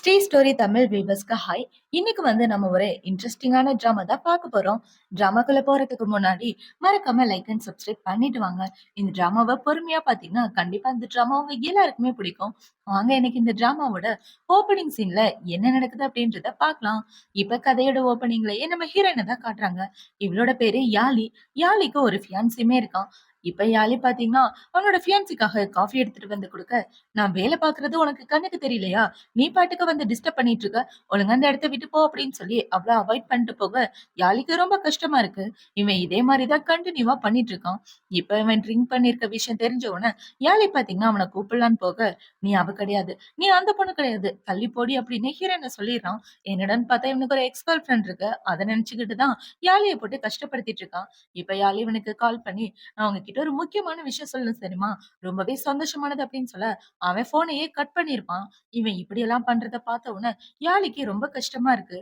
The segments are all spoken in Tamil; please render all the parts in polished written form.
ஸ்ரீ ஸ்டோரி தமிழ் வியூவர்ஸ்க்கு ஹாய். இன்னைக்கு நம்ம ஒரு இன்ட்ரெஸ்டிங்கான ட்ராமா தான் பார்க்க போறோம். ட்ராமாக்குள்ள போறதுக்கு முன்னாடி மறக்காம லைக் அண்ட் சப்ஸ்கிரைப் பண்ணிட்டு வாங்க. இந்த ட்ராமாவை பொறுமையா பாத்தீங்கன்னா கண்டிப்பா இந்த ட்ராமா உங்க எல்லாருக்குமே பிடிக்கும். வாங்க இன்னைக்கு இந்த ட்ராமாவோட ஓப்பனிங் சீன்ல என்ன நடக்குது அப்படின்றத பார்க்கலாம். இப்ப கதையோட ஓப்பனிங்லயே நம்ம ஹீரோயினை தான் காட்டுறாங்க. இவளோட பேரு யாழி. யாழிக்கு ஒரு ஃபியான்சியுமே இருக்கான். இப்ப யாழி பாத்தீங்கன்னா அவனோட ஃபியான்சிக்காக காஃபி எடுத்துட்டு வந்து கொடுக்க, நான் வேலை பாக்குறது உனக்கு கண்ணுக்கு தெரியலையா? நீ பாட்டுக்கு வந்து டிஸ்டர்ப் பண்ணிட்டு இருக்க. ஒழுங்கா அந்த இடத்த விட்டு போ அப்படின்னு சொல்லி அவள அவாய்ட் பண்ணிட்டு போக, யாழிக்கு ரொம்ப கஷ்டமா இருக்கு. இவன் இதே மாதிரிதான் கண்டினியூவா பண்ணிட்டு இருக்கான். இப்ப இவன் ட்ரிங்க் பண்ணிருக்க விஷயம் தெரிஞ்ச உடனே யாழி பாத்தீங்கன்னா அவனை கூப்பிடலான்னு போக, நீ அவ கிடையாது, நீ அந்த பொண்ணு கிடையாது, தள்ளி போடி அப்படின்னு ஹீரோனை சொல்லிடுறான். என்னடான்னு பார்த்தா இவனுக்கு ஒரு எக்ஸ் கேர்ள் ஃபிரெண்ட் இருக்கு. அதை நினைச்சுக்கிட்டு தான் யாழியை போட்டு கஷ்டப்படுத்திட்டு இருக்கான். இப்ப யாழி இவனுக்கு கால் பண்ணி, நான் உங்ககிட்ட ஒரு முக்கியமான விஷயம் சொல்லணும் தெரியுமா, ரொம்பவே சந்தோஷமானது அப்படின்னு சொல்ல, அவன் போனையே கட் பண்ணிருப்பான். இவன் இப்படியெல்லாம் பண்றத பார்த்த உடனே யாழிக்கு ரொம்ப கஷ்டமா இருக்கு.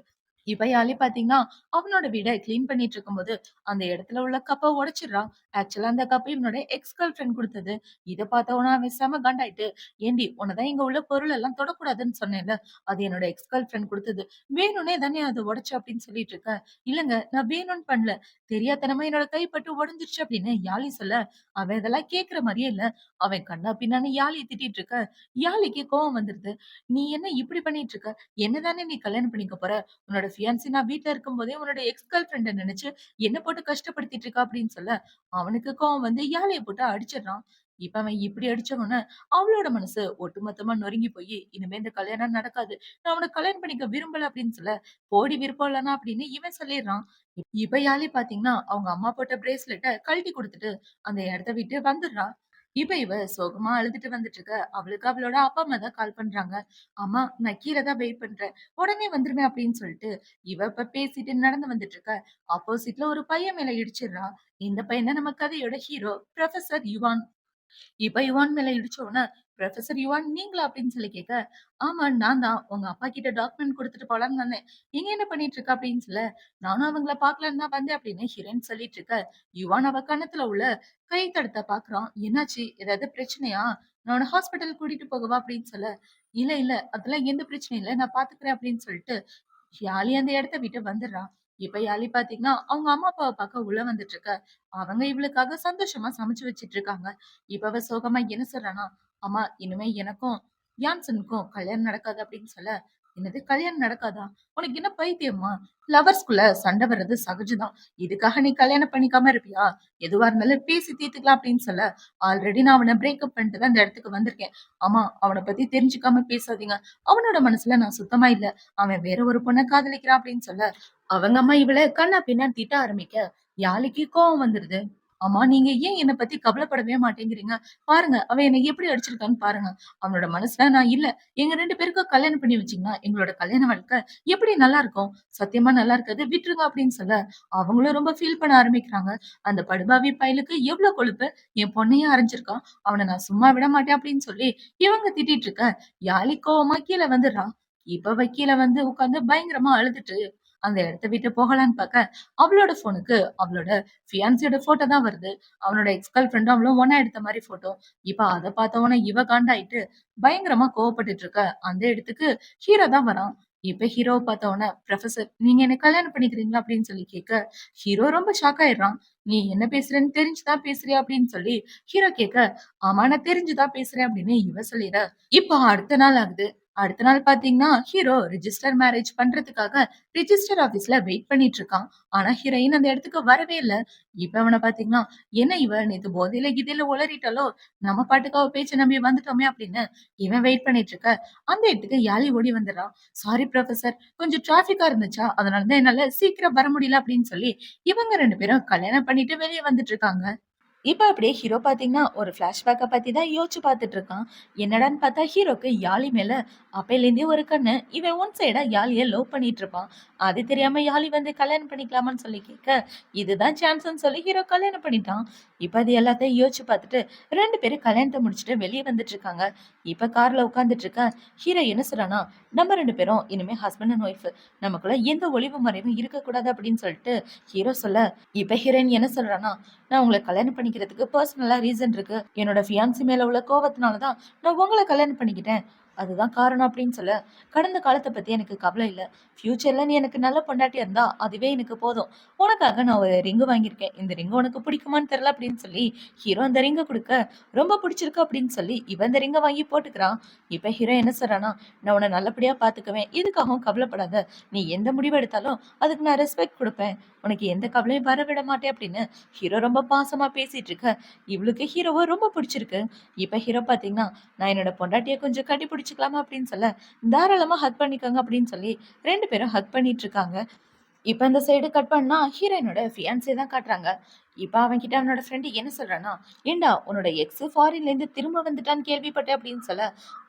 இப்ப யாழி பாத்தீங்கன்னா அவனோட வீட கிளீன் பண்ணிட்டு இருக்கும்போது அந்த இடத்துல உள்ள கப்பை உடைச்சிடுறான். ஆக்சுவலா அந்த கப்பை இவனோட எக்ஸ் கேர்ள் ஃபிரெண்ட் கொடுத்தது. இதை பார்த்தவனா அவன் செம காண்டாயிட்டு, ஏண்டி உனதான் இங்க உள்ள பொருள் எல்லாம் தொடக்கூடாதுன்னு சொன்னேன்ல, அது என்னோட எக்ஸ் கேர்ள் ஃபிரெண்ட் கொடுத்தது, வேணும்னே தானே அதை உடைச்சு அப்படின்னு சொல்லிட்டு இருக்க. இல்லங்க, நான் வேணும்னு பண்ணல, தெரியாதனமா என்னோட கைப்பட்டு உடைஞ்சிருச்சு அப்படின்னு யாழி சொல்ல, அவன் இதெல்லாம் கேக்குற மாதிரியே இல்ல. அவன் கண்ணா பின்னான்னு யாழியை திட்டிட்டு இருக்க. யாழிக்கு கோவம் வந்துருது. நீ என்ன இப்படி பண்ணிட்டு இருக்க? என்னதானே நீ கல்யாணம் பண்ணிக்க போற? உன்னோட ஃபியான்சி நான் வீட்ல இருக்கும்போதே உன்னோட எக்ஸ் கேர்ள் ஃபிரெண்ட நினைச்சு என்ன போட்டு கஷ்டப்படுத்திட்டு இருக்கா அப்படின்னு சொல்ல, அவனுக்கு கோவம் வந்து யாழைய போட்டு அடிச்சிடுறான். இப்ப அவன் இப்படி அடிச்சவன அவளோட மனசு ஒட்டுமொத்தமா நொறுங்கி போய், இனிமே இந்த கல்யாணம் நடக்காது, நான் அவனை கல்யாணம் பண்ணிக்க விரும்பல அப்படின்னு சொல்ல, போடி விருப்பம் இல்லனா அப்படின்னு இவன் சொல்லிடுறான். இப்ப யாழி பாத்தீங்கன்னா அவங்க அம்மா போட்ட பிரேஸ்லெட்ட கழட்டி கொடுத்துட்டு அந்த இடத்த விட்டு வந்துடுறா. இப்ப இவ சோகமா அழுதுட்டு வந்துட்டு இருக்க. அவளுக்கு அவளோட அப்பா அம்மா தான் கால் பண்றாங்க. அம்மா, நான் கீழே தான் வெயிட் பண்றேன், உடனே வந்துருவேன் அப்படின்னு சொல்லிட்டு இவ இப்ப பேசிட்டு நடந்து வந்துட்டு இருக்க. ஆப்போசிட்ல ஒரு பையன் மேல இடிச்சிடுறா. இந்த பையன் தான் நம்ம கதையோட ஹீரோ, ப்ரொஃபசர் யுவான். இப்ப யுவான் மேல இடிச்ச உடனே, "ப்ரொஃபசர் யுவான் நீங்களா?" அப்படின்னு சொல்லி கேட்க, "ஆமா நான் தான். உங்க அப்பா கிட்ட டாக்குமெண்ட் குடுத்துட்டு போலான்னு வந்தேன். நீங்க என்ன பண்ணிட்டு இருக்க?" அப்படின்னு சொல்ல, "நானும் அவங்கள பார்க்கலான்னு தான் வந்தேன்" அப்படின்னு ஹீரோயின் சொல்லிட்டு இருக்க, யுவான் அவ கன்னத்துல உள்ள கை தடத்த பார்க்குறான். "என்னாச்சு? ஏதாவது பிரச்சனையா? நான் உன்ன ஹாஸ்பிட்டல் கூட்டிட்டு போகவா?" அப்படின்னு சொல்ல, "இல்ல, இல்ல அதெல்லாம் எந்த பிரச்சனையும் இல்ல. நான் பார்த்துக்கிறேன்" அப்படின்னு சொல்லிட்டு யாழி அந்த இடத்த விட்டு வந்துடுறா. இப்ப யாழி பாத்தீங்கன்னா அவங்க அம்மா அப்பாவை பார்க்க உள்ள வந்துட்டு இருக்க. அவங்க இவளுக்காக சந்தோஷமா சமைச்சு வச்சிட்டு இருக்காங்க. இப்ப அவ சோகமா என்ன சொல்றானா, அம்மா இனிமே எனக்கும் யான்சனுக்கும் கல்யாணம் நடக்காது அப்படின்னு சொல்ல, என்னது கல்யாணம் நடக்காதா? உனக்கு என்ன பைத்தியமா? லவர்ஸ்குள்ள சண்டை வர்றது சகஜம்தான். இதுக்காக நீ கல்யாணம் பண்ணிக்காம இருப்பியா? எதுவா இருந்தாலும் பேசி தீர்த்துக்கலாம் அப்படின்னு சொல்ல, ஆல்ரெடி நான் அவனை பிரேக்கப் பண்ணிட்டு தான் இந்த இடத்துக்கு வந்திருக்கேன். அம்மா, அவனை பத்தி தெரிஞ்சுக்காம பேசாதீங்க. அவனோட மனசுல நான் சுத்தமா இல்ல. அவன் வேற ஒரு பொண்ண காதலிக்கிறான் அப்படின்னு சொல்ல, அவங்க அம்மா இவள கண்ணா பின்னான்னு திட்ட ஆரம்பிக்க, யாழிக்கு கோவம் வந்துருது. அம்மா, நீங்க ஏன் என்ன பத்தி கவலைப்படவே மாட்டேங்கிறீங்க? பாருங்க அவன் என்னை எப்படி அடிச்சிருக்கான்னு பாருங்க. அவனோட மனசுல நான் இல்ல. எங்க 2 பேருக்கும் கல்யாணம் பண்ணி வச்சீங்கன்னா எங்களோட கல்யாண வாழ்க்கை எப்படி நல்லா இருக்கும்? சத்தியமா நல்லா இருக்காது. விட்டுருங்க அப்படின்னு சொல்ல, அவங்களும் ரொம்ப ஃபீல் பண்ண ஆரம்பிக்கிறாங்க. அந்த படுபாவி பயலுக்கு எவ்வளவு கொழுப்பு! என் பொண்ணையே அரைஞ்சிருக்கான். அவன நான் சும்மா விட மாட்டேன் அப்படின்னு சொல்லி இவங்க திட்டிட்டு இருக்க, யாழி கோவமா கீழ வந்துடுறா. இப்ப அவ கீழ வந்து உட்கார்ந்து பயங்கரமா அழுதுட்டு அந்த இடத்த விட்டு போகலான்னு பார்க்க, அவளோட ஃபோனுக்கு அவளோட ஃபியான்சியோட ஃபோட்டோ தான் வருது. அவனோட எக்ஸ் கேர்ள் ஃபிரெண்டும் அவளும் ஒண்ணா எடுத்த மாரி ஃபோட்டோ. இப்ப அத பார்த்தவுடனே இவ காண்டாயிட்டு பயங்கரமா கோவப்பட்டுட்டு இருக்க. அந்த இடத்துக்கு ஹீரோ தான் வரான். இப்ப ஹீரோவ பார்த்தவுடனே, "ப்ரொஃபசர் நீங்க என்ன கல்யாணம் பண்ணிக்கிறீங்களா?" அப்படின்னு சொல்லி கேட்க, ஹீரோ ரொம்ப ஷாக் ஆயிடுறான். "நீ என்ன பேசுறன்னு தெரிஞ்சு தான் பேசுறியா?" அப்படின்னு சொல்லி ஹீரோ கேட்க, "ஆமா நான் தெரிஞ்சு தான் பேசுறேன்" அப்படின்னு இவ சொல்லிட. இப்ப அடுத்த நாள் ஆகுது. அடுத்த நாள் பார்த்தீங்கன்னா, ஹீரோ ரிஜிஸ்டர் மேரேஜ் பண்றதுக்காக ரிஜிஸ்டர் ஆபீஸ்ல வெயிட் பண்ணிட்டு இருக்கான். ஆனா ஹீரோயின் அந்த இடத்துக்கு வரவே இல்ல. இப்ப அவன பார்த்தீங்கன்னா, "என்ன இவ நேத்து போதையில கீதையில உளறிட்டாளோ? நம்ம பாட்டுக்கு அவ பேச்ச நம்பி வந்துட்டோமே" அப்படின்னு இவன் வெயிட் பண்ணிட்டு இருக்க. அந்த இடத்துக்கு யாழி ஓடி வந்துடுறா. "சாரி புரொஃபசர், கொஞ்சம் டிராஃபிக்கா இருந்துச்சா, அதனால தான் என்னால சீக்கிரம் வர முடியல" அப்படின்னு சொல்லி இவங்க 2 பேரும் கல்யாணம் பண்ணிட்டு வெளிய வந்துட்டு இருக்காங்க. இப்ப அப்படியே ஹீரோ பாத்தீங்கன்னா, ஒரு ஃபிளாஷ்பேக்க பத்தி தான் யோசிச்சு பாத்துட்டு இருக்கான். என்னடான்னு பார்த்தா ஹீரோக்கு யாழி மேல அப்பையிலேருந்தே ஒரு கண்ணு. இவன் ஒன் சைடா யாழிய லவ் பண்ணிட்டு இருப்பான். அது தெரியாம யாழி வந்து கல்யாணம் பண்ணிக்கலாமான்னு சொல்லி கேட்க, இதுதான் சான்ஸ்ன்னு சொல்லி ஹீரோ கல்யாணம் பண்ணிட்டான். இப்ப அது எல்லாத்தையும் யோசிச்சு பார்த்துட்டு 2 பேரும் கல்யாணத்த முடிச்சுட்டு வெளிய வந்துட்டு இருக்காங்க. இப்ப கார்ல உட்கார்ந்துட்டு இருக்க ஹீரோ என்ன சொல்றான்னா, நம்ம 2 பேரும் இனிமே ஹஸ்பண்ட் அண்ட் ஒய்ஃப். நமக்குள்ள எந்த ஒளிவு மறைவும் இருக்கக்கூடாது அப்படின்னு சொல்லிட்டு ஹீரோ சொல்ல, இப்ப ஹீரோயின் என்ன சொல்றான்னா, நான் உங்கள கல்யாணம் பண்ணிக்கிறதுக்கு பர்சனலா ரீசன் இருக்கு. என்னோட ஃபியான்சி மேல உள்ள கோவத்தினால தான் நான் உங்கள கல்யாணம் பண்ணிக்கிட்டேன். அதுதான் காரணம் அப்படின்னு சொல்ல, கடந்த காலத்த பத்தி எனக்கு கவலை இல்ல. ஃபியூச்சர்ல நீ எனக்கு நல்ல பொண்டாட்டியா இருந்தா அதுவே எனக்கு போதும். உனக்காக நான் ஒரு ரிங் வாங்கியிருக்கேன். இந்த ரிங் உனக்கு பிடிக்குமான்னு தெரியல அப்படின்னு சொல்லி ஹீரோ அந்த ரிங்க குடுக்க, ரொம்ப பிடிச்சிருக்கு அப்படின்னு சொல்லி இவன் இந்த ரிங்க வாங்கி போட்டுக்கிறான். இப்ப ஹீரோ என்ன சொல்றான்னா, நான் உன்ன நல்லபடியா பாத்துக்குவேன். எதுக்காகவும் கவலைப்படாத. நீ எந்த முடிவு எடுத்தாலும் அதுக்கு நான் ரெஸ்பெக்ட் குடுப்பேன். உனக்கு எந்த கவலையும் வர விட மாட்டேன் அப்படின்னு ஹீரோ ரொம்ப பாசமா பேசிட்டு இருக்க, இவளுக்கு ஹீரோவ ரொம்ப பிடிச்சிருக்கு. இப்ப ஹீரோ பாத்தீங்கன்னா, நான் என்னோட பொண்டாட்டிய கொஞ்சம் கட்டி பிடிச்சுக்கலாமா அப்படின்னு சொல்ல, தாராளமா ஹக் பண்ணிக்கோங்க அப்படின்னு சொல்லி 2 பேரும் ஹக் பண்ணிட்டு இருக்காங்க. இப்ப இந்த சைடு கட் பண்ணா ஹீரோயினோட ஃபியான்சே தான் காட்டுறாங்க. இப்ப அவன்கிட்ட அவனோட ஃப்ரெண்டு என்ன சொல்றான்னா, "ஏன்டா உன்னோட எக்ஸ் ஃபாரின்ல இருந்து திரும்ப வந்துட்டான்னு கேள்விப்பட்டேன்" அப்படின்னு சொல்ல,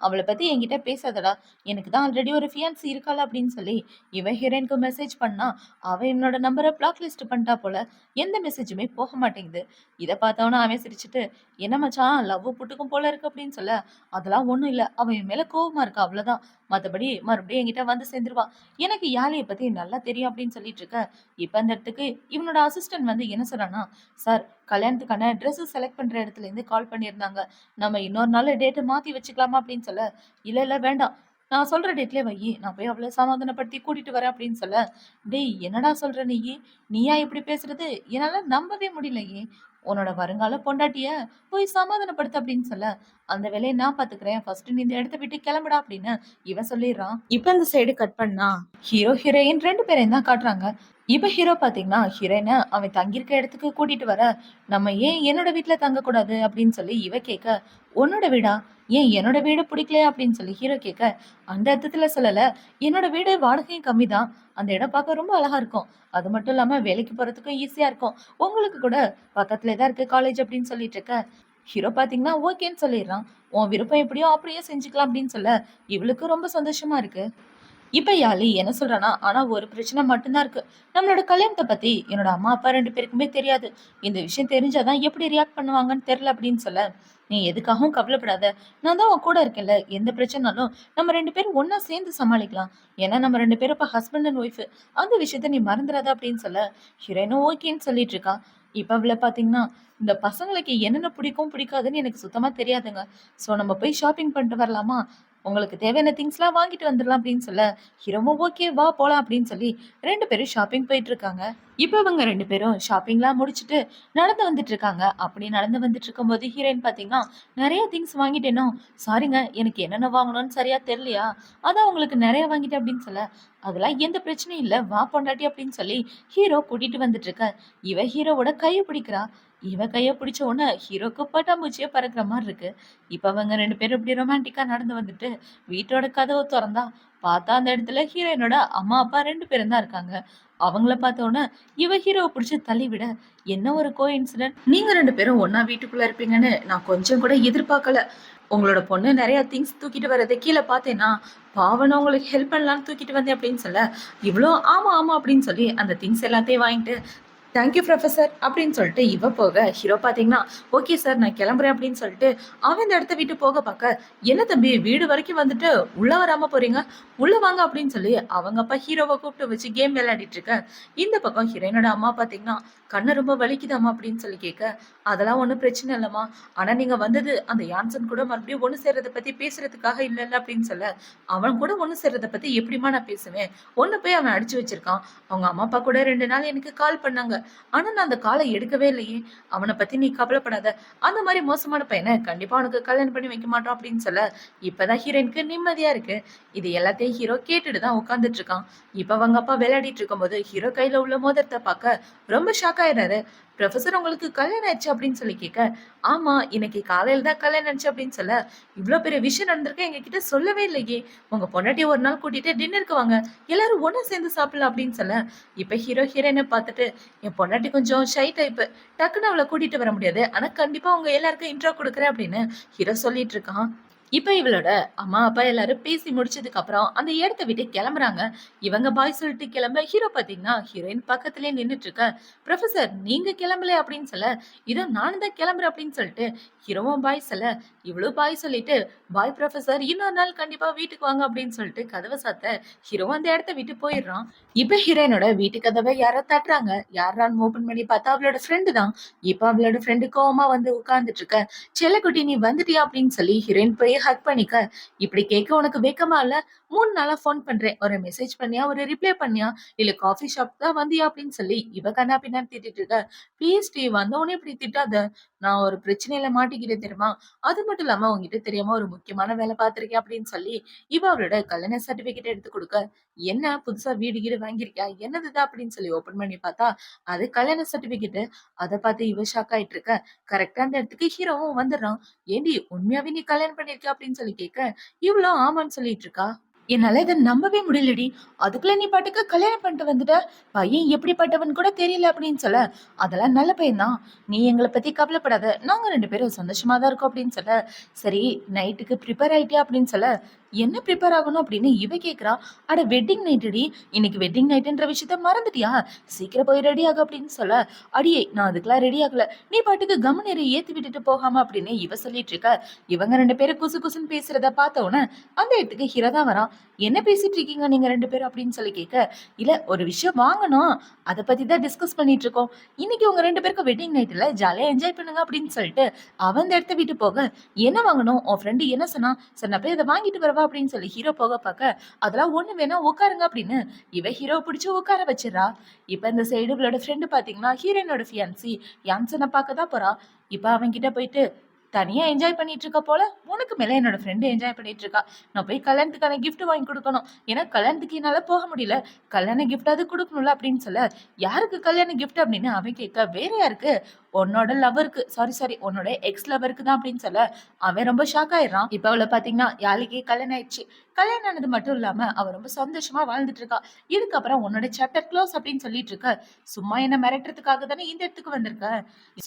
"அவள பத்தி என்கிட்ட பேசாதடா. எனக்கு தான் ஆல்ரெடி ஒரு ஃபியான்சி இருக்காளா" அப்படின்னு சொல்லி இவன் ஹீரோயினுக்கு மெசேஜ் பண்ணா, அவ என்னோட நம்பர பிளாக் லிஸ்ட் பண்ணிட்டா போல. எந்த மெசேஜுமே போக மாட்டேங்குது. இத பார்த்தவன அவன் சிரிச்சுட்டு, "என்ன மச்சான் லவ் புட்டுக்கும் போல இருக்கு" அப்படின்னு சொல்ல, "அதெல்லாம் ஒண்ணும் இல்ல. அவ என் மேல கோவமா இருக்கா அவ்வளவுதான். மத்தபடி மறுபடியும் என்கிட்ட வந்து சேர்ந்துருவா. எனக்கு யாழிய பத்தி நல்லா தெரியும்" அப்படின்னு சொல்லிட்டு இருக்க, இப்ப அந்த இடத்துக்கு இவனோட அசிஸ்டன்ட் வந்து என்ன சொல்றான்னா, "சார் கல்யாணத்துக்கான ட்ரெஸ் செலக்ட் பண்ற இடத்துல இருந்து கால் பண்ணியிருந்தாங்க. நம்ம இன்னொரு நாள் டேட்ட மாத்தி வச்சுக்கலாமா?" அப்படின்னு சொல்ல, "இல்ல இல்ல வேண்டாம். நான் சொல்ற டேட்லயே வையி. நான் போய் அவள சமாதானப்படுத்தி கூட்டிட்டு வரேன்" அப்படின்னு சொல்ல, "டேய் என்னடா சொல்ற நீயி? நீயா இப்படி பேசுறது? என்னால நம்பவே முடியலையே. உன்னோட வருங்கால பொண்டாட்டிய போய் சமாதானப்படுத்து" அப்படின்னு சொல்ல, "அந்த வேலைய நான் பாத்துக்கிறேன். ஃபர்ஸ்ட் நீ இந்த இடத்த விட்டு கிளம்புடா" அப்படின்னு இவன் சொல்லிடுறான். இப்ப இந்த சைடு கட் பண்ணா ஹீரோ ஹீரோயின் 2 பேரையும் தான் காட்டுறாங்க. இப்ப ஹீரோ பாத்தீங்கன்னா ஹீரோயின அவன் தங்கியிருக்க இடத்துக்கு கூட்டிட்டு வர, நம்ம ஏன் என்னோட வீட்ல தங்கக்கூடாது அப்படின்னு சொல்லி இவ கேட்க, உன்னோட வீடா? ஏன் என்னோட வீடு பிடிக்கலையா அப்படின்னு சொல்லி ஹீரோ கேட்க, அந்த அர்த்தத்துல சொல்லல. என்னோட வீடு வாடகையும் கம்மி தான். அந்த இடம் பார்க்க ரொம்ப அழகா இருக்கும். அது மட்டும் இல்லாம வேலைக்கு போறதுக்கும் ஈஸியா இருக்கும். உங்களுக்கு கூட பக்கத்துல தான் இருக்கு காலேஜ் அப்படின்னு சொல்லிட்டு இருக்க, ஹீரோ பாத்தீங்கன்னா ஓகேன்னு சொல்லிடுறான். உன் விருப்பம் எப்படியோ அப்படியே செஞ்சுக்கலாம் அப்படின்னு சொல்ல, இவளுக்கு ரொம்ப சந்தோஷமா இருக்கு. இப்ப யாழி என்ன சொல்றான்னா, ஆனா ஒரு பிரச்சனை மட்டும்தான் இருக்கு. நம்மளோட கல்யாணத்த பத்தி என்னோட அம்மா, அப்பா 2 பேருக்குமே தெரியாது. இந்த விஷயம் தெரிஞ்சா தான் எப்படி ரியாக்ட் பண்ணுவாங்கன்னு தெரியல அப்படின்னு சொல்ல, நீ எதுக்காகவும் கவலைப்படாத. நான் தான் உன் கூட இருக்கேன்ல. எந்த பிரச்சனைனாலும் நம்ம 2 பேரும் ஒண்ணா சேர்ந்து சமாளிக்கலாம். ஏன்னா நம்ம 2 பேரும் இப்ப ஹஸ்பண்ட் அண்ட் ஒய்ஃப். அந்த விஷயத்த நீ மறந்துடாத அப்படின்னு சொல்ல, ஹீரோயினும் ஓகேன்னு சொல்லிட்டு இருக்கா. இப்ப அவள பாத்தீங்கன்னா, இந்த பசங்களுக்கு என்னென்ன பிடிக்கும், பிடிக்காதுன்னு எனக்கு சுத்தமா தெரியாதுங்க. ஸோ நம்ம போய் ஷாப்பிங் பண்ணிட்டு வரலாமா? உங்களுக்கு தேவையான திங்ஸ்லாம் வாங்கிட்டு வந்துடலாம் அப்படின்னு சொல்ல, ஹீரோவும் ஓகே வா போலாம் அப்படின்னு சொல்லி 2 பேரும் ஷாப்பிங் போயிட்டு இருக்காங்க. இப்ப இவங்க 2 பேரும் ஷாப்பிங்லாம் முடிச்சுட்டு நடந்து வந்துட்டு இருக்காங்க. அப்படி நடந்து வந்துட்டு இருக்கும்போது ஹீரோயின் பாத்தீங்கன்னா, நிறைய திங்ஸ் வாங்கிட்டேனோ, சாரிங்க எனக்கு என்னென்ன வாங்கணும்னு சரியா தெரியலையா, அதான் உங்களுக்கு நிறைய வாங்கிட்டேன் அப்படின்னு சொல்ல, அதெல்லாம் எந்த பிரச்சனையும் இல்ல வா பொண்டாட்டி அப்படின்னு சொல்லி ஹீரோ கூட்டிட்டு வந்துட்டு இருக்க, இவ ஹீரோவோட கையை பிடிக்கிறா. இவ கைய பிடிச்ச உடனே ஹீரோக்கு பட்டாம்பூச்சியே பறக்கிற மாதிரி இருக்கு. இப்ப அவங்க 2 பேரும் இப்படி ரொமான்டிக்கா நடந்து வந்துட்டு வீட்டோட கதவை திறந்தா பார்த்தா அந்த இடத்துல ஹீரோயினோட அம்மா அப்பா 2 பேரும் தான் இருக்காங்க. அவங்கள பார்த்த உடனே இவ ஹீரோவை பிடிச்சி தள்ளி விட, என்ன ஒரு கோ இன்சிடென்ட், நீங்க 2 பேரும் ஒண்ணா வீட்டுக்குள்ள இருப்பீங்கன்னு நான் கொஞ்சம் கூட எதிர்பார்க்கல. உங்களோட பொண்ணு நிறைய திங்ஸ் தூக்கிட்டு வரதை கீழே பார்த்தேன்னா, பாவம் நான் உங்களுக்கு ஹெல்ப் பண்ணலாம்னு தூக்கிட்டு வந்தேன் அப்படின்னு சொல்ல, இவ்வளோ ஆமா ஆமா அப்படின்னு சொல்லி அந்த திங்ஸ் எல்லாத்தையும் வாங்கிட்டு தேங்க்யூ ப்ரொஃபசர் அப்படின்னு சொல்லிட்டு இவ போக, ஹீரோ பாத்தீங்கன்னா ஓகே சார் நான் கிளம்புறேன் அப்படின்னு சொல்லிட்டு அவன் இந்த இடத்த விட்டு போக பார்க்க, என்ன தம்பி வீடு வரைக்கும் வந்துட்டு உள்ள வராம போறீங்க, உள்ள வாங்க அப்படின்னு சொல்லி அவங்க அப்பா ஹீரோவை கூப்பிட்டு வச்சு கேம் விளையாடிட்டு இருக்க, இந்த பக்கம் ஹீரோயினோட அம்மா பாத்தீங்கன்னா கண்ணு ரொம்ப வலிக்குதாமா அப்படின்னு சொல்லி கேட்க, அதெல்லாம் ஒன்றும் பிரச்சனை இல்லைம்மா, ஆனா நீங்க வந்தது அந்த யான்சன் கூட மறுபடியும் ஒன்று சேர்றதை பத்தி பேசுறதுக்காக இல்லைல்ல அப்படின்னு சொல்ல, அவன் கூட ஒன்று சேர்றதை பத்தி எப்படிமா நான் பேசுவேன், ஒன்னு போய் அவன் அடிச்சு வச்சிருக்கான். அவங்க அம்மா அப்பா கூட 2 நாள் எனக்கு கால் பண்ணாங்க. ஆனா நான் அந்த காலை எடுக்கவே இல்லையே. அவனை பத்தி நீ கவலைப்படாத. அந்த மாதிரி மோசமான பையனை கண்டிப்பா உனக்கு கல்யாணம் பண்ணி வைக்க மாட்டோம் அப்படின்னு சொல்ல, இப்பதான் ஹீரோயினுக்கு நிம்மதியா இருக்கு. இது எல்லாத்தையும் ஹீரோ கேட்டுட்டு தான் உட்கார்ந்துட்டு இருக்கான். இப்ப அவங்க அப்பா விளையாடிட்டு இருக்கும்போது ஹீரோ கையில உள்ள மோதிரத்தை பார்க்க ரொம்ப ஷாக் ஆயிடுறாரு. ப்ரொஃபசர் உங்களுக்கு கல்யாணம் ஆயிடுச்சு அப்படின்னு சொல்லி கேட்க, ஆமா இன்னைக்கு காலையில தான் கல்யாணம் ஆயிடுச்சு அப்படின்னு சொல்ல, இவ்வளவு பெரிய விஷயம் நடந்திருக்கு எங்க கிட்ட சொல்லவே இல்லையே. உங்க பொண்டாட்டிய ஒரு நாள் கூட்டிட்டு டின்னருக்கு வாங்க, எல்லாரும் ஒண்ணா சேர்ந்து சாப்பிடலாம் அப்படின்னு சொல்ல, இப்ப ஹீரோ ஹீரோயினை பார்த்துட்டு, என் பொண்டாட்டி கொஞ்சம் ஷை டைப், டக்குன்னு அவளை கூட்டிட்டு வர முடியாது, ஆனா கண்டிப்பா உங்க எல்லாருக்கும் இன்ட்ரோ கொடுக்குறேன் அப்படின்னு ஹீரோ சொல்லிட்டு இருக்கான். இப்ப இவளோட அம்மா அப்பா எல்லாரும் பேசி முடிச்சதுக்கு அப்புறம் அந்த இடத்த விட்டு கிளம்புறாங்க. இவங்க பாய் சொல்லிட்டு கிளம்ப, ஹீரோ பாத்தீங்கன்னா ஹீரோயின் பக்கத்துலயே நின்னுட்டு இருக்க, ப்ரொஃபசர் நீங்க கிளம்பல அப்படின்னு சொல்ல, இதோ நானும் தான் கிளம்புறேன் அப்படின்னு சொல்லிட்டு ஹீரோவும் பாய் சொல்ல, இவ்வளவு பாய் சொல்லிட்டு பாய் ப்ரொஃபசர் இன்னொரு நாள் கண்டிப்பா வீட்டுக்கு வாங்க அப்படின்னு சொல்லிட்டு கதவை சாத்த, ஹீரோவும் அந்த இடத்த விட்டு போயிடுறான். இப்ப ஹீரோயினோட வீட்டு கதவை யாரோ தட்டுறாங்க. யாரான்னு ஓபன் பண்ணி பார்த்தா அவளோட ஃப்ரெண்டு தான். இப்ப அவளோட ஃப்ரெண்டு கோவமா வந்து உட்கார்ந்துட்டு இருக்க, செல்லக்குட்டி நீ வந்துட்டியா அப்படின்னு சொல்லி ஹீரோயின் போய் ஹக் பண்ணிக்க, இப்படி கேட்க உனக்கு வெட்கமா இல்ல? 3 நாளா ஃபோன் பண்றேன். ஒரு மெசேஜ் பண்ணியா? ஒரு ரிப்ளை பண்ணியா? இல்ல காஃபி ஷாப் தான் வந்தியா? அப்படின்னு சொல்லி இவ கன்னா பின்னான்னு திட்டிட்டு இருக்க. ப்ளீஸ் டி வந்தவுனே இப்படி திட்டாத. நான் ஒரு பிரச்சனையில மாட்டிக்கிட்டேன் தெரியுமா? அது மட்டும் இல்லாம உன்கிட்ட தெரியாம ஒரு முக்கியமான வேலை பார்த்திருக்கேன் அப்படின்னு சொல்லி இவ அவளோட கல்யாண சர்டிபிகேட் எடுத்து குடுக்க, என்ன புதுசா வீடு கீடு வாங்கியிருக்கியா? என்னது இது அப்படின்னு சொல்லி ஓப்பன் பண்ணி பார்த்தா, அது கல்யாண சர்டிபிகேட். அத பார்த்து இவ ஷாக் ஆயிட்டு இருக்க. கரெக்ட்டா அந்த இடத்துக்கு ஹீரோவும் வந்துடுறான். "ஏன்டி உண்மையாவே நீ கல்யாணம் பண்ணியிருக்கியா?" அப்படின்னு சொல்லி கேட்க, இவளும் ஆமான்னு சொல்லிட்டு இருக்கா. என்னால இத நம்பவே முடியலடி. அதுக்குள்ள நீ பாட்டுக்கு கல்யாணம் பண்ணிட்டு வந்துட்ட. பையன் எப்படிப்பட்டவன் கூட தெரியல அப்படின்னு சொல்ல, அதெல்லாம் நல்ல பையன் தான். நீ எங்கள பத்தி கவலைப்படாத. நாங்க 2 பேரும் சந்தோஷமா தான் இருக்கோம் அப்படின்னு சொல்ல, சரி நைட்டுக்கு ப்ரிப்பேர் ஆயிட்டியா அப்படின்னு சொல்ல, என்ன ப்ரிப்பேர் ஆகணும் அப்படின்னு இவ கேட்கிறா. அட வெட்டிங் நைட்டுடி. இன்னைக்கு வெட்டிங் நைட்ன்ற விஷயத்த மறந்துட்டியா? சீக்கிரம் போய் ரெடி ஆகு அப்படின்னு சொல்ல, அடியே நான் அதுக்கெல்லாம் ரெடி ஆகல. நீ பாட்டுக்கு கம்முனு இரு ஏத்தி விட்டுட்டு போகாம அப்படின்னு இவ சொல்லிட்டு இருக்க. இவங்க 2 பேரும் குசு குசுன்னு பேசுறத பார்த்த உடனே அந்த இடத்துக்கு ஹீரோ தான் வரான். என்ன பேசிட்டு இருக்கீங்க நீங்க 2 பேரும் அப்படின்னு சொல்லி கேட்க, இல்ல ஒரு விஷயம் வாங்கணும். அத பத்தி தான் டிஸ்கஸ் பண்ணிட்டு இருக்கோம். இன்னைக்கு உங்க 2 பேருக்கும் வெட்டிங் நைட்ல ஜாலியா என்ஜாய் பண்ணுங்க அப்படின்னு சொல்லிட்டு அவன் அந்த இடத்த விட்டு போக, என்ன வாங்கணும்? உன் ஃப்ரெண்டு என்ன சொன்னா? சரி நான் போய் அத வாங்கிட்டு வரவா அப்படின்னு சொல்லி ஹீரோ போக பார்க்க, அதெல்லாம் ஒண்ணு வேணா உட்காருங்க அப்படின்னு இவ ஹீரோவ பிடிச்சு உட்கார வச்சிடுறா. இப்ப இந்த சைடு இவளோட ஃப்ரெண்டு பாத்தீங்கன்னா ஹீரோயினோட ஃபியான்சி யான்சன பார்க்க தான் போறா. இப்ப அவன் கிட்ட போயிட்டு தனியா என்ஜாய் பண்ணிட்டு இருக்க போல, உனக்கு மேல என்னோட ஃப்ரெண்டு என்ஜாய் பண்ணிட்டு இருக்கா. நான் போய் கல்யாணத்துக்கான கிஃப்ட் வாங்கி கொடுக்கணும். ஏன்னா கல்யாணத்துக்கு என்னால போக முடியல. கல்யாண கிஃப்டாவது கொடுக்கணும்ல அப்படின்னு சொல்ல, யாருக்கு கல்யாண கிஃப்ட் அப்படின்னு அவன் கேட்க, வேற யாருக்கு? உன்னோட லவருக்கு, சாரி சாரி உன்னோட எக்ஸ் லவருக்கு தான் அப்படின்னு சொல்ல, அவன் ரொம்ப ஷாக் ஆயிடுறான். இப்ப அவளை பாத்தீங்கன்னா யாழிக்கு கல்யாணம் ஆயிடுச்சு. கல்யாணம் ஆனது மட்டும் இல்லாம அவ ரொம்ப சந்தோஷமா வாழ்ந்துட்டு இருக்கா. இதுக்கப்புறம் உன்னோட சாப்டர் க்ளோஸ் அப்படின்னு சொல்லிட்டு இருக்க. சும்மா என்ன மிரட்டுறதுக்காக தானே இந்த இடத்துக்கு வந்திருக்க.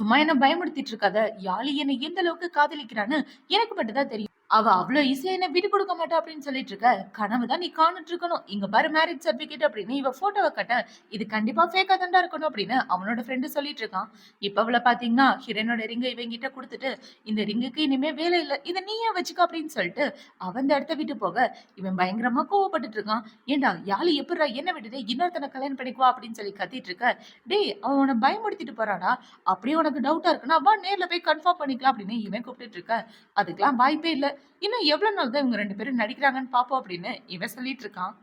சும்மா என்ன பயமுறுத்திட்டு இருக்காத. யாழி என்னை எந்த அளவுக்கு காதலிக்கிறான்னு எனக்கு மட்டும் தான் தெரியும். அவ அவ்வளவு ஈஸியா என்ன விட்டு கொடுக்க மாட்டா அப்படின்னு சொல்லிட்டு இருக்க. கனவு தான் நீ காணிட்டு இருக்கணும். இங்க பாரு மேரேஜ் சர்டிபிகேட் அப்படின்னு இவ போட்டோவை கட்ட. இது கண்டிப்பா ஃபேக்கா தாண்டா இருக்கணும் அப்படின்னு அவனோட ஃப்ரெண்டு சொல்லிட்டு இருக்கான். இப்ப அவளை பாத்தீங்கன்னா ஹிரனோட ரிங்கை இவங்கிட்ட கொடுத்துட்டு, இந்த ரிங்குக்கு இனிமே வேலை இல்ல, இதை நீயே வச்சுக்க அப்படின்னு சொல்லிட்டு அவன் அந்த இடத்த விட்டு போக, இவன் பயங்கரமா கோவப்பட்டுட்டு இருக்கான். ஏண்டா யாழி எப்படிடா என்ன விட்டுட்டு இன்னொருத்தனை கல்யாணம் பண்ணிக்குவா அப்படின்னு சொல்லி கத்திட்டு இருக்க. டேய் அவன் உன்னை பயமுடுத்திட்டு போறாடா. அப்படியே உனக்கு டவுட்டா இருக்குன்னா வா நேர்ல போய் கன்ஃபார்ம் பண்ணிக்கலாம் அப்படின்னு இவன் கூப்பிட்டு இருக்க. அதுக்கெல்லாம் வாய்ப்பே இல்ல. இன்னும் எவ்வளவு நாள் தான் இவங்க 2 பேரும் நடிக்கிறாங்கன்னு பாப்போம் அப்படின்னு இவன் சொல்லிட்டு இருக்கான்.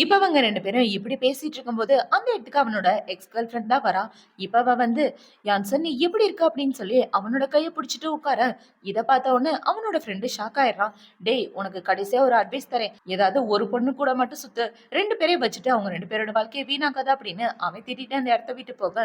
இப்ப அவங்க 2 பேரும் இப்படி பேசிட்டு இருக்கும்போது அந்த இடத்துக்கு அவனோட எக்ஸ் கேர்ள் ஃப்ரெண்ட் தான் வரா. இப்ப அவ வந்து, யான்சன் நீ எப்படி இருக்க அப்படின்னு சொல்லி அவனோட கையை பிடிச்சிட்டு உட்கார. இதை பார்த்த உடனே அவனோட ஃப்ரெண்டு ஷாக் ஆயிடுறான். டேய் உனக்கு கடைசியா ஒரு அட்வைஸ் தரேன். ஏதாவது ஒரு பொண்ணு கூட மட்டும் சுத்து. 2 பேரையும் வச்சுட்டு அவங்க 2 பேரோட வாழ்க்கையை வீணாக்காத அப்படின்னு அவன் திட்டிட்டு அந்த இடத்த விட்டு போக,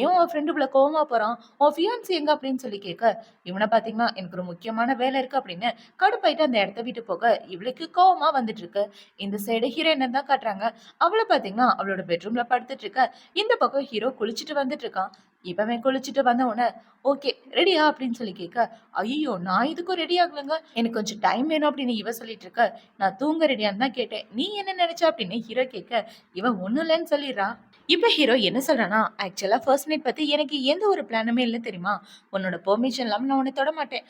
ஏன் உன் ஃப்ரெண்டு இவ்வளவு கோவமா போறான்? உன் ஃபியான்சி எங்க அப்படின்னு சொல்லி கேட்க, இவனை பாத்தீங்கன்னா எனக்கு ஒரு முக்கியமான வேலை இருக்கு அப்படின்னு கடுப்பாயிட்டு அந்த இடத்த விட்டு போக, இவளுக்கு கோவமா வந்துட்டு இருக்கு. இந்த சைடு ஹீரோயினை தான் காட்டுறாங்க. அவளை பாத்தீங்கன்னா அவளோட பெட்ரூம்ல படுத்துட்டு இருக்க. இந்த பக்கம் ஹீரோ குளிச்சுட்டு வந்துட்டு இருக்கான். இப்பவே குளிச்சுட்டு வந்த உடனே ஓகே ரெடியா அப்படின்னு சொல்லி கேட்க, ஐயோ நான் இதுக்கும் ரெடி ஆகலங்க, எனக்கு கொஞ்சம் டைம் வேணும் அப்படின்னு இவ சொல்லிட்டு இருக்க. நான் தூங்க ரெடியான்னு தான் கேட்டேன், நீ என்ன நினைச்ச அப்படின்னு ஹீரோ கேட்க, இவன் ஒண்ணும் இல்லைன்னு சொல்லிடுறா. இப்ப ஹீரோ என்ன சொல்றானா, ஆக்சுவலா ஃபர்ஸ்ட் நைட் பத்தி எனக்கு எந்த ஒரு பிளானுமே இல்லை தெரியுமா. உன்னோட பெர்மிஷன் இல்லாம நான் உன்னை தொட மாட்டேன்.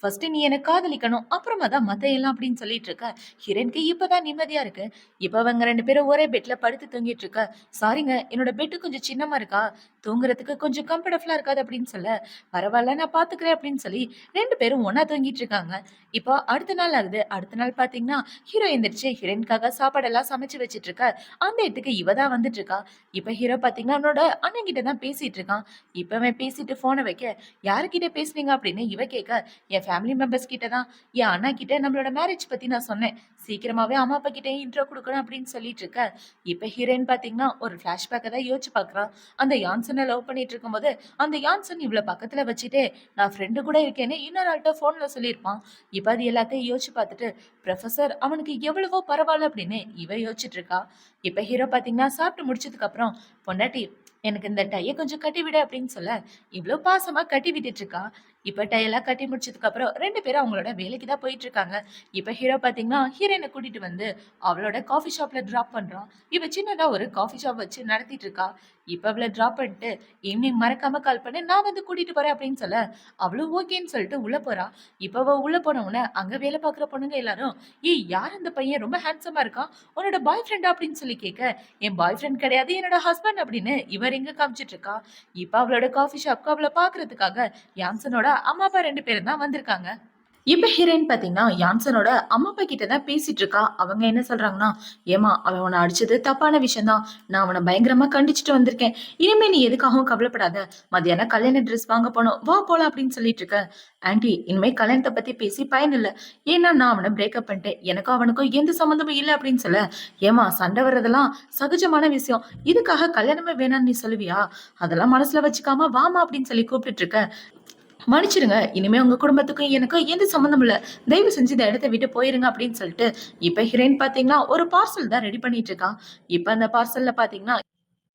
ஃபர்ஸ்ட் நீ என்ன காதலிக்கணும், அப்புறமா தான் மத்த எல்லாம் அப்படின்னு சொல்லிட்டு இருக்க. ஹிரனுக்கு இப்பதான் நிம்மதியா இருக்கு. இப்ப அவங்க 2 பேரும் ஒரே பெட்ல படுத்து தூங்கிட்டு இருக்க. சாரிங்க என்னோட பெட்டு கொஞ்சம் சின்னமா இருக்கா, தூங்குறதுக்கு கொஞ்சம் கம்ஃபர்டபுளா இருக்காது அப்படின்னு சொல்ல, பரவாயில்ல நான் பாத்துக்கிறேன் அப்படின்னு சொல்லி 2 பேரும் ஒன்னா தூங்கிட்டு இருக்காங்க. இப்போ அடுத்த நாள் ஆகுது. அடுத்த நாள் பாத்தீங்கன்னா ஹீரோ எந்திரிச்சு ஹீரோயின்காக சாப்பாடெல்லாம் சமைச்சு வச்சிட்டு இருக்க. அந்த இடத்துக்கு இவ தான் வந்துட்டு இருக்கா. இப்ப ஹீரோ பாத்தீங்கன்னா அவனோட அண்ணன் கிட்ட தான் பேசிட்டு இருக்கான். இப்பவே பேசிட்டு போனை வைக்க, யாருக்கிட்ட பேசுனீங்க அப்படின்னு இவ கேட்க, என் ஃபேமிலி மெம்பர்ஸ் கிட்ட தான், என் அண்ணா கிட்ட நம்மளோட மேரேஜ் பத்தி நான் சொன்னேன். சீக்கிரமாவே அம்மா அப்பா கிட்ட இன்ட்ரோ கொடுக்கணும் அப்படின்னு சொல்லிட்டு இருக்க. இப்ப ஹீரோயின் பாத்தீங்கன்னா ஒரு பிளாஷ்பேக்கை தான் யோசிச்சு பாக்குறான். அந்த யான்சனை லவ் பண்ணிட்டு இருக்கும்போது அந்த யான்சன் இவ்வளவு பக்கத்துல வச்சுட்டே நான் ஃப்ரெண்டு கூட இருக்கேன்னு இன்னொரு ஆள்கிட்ட போன்ல சொல்லியிருப்பான். இப்ப அது எல்லாத்தையும் யோசிச்சு பார்த்துட்டு ப்ரொஃபசர் அவனுக்கு எவ்வளவோ பரவாயில்ல அப்படின்னு இவ யோசிச்சுட்டு இருக்கா. இப்ப ஹீரோ பாத்தீங்கன்னா சாப்பிட்டு முடிச்சதுக்கு அப்புறம், பொண்டாட்டி எனக்கு இந்த டைய கொஞ்சம் கட்டி விட அப்படின்னு சொல்ல, இவ்வளவு பாசமா கட்டி விட்டுட்டு இருக்கா. இப்ப டையெல்லாம் கட்டி முடிச்சதுக்கு அப்புறம் 2 பேரும் அவங்களோட வேலைக்கு தான் போயிட்டு இருக்காங்க. இப்ப ஹீரோ பாத்தீங்கன்னா ஹீரோயினை கூட்டிட்டு வந்து அவளோட காஃபி ஷாப்ல டிராப் பண்றான். இவ சின்னதா ஒரு காஃபி ஷாப் வச்சு நடத்திட்டு இருக்கா. இப்ப அவளை டிராப் பண்ணிட்டு ஈவினிங் மறக்காம கால் பண்ணி நான் வந்து கூட்டிட்டு போறேன் அப்படின்னு சொல்ல, அவளும் ஓகேன்னு சொல்லிட்டு உள்ள போறா. இப்ப அவ உள்ள போன உடனே அங்க வேலை பார்க்குற பொண்ணுங்க எல்லாரும், ஏய் யார் அந்த பையன் ரொம்ப ஹேண்ட்ஸமா இருக்கான், உன்னோட பாய் ஃப்ரெண்டா அப்படின்னு சொல்லி கேட்க, என் பாய் ஃப்ரெண்ட் கிடையாது என்னோட ஹஸ்பண்ட் அப்படின்னு இவர் எங்க காமிச்சிட்டு இருக்கா. இப்ப அவளோட காஃபி ஷாப்க்கு அவளை பாக்குறதுக்காக யான்சனோட அம்மா அப்பா 2 பேரும் தான் வந்திருக்காங்க. இப்ப ஹீரோயின் பாத்தீங்கன்னா, யான்சனோட அம்மா அப்பா கிட்ட தான் பேசிட்டு இருக்கா. அவங்க என்ன சொல்றாங்கன்னா, "ஏம்மா அவன் உன்ன அடிச்சது தப்பான விஷயம் தான். நான் அவன பயங்கரமா கண்டிச்சுட்டு வந்திருக்கேன். இனிமே நீ எதுக்காகவும் கவலைப்படாத. மத்தியானம் கல்யாண ட்ரெஸ் வாங்க போணும். வா போலாம்" அப்படின்னு சொல்லிட்டு இருக்க. "ஆன்டி இனிமே கல்யாணத்த பத்தி பேசி பயன் இல்ல. ஏன்னா நான் அவன பிரேக்கப் பண்ணிட்டேன். எனக்கும் அவனுக்கும் எந்த சம்மந்தமும் இல்ல" அப்படின்னு சொல்ல, "ஏம்மா சண்டை வர்றதெல்லாம் சகஜமான விஷயம். இதுக்காக கல்யாணமே வேணாம்னு நீ சொல்லுவியா? அதெல்லாம் மனசுல வச்சுக்காம வாம்மா" அப்படின்னு சொல்லி கூப்பிட்டுட்டு இருக்க. மன்னிச்சிடுங்க. இனிமே உங்க குடும்பத்துக்கும் எனக்கும் எந்த சம்மந்தமும் இல்ல. தயவு செஞ்சு இந்த இடத்த விட்டு போயிருங்க அப்படின்னு சொல்லிட்டு, இப்ப ஹீரோயின் பாத்தீங்கன்னா, ஒரு பார்சல் தான் ரெடி பண்ணிட்டு இருக்கா. இப்ப அந்த பார்சல்ல பாத்தீங்கன்னா,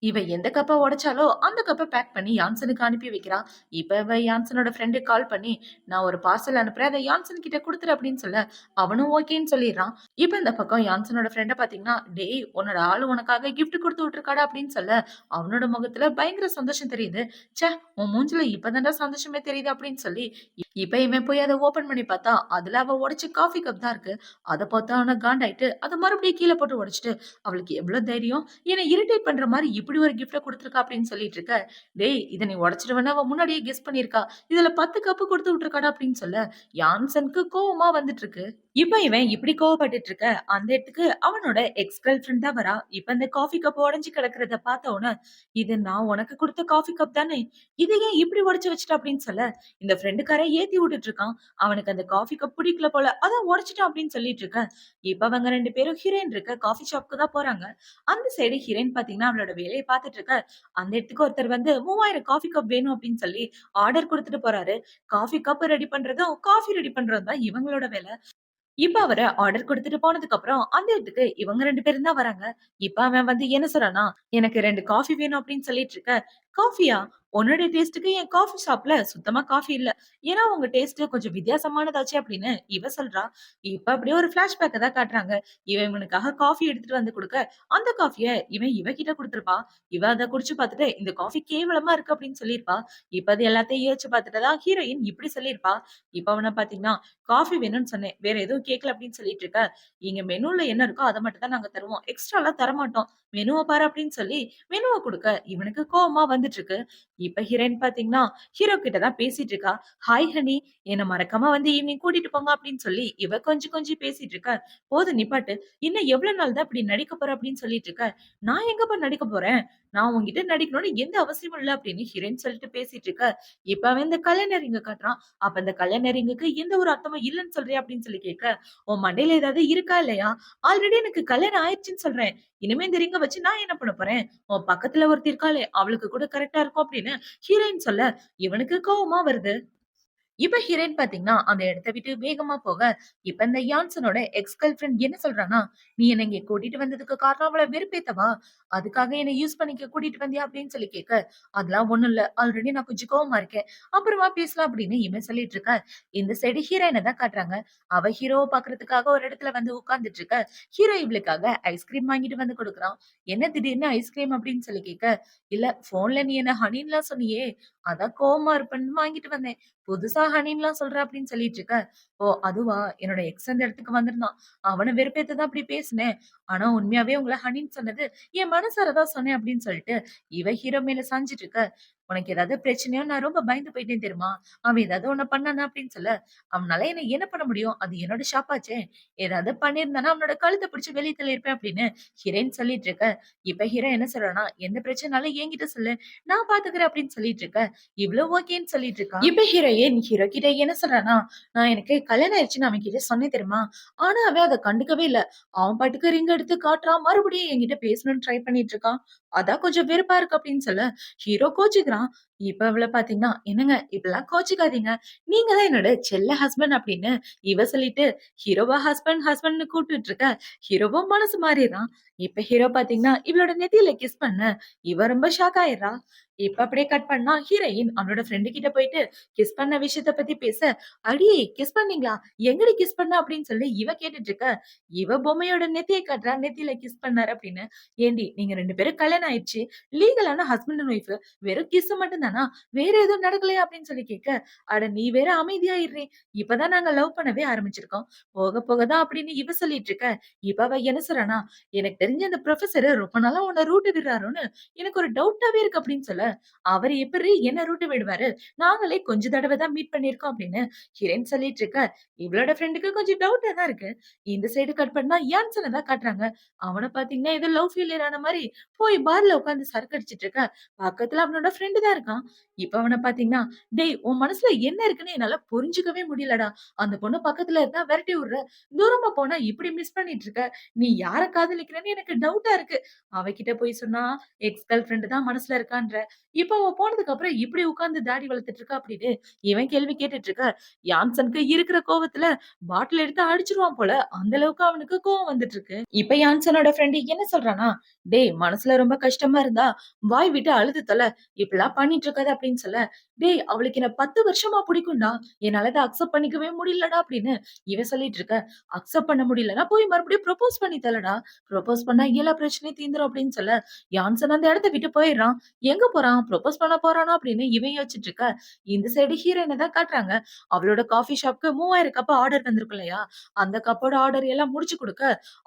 இவ எந்த கப்ப உடைச்சாலோ, அந்த கப்ப பேக் பண்ணி யான்சனுக்கு அனுப்பி வைக்கிறா. இப்ப இவ யான்சனோட ஃப்ரெண்டுக்கு கால் பண்ணி, "நான் ஒரு பார்சல் அனுப்புறேன். அத யான்சன் கிட்ட குடுத்துரு" அப்படின்னு சொல்ல, அவனும் ஓகேன்னு சொல்லிடுறான். இப்ப இந்த பக்கம் யான்சனோட ஃப்ரெண்ட பாத்தீங்கன்னா, "டேய் உன்னோட ஆளு உனக்காக கிஃப்ட் குடுத்து விட்டுருக்காடா" அப்படின்னு சொல்ல, அவனோட முகத்துல பயங்கர சந்தோஷம் தெரியுது. "ச்சே! உன் மூஞ்சில இப்பதான்டா சந்தோஷமே தெரியுது" அப்படின்னு சொல்லி, இப்ப இவன் போய் அத ஓப்பன் பண்ணி பார்த்தா, அதுல அவ உடைச்ச காஃபி கப் தான் இருக்கு. அத பார்த்து அவனுக்கு காண்டாயிட்டு, அத மறுபடியும் கீழ போட்டு உடைச்சுட்டு, "அவளுக்கு எவ்ளோ தைரியம்! என்ன இரிட்டேட் பண்ற மாரி இப்படி ஒரு கிஃப்ட்ட குடுத்துருக்கா" அப்படின்னு சொல்லிட்டு இருக்க. "டேய் இத நீ உடைச்சிருவேன்னு அவ முன்னாடியே கெஸ் பண்ணியிருக்கா. இதுல 10 கப்பு குடுத்து விட்டுருக்காடா" அப்படின்னு சொல்ல, யான்சனுக்கு கோவமா வந்துட்டு இருக்கு. இப்ப இவன் இப்படி கோவப்பட்டுட்டு இருக்க, அந்த இடத்துக்கு அவனோட எக்ஸ் கேர்ள் ஃபிரெண்ட் தான் வரா. இப்ப இந்த காஃபி கப் உடைஞ்சு கிடக்கிறத பார்த்த உடனே, "இது நான் உனக்கு குடுத்த காஃபி கப் தானே! இத ஏன் இப்படி உடைச்சு வச்சுட்ட?" அப்படின்னு சொல்ல, இந்த ஃப்ரெண்டுக்காரன் ஏத்தி விட்டுட்டு இருக்கான். அவனுக்கு அந்த காஃபி கப் பிடிக்கல போல. அதான் உடைச்சுட்டான் அப்படின்னு சொல்லிட்டு இருக்க. இப்ப அவங்க 2 பேரும் ஹீரோயின் இருக்க காஃபி ஷாப்க்கு தான் போறாங்க. அந்த சைடு ஹீரோயின் பாத்தீங்கன்னா, அவளோட வேலைய பாத்துட்டு இருக்க. அந்த இடத்துக்கு ஒருத்தர் வந்து 3000 காஃபி கப் வேணும் அப்படின்னு சொல்லி ஆர்டர் குடுத்துட்டு போறாரு. காஃபி கப் ரெடி பண்றதும், காஃபி ரெடி பண்றதும் தான் இவங்களோட வேல. இப்ப அவரு ஆர்டர் குடுத்துட்டு போனதுக்கு அப்புறம், அந்த இடத்துக்கு இவங்க 2 பேரும் தான் வராங்க. இப்ப அவன் வந்து என்ன சொல்றான்னா, "எனக்கு 2 காஃபி வேணும்" அப்படின்னு சொல்லிட்டு இருக்க. "காஃபியா? உன்னோட டேஸ்ட்டுக்கு என் காஃபி ஷாப்ல சுத்தமா காஃபி இல்ல. ஏன்னா உங்க டேஸ்ட் கொஞ்சம் வித்தியாசமானதாச்சே" அப்படின்னு இவ சொல்றா. இப்ப அப்படியே ஒரு ஃபிளாஷ்பேக்க தான் காட்டுறாங்க. இவன் இவனுக்காக காஃபி எடுத்துட்டு வந்து குடுக்க, அந்த காஃபிய இவன் இவகிட்ட குடுத்திருப்பா. இவ அத குடிச்சு பாத்துட்டு, "இந்த காஃபி கேவலமா இருக்கு" அப்படின்னு சொல்லியிருப்பா. இப்ப அது எல்லாத்தையும் யோசிச்சு பாத்துட்டு தான் ஹீரோயின் இப்படி சொல்லியிருப்பா. இப்ப அவன பாத்தீங்கன்னா, "காஃபி வேணும்னு சொன்னேன். வேற எதுவும் கேட்கல" அப்படின்னு சொல்லிட்டு இருக்க. "இங்க மெனுல என்ன இருக்கோ அத மட்டும் தான் நாங்க தருவோம். எக்ஸ்ட்ராலாம் தரமாட்டோம். மெனுவ பாரு" அப்படின்னு சொல்லி மெனுவ குடுக்க, இவனுக்கு கோவமா வந்துட்டு இருக்கு. இப்ப ஹீரோயின் பாத்தீங்கன்னா, ஹீரோ கிட்ட தான் பேசிட்டு இருக்கா. "ஹாய் ஹனி, என்ன மறக்காம வந்து ஈவினிங் கூட்டிட்டு போங்க" அப்படின்னு சொல்லி இவ கொஞ்சி பேசிட்டு இருக்க. "போதும் நிப்பாட்டு. இன்னும் எவ்வளவு நாள் தான் இப்படி நடிக்க போற" அப்படின்னு சொல்லிட்டு இருக்க. "நான் எங்கப்பா நடிக்க போறேன்? நான் உன்கிட்ட நடிக்கணும்னு எந்த அவசியமும் இல்ல" அப்படின்னு ஹீரோயின் சொல்லிட்டு பேசிட்டு இருக்க. இப்ப அவன் இந்த கல்யாண ரிங்க காட்டுறான். அப்ப அந்த கல்யாண ரிங்குக்கு எந்த ஒரு அர்த்தமும் இல்லன்னு சொல்றியா? அப்படின்னு சொல்லி கேட்க, உன் மண்டையில ஏதாவது இருக்கா இல்லையா? ஆல்ரெடி எனக்கு கல்யாணம் ஆயிருச்சுன்னு சொல்றேன். இனிமே இந்த ரிங்க வச்சு நான் என்ன பண்ண போறேன்? உன் பக்கத்துல ஒருத்தி இருக்காளே, அவளுக்கு கூட கரெக்ட்டா இருக்கும் அப்படின்னு ஹீரோயின் சொல்ல, இவனுக்கு கோவமா வருது. இப்ப ஹீரோயின் பாத்தீங்கன்னா, அந்த இடத்த விட்டு வேகமா போக, இப்ப இந்த யான்சனோட எக்ஸ் கேர்ள் ஃபிரெண்ட் என்ன சொல்றான்னா, "நீ என்ன இங்க கூட்டிட்டு வந்ததுக்கு காரணம் அவள வெறுப்பேத்தவா? அதுக்காக என்ன யூஸ் பண்ணிக்க கூட்டிட்டு வந்தியா?" அப்படின்னு சொல்லி கேட்க, "அதெல்லாம் ஒண்ணும் இல்ல. ஆல்ரெடி நான் கொஞ்சம் கோவமா இருக்கேன். அப்புறமா பேசலாம்" அப்படின்னு இவன் சொல்லிட்டு இருக்க. இந்த சைடு ஹீரோயின தான் காட்டுறாங்க. அவ ஹீரோவ பாக்குறதுக்காக ஒரு இடத்துல வந்து உட்கார்ந்துட்டு இருக்க. ஹீரோ இவளுக்காக ஐஸ்கிரீம் வாங்கிட்டு வந்து குடுக்குறான். "என்ன திடீர்னு ஐஸ்கிரீம்?" அப்படின்னு சொல்லி கேட்க, "இல்ல ஃபோன்ல நீ என்ன ஹனின்லாம் சொன்னியே, அதான் கோவமா இருப்பேன்னு வாங்கிட்டு வந்தேன்." புதுசா ஹனின்லாம் சொல்ற அப்படின்னு சொல்லிட்டு இருக்க. ஓ! அதுவா? என்னோட எக்ஸ் அந்த இடத்துக்கு வந்திருந்தான். அவன வெறுப்பேத்த தான் அப்படி பேசினேன். ஆனா உண்மையாவே உங்கள ஹனின்னு சொன்னது என் மனசார தான் சொன்னேன் அப்படின்னு சொல்லிட்டு, இவ ஹீரோ மேல சாஞ்சுட்டு இருக்க. உனக்கு ஏதாவது பிரச்சனையோ? நான் ரொம்ப பயந்து போயிட்டேன் தெரியுமா? அவன் ஏதாவது உன்ன பண்ணானா அப்படின்னு சொல்ல, அவனால என்ன பண்ண முடியும்? அது என்னோட ஷாப்பாச்சே. ஏதாவது பண்ணியிருந்தானா அவனோட கழுத்த பிடிச்சு வெளிய தள்ளியிருப்பேன் அப்படின்னு ஹீரோயின் சொல்லிட்டு இருக்க. இப்ப ஹீரோ என்ன சொல்றான்னா, எந்த பிரச்சனைனாலும் என்கிட்ட சொல்லு. நான் பாத்துக்கிறேன் அப்படின்னு சொல்லிட்டு இருக்க. இவ்ளோ ஓகேன்னு சொல்லிட்டு இருக்கா. இப்ப ஹீரோயின் ஹீரோ கிட்ட என்ன சொல்றான்னா, "நான் எனக்கு கல்யாணம் ஆயிருச்சுன்னு அவன் கிட்ட சொன்னேன் தெரியுமா? ஆனா அவன் அத கண்டுக்கவே இல்ல. அவன் பாட்டுக்கு ரிங் எடுத்து காட்டுறான். மறுபடியும் என்கிட்ட பேசணும்னு ட்ரை பண்ணிட்டு இருக்கான். அதான் கொஞ்சம் வெறுப்பா இருக்கு" அப்படின்னு சொல்ல, ஹீரோ கோச்சுக்கிறான். இப்ப இவள பாத்தீங்கன்னா, "என்னங்க இப்படிலாம் கோச்சுக்காதீங்க. நீங்க தான் என்னோட செல்ல ஹஸ்பண்ட்" அப்படின்னு இவ சொல்லிட்டு, ஹீரோவ ஹஸ்பண்ட்ன்னு கூப்பிட்டுட்டு இருக்க. ஹீரோவும் மனசு மாறிடுறான். இப்ப ஹீரோ பாத்தீங்கன்னா, இவளோட நெத்தியில கிஸ் பண்ண, இவ ரொம்ப ஷாக் ஆயிடுறா. இப்ப அப்படியே கட் பண்ணா ஹீரோயின் அவளோட ஃப்ரெண்டு கிட்ட போயிட்டு கிஸ் பண்ண விஷயத்த பத்தி பேச, "அடியே கிஸ் பண்ணீங்களா? எங்கடி கிஸ் பண்ண?" அப்படின்னு சொல்லி இவ கேட்டுட்டு இருக்க. இவ பொம்மையோட நெத்திய காட்டுறா, நெத்தியில கிஸ் பண்ணாரு அப்படின்னு. "ஏன்டி நீங்க 2 பேரும் கல்யாணம் ஆயிடுச்சு. லீகலான ஹஸ்பண்ட் அண்ட் ஒய்ஃப். வெறும் கிஸ் மட்டும் சொல்றானா, "வேற எதுவும் நடக்கலையா?" அப்படின்னு சொல்லி கேட்க, "அட நீ வேற அமைதியா இருடி. இப்பதான் நாங்க லவ் பண்ணவே ஆரம்பிச்சிருக்கோம். போக போக தான் அப்படின்னு இவ சொல்லிட்டு இருக்க." இப்ப அவ என்ன சொல்றானா, "எனக்கு தெரிஞ்சு அந்த புரொஃபசர் ரொம்ப நாளா உன்ன ரூட் விடுறாரோன்னு எனக்கு ஒரு டவுட்டாவே இருக்கு." அப்படின்னு சொல்ல, "அவரு எப்பிட்ரி என்ன ரூட் விடுவாரு? நாங்களே கொஞ்ச தடவ தான் மீட் பண்ணியிருக்கோம்." அப்படின்னு ஹீரோயின் சொல்லிட்டு இருக்க, இவளோட ஃப்ரெண்டுக்கு கொஞ்சம் டவுட்டா தான் இருக்கு. இந்த சைடு கட் பண்ணா யான்சன தான் காட்டுறாங்க. அவன பார்த்தீங்கன்னா, ஏதோ லவ் ஃபெயிலியர் ஆன மாரி போய் பார்ல உட்கார்ந்து சரக்கு அடிச்சிட்டு இருக்கான். பக்கத்துல அவனோட ஃப்ரெண்ட் தான் இருக்கான். இப்ப அவன பார்த்தீங்கன்னா, "டேய் உன் மனசுல என்ன இருக்குன்னு என்னால புரிஞ்சுக்கவே முடியலடா. அந்த பொண்ணு பக்கத்துல இருந்தா விரட்டி விடுற. தூரமா போனா இப்படி மிஸ் பண்ணிட்டு இருக்க. நீ யார காதலிக்கிறன்னு எனக்கு டவுட்டா இருக்கு. அவகிட்ட போய் சொன்னா எக்ஸ் கேர்ள் ஃப்ரெண்ட் தான் மனசுல இருக்கான்ற. இப்ப அவ போனதுக்கு அப்புறம் இப்படி உட்கார்ந்து தாடி வளர்த்துட்டு இருக்கா" அப்படின்னு இவன் கேள்வி கேட்டுட்டு இருக்க. யான்சனுக்கு இருக்கிற கோவத்துல பாட்டில் எடுத்து அடிச்சுருவான் போல. அந்த அளவுக்கு அவனுக்கு கோவம் வந்துட்டு இருக்கு. இப்ப யான்சனோட ஃப்ரெண்ட் என்ன சொல்றான்னா, "டேய் மனசுல ரொம்ப கஷ்டமா இருந்தா, வாய் விட்டு அழுது தொல. இப்படிலாம் பண்ணிட்டு இருக்காத" அப்படின்னு சொல்ல, "டேய் அவளுக்கு என்ன 10 வருஷமா புடிக்கும்டா. என்னால அத அக்செப்ட் பண்ணிக்கவே முடியலடா" அப்படின்னு இவன் சொல்லிட்டு இருக்க. "அக்செப்ட் பண்ண முடியலன்னா போய் மறுபடியும் ப்ரொபோஸ் பண்ணி தொலடா. ப்ரொபோஸ் பண்ணா எல்லா பிரச்சனையும் தீந்துரும்" அப்படின்னு சொல்ல, யான்சன் அந்த இடத்த விட்டு போயிடுறான். எங்க போறான்? ப்ரொபோஸ் பண்ண போறானா அப்படின்னு இவன் யோசிச்சுட்டு இருக்க. இந்த சைடு ஹீரோயின தான் காட்டுறாங்க. அவளோட காஃபி ஷாப்க்கு 3000 கப் ஆர்டர் வந்திருக்கும் இல்லையா? அந்த கப்போட ஆர்டர் எல்லாம் முடிச்சு குடுக்க,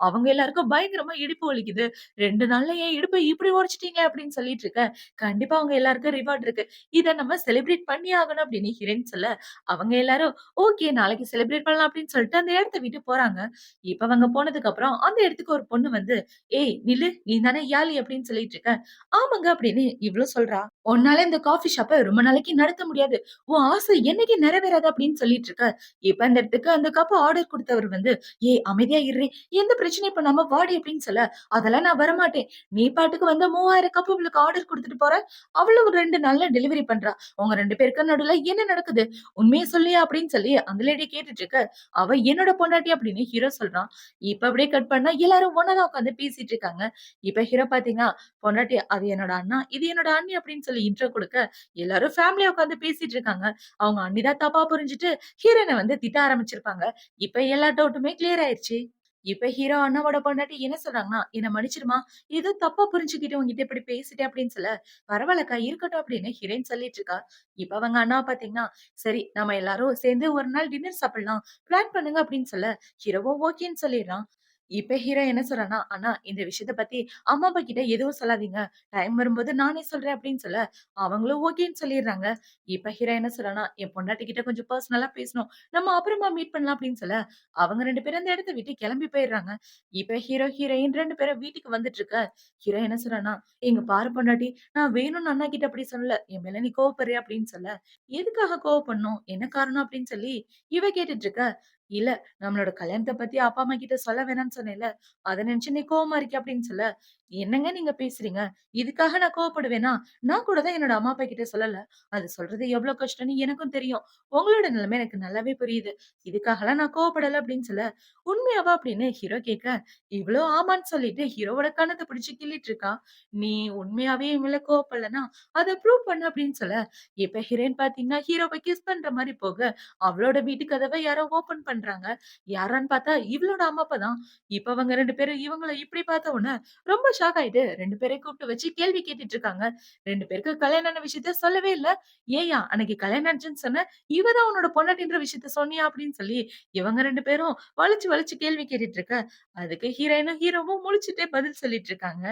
அவங்க எல்லாருக்கும் பயங்கரமா இடுப்பு வலிக்குது. 2 நாள்ல என் இடுப்ப இப்படி உடைச்சுட்டீங்க அப்படின்னு சொல்லிட்டு இருக்க. கண்டிப்பா அவங்க எல்லாருக்கும் ரிவார்ட் இருக்கு. இத நம்ம செலிப்ரேட் பண்ணியே ஆகணும் அப்படின்னு ஹீரோயின் சொல்ல, அவங்க எல்லாரும் ஓகே நாளைக்கு செலிப்ரேட் பண்ணலாம் அப்படின்னு சொல்லிட்டு அந்த இடத்த விட்டு போறாங்க. இப்ப அவங்க போனதுக்கு அப்புறம் அந்த இடத்துக்கு ஒரு பொண்ணு வந்து, "ஏய் நில்லு, நீ தானே யாழி" அப்படின்னு சொல்லிட்டு இருக்க. "ஆமாங்க" அப்படின்னு இவளும் சொல்றா. "உன்னால இந்த காஃபி ஷாப்ப ரொம்ப நாளைக்கு நடத்த முடியாது. உன் ஆசை என்னைக்கு நிறைவேறாது" அப்படின்னு சொல்லிட்டு இருக்க. இப்ப அந்த இடத்துக்கு அந்த கப் ஆர்டர் குடுத்தவர் வந்து, "ஏய் அமைதியா இருடி. எந்த பிரச்சனையும் பண்ணாம வாடி" அப்படின்னு சொல்ல, "அதெல்லாம் நான் வரமாட்டேன். நீ பாட்டுக்கு வந்து 3000 கப் இவளுக்கு ஆர்டர் குடுத்துட்டு போற. அவளும் ஒரு 2 நாள்ல டெலிவரி பண்றா. உங்க 2 பேருக்கு நடுவுல என்ன நடக்குது? உண்மைய சொல்லியா?" அப்படின்னு சொல்லி அந்த லேடி கேட்டுட்டு இருக்க. அவ என்னோட பொண்டாட்டி அப்படின்னு ஹீரோ சொல்றான். இப்ப அப்படியே கட் பண்ணா எல்லாரும் ஒண்ணா தான் உட்கார்ந்து பேசிட்டு இருக்காங்க. இப்ப ஹீரோ பாத்தீங்கன்னா, பொண்டாட்டி அது என்னோட அண்ணா, இது என்னோட அண்ணி அப்படின்னு சொல்லி இன்ட்ரோ குடுக்க, எல்லாரும் ஃபேமிலியா உட்கார்ந்து பேசிட்டு இருக்காங்க. அவங்க அண்ணி தான் தப்பா புரிஞ்சுட்டு ஹீரோயின வந்து திட்ட ஆரம்பிச்சிருப்பாங்க. இப்ப எல்லா டவுட்டுமே கிளியர் ஆயிருச்சு. இப்ப ஹீரோ அண்ணாவோட பொண்டாட்டி என்ன சொல்றாங்கன்னா, "என்ன மன்னிச்சிடுமா. ஏதோ தப்பா புரிஞ்சுகிட்டு உன்கிட்ட இப்படி பேசிட்டேன்" அப்படின்னு சொல்ல, "பரவால்லக்கா இருக்கட்டும்" அப்படின்னு ஹீரோயின் சொல்லிட்டு இருக்கா. இப்ப அவங்க அண்ணாவ பாத்தீங்கன்னா, "சரி நம்ம எல்லாரும் சேர்ந்து ஒரு நாள் டின்னர் சாப்பிடலாம். பிளான் பண்ணுங்க" அப்படின்னு சொல்ல, ஹீரோவும் ஓகேன்னு சொல்லிடுறான். இப்ப ஹீரோ என்ன சொல்றான்னா, "அண்ணா இந்த விஷயத்த பத்தி அம்மா, அப்பா கிட்ட எதுவும் சொல்லாதீங்க. டைம் வரும்போது நானே சொல்றேன்" அப்படின்னு சொல்ல, அவங்களும் ஓகேன்னு சொல்லிடுறாங்க. இப்ப ஹீரோ என்ன சொல்றான்னா, "என் பொண்டாட்டி கிட்ட கொஞ்சம் பெர்சனலா பேசணும். நம்ம அப்புறமா மீட் பண்ணலாம்" அப்படின்னு சொல்ல, அவங்க 2 பேரும் அந்த இடத்த விட்டு கிளம்பி போயிடுறாங்க. இப்ப ஹீரோ, ஹீரோயின் 2 பேரும் வீட்டுக்கு வந்துட்டு இருக்க, ஹீரோ என்ன சொல்றான்னா, "இங்க பாரு பொண்டாட்டி, நான் வேணும்னு அண்ணா கிட்ட அப்படி சொல்லல. என் மேல நீ கோவப்படுறியா?" அப்படின்னு சொல்ல, "எதுக்காக கோவப்படணும்? என்ன காரணம்?" அப்படின்னு சொல்லி இவ கேட்டுட்டு இருக்க. "இல்ல நம்மளோட கல்யாணத்த பத்தி அப்பா, அம்மா கிட்ட சொல்ல வேணாம்னு சொன்னேன்ல. அத நினைச்சு நீ கோவமா இருக்கியா?" அப்படின்னு சொல்ல, "என்னங்க நீங்க பேசுறீங்க? இதுக்காக நான் கோவப்படுவேனா? நான் கூட தான் என்னோட அம்மா, அப்பா கிட்ட சொல்லல. அது சொல்றது எவ்ளோ கஷ்டம்னு எனக்கும் தெரியும். உங்களோட நிலைமை எனக்கு நல்லாவே புரியுது. இதுக்காகலாம் நான் கோவப்படல" அப்படின்னு சொல்ல, "உண்மையாவா?" அப்படின்னு ஹீரோ கேட்க, இவளும் ஆமான்னு சொல்லிட்டு ஹீரோவோட கன்னத்த பிடிச்சு கிள்ளிட்டு இருக்கா. "நீ உண்மையாவே என் மேல கோவப்படலன்னா, அத ப்ரூவ் பண்ணு" அப்படின்னு சொல்ல, இப்ப ஹீரோயின் பார்த்தீங்கன்னா, ஹீரோவ கிஸ் பண்ற மாரி போக, அவளோட வீட்டு கதவ யாரோ ஓப்பன் பண்றாங்க. யாரான்னு பார்த்தா இவளோட அம்மா, அப்பா தான். இப்ப அவங்க 2 பேரும் இவங்கள இப்படி பார்த்த உடனே ரொம்ப ஷாக் ஆயிட்டு 2 பேரையும் கூப்பிட்டு வச்சு கேள்வி கேட்டுட்டு இருக்காங்க. 2 பேருக்கு கல்யாணம் ஆன விஷயத்த சொல்லவே இல்ல. "ஏய்யா அன்னைக்கு கல்யாணம் ஆச்சுன்னு சொன்ன, இவ தான் உன்னோட பொண்டாட்டின்ற விஷயத்த சொன்னியா?" அப்படின்னு சொல்லி இவங்க 2 பேரும் வழிச்சு வழிச்சு கேள்வி கேட்டுட்டு இருக்க, அதுக்கு ஹீரோயினும், ஹீரோவும் முழிச்சுட்டே பதில் சொல்லிட்டு இருக்காங்க.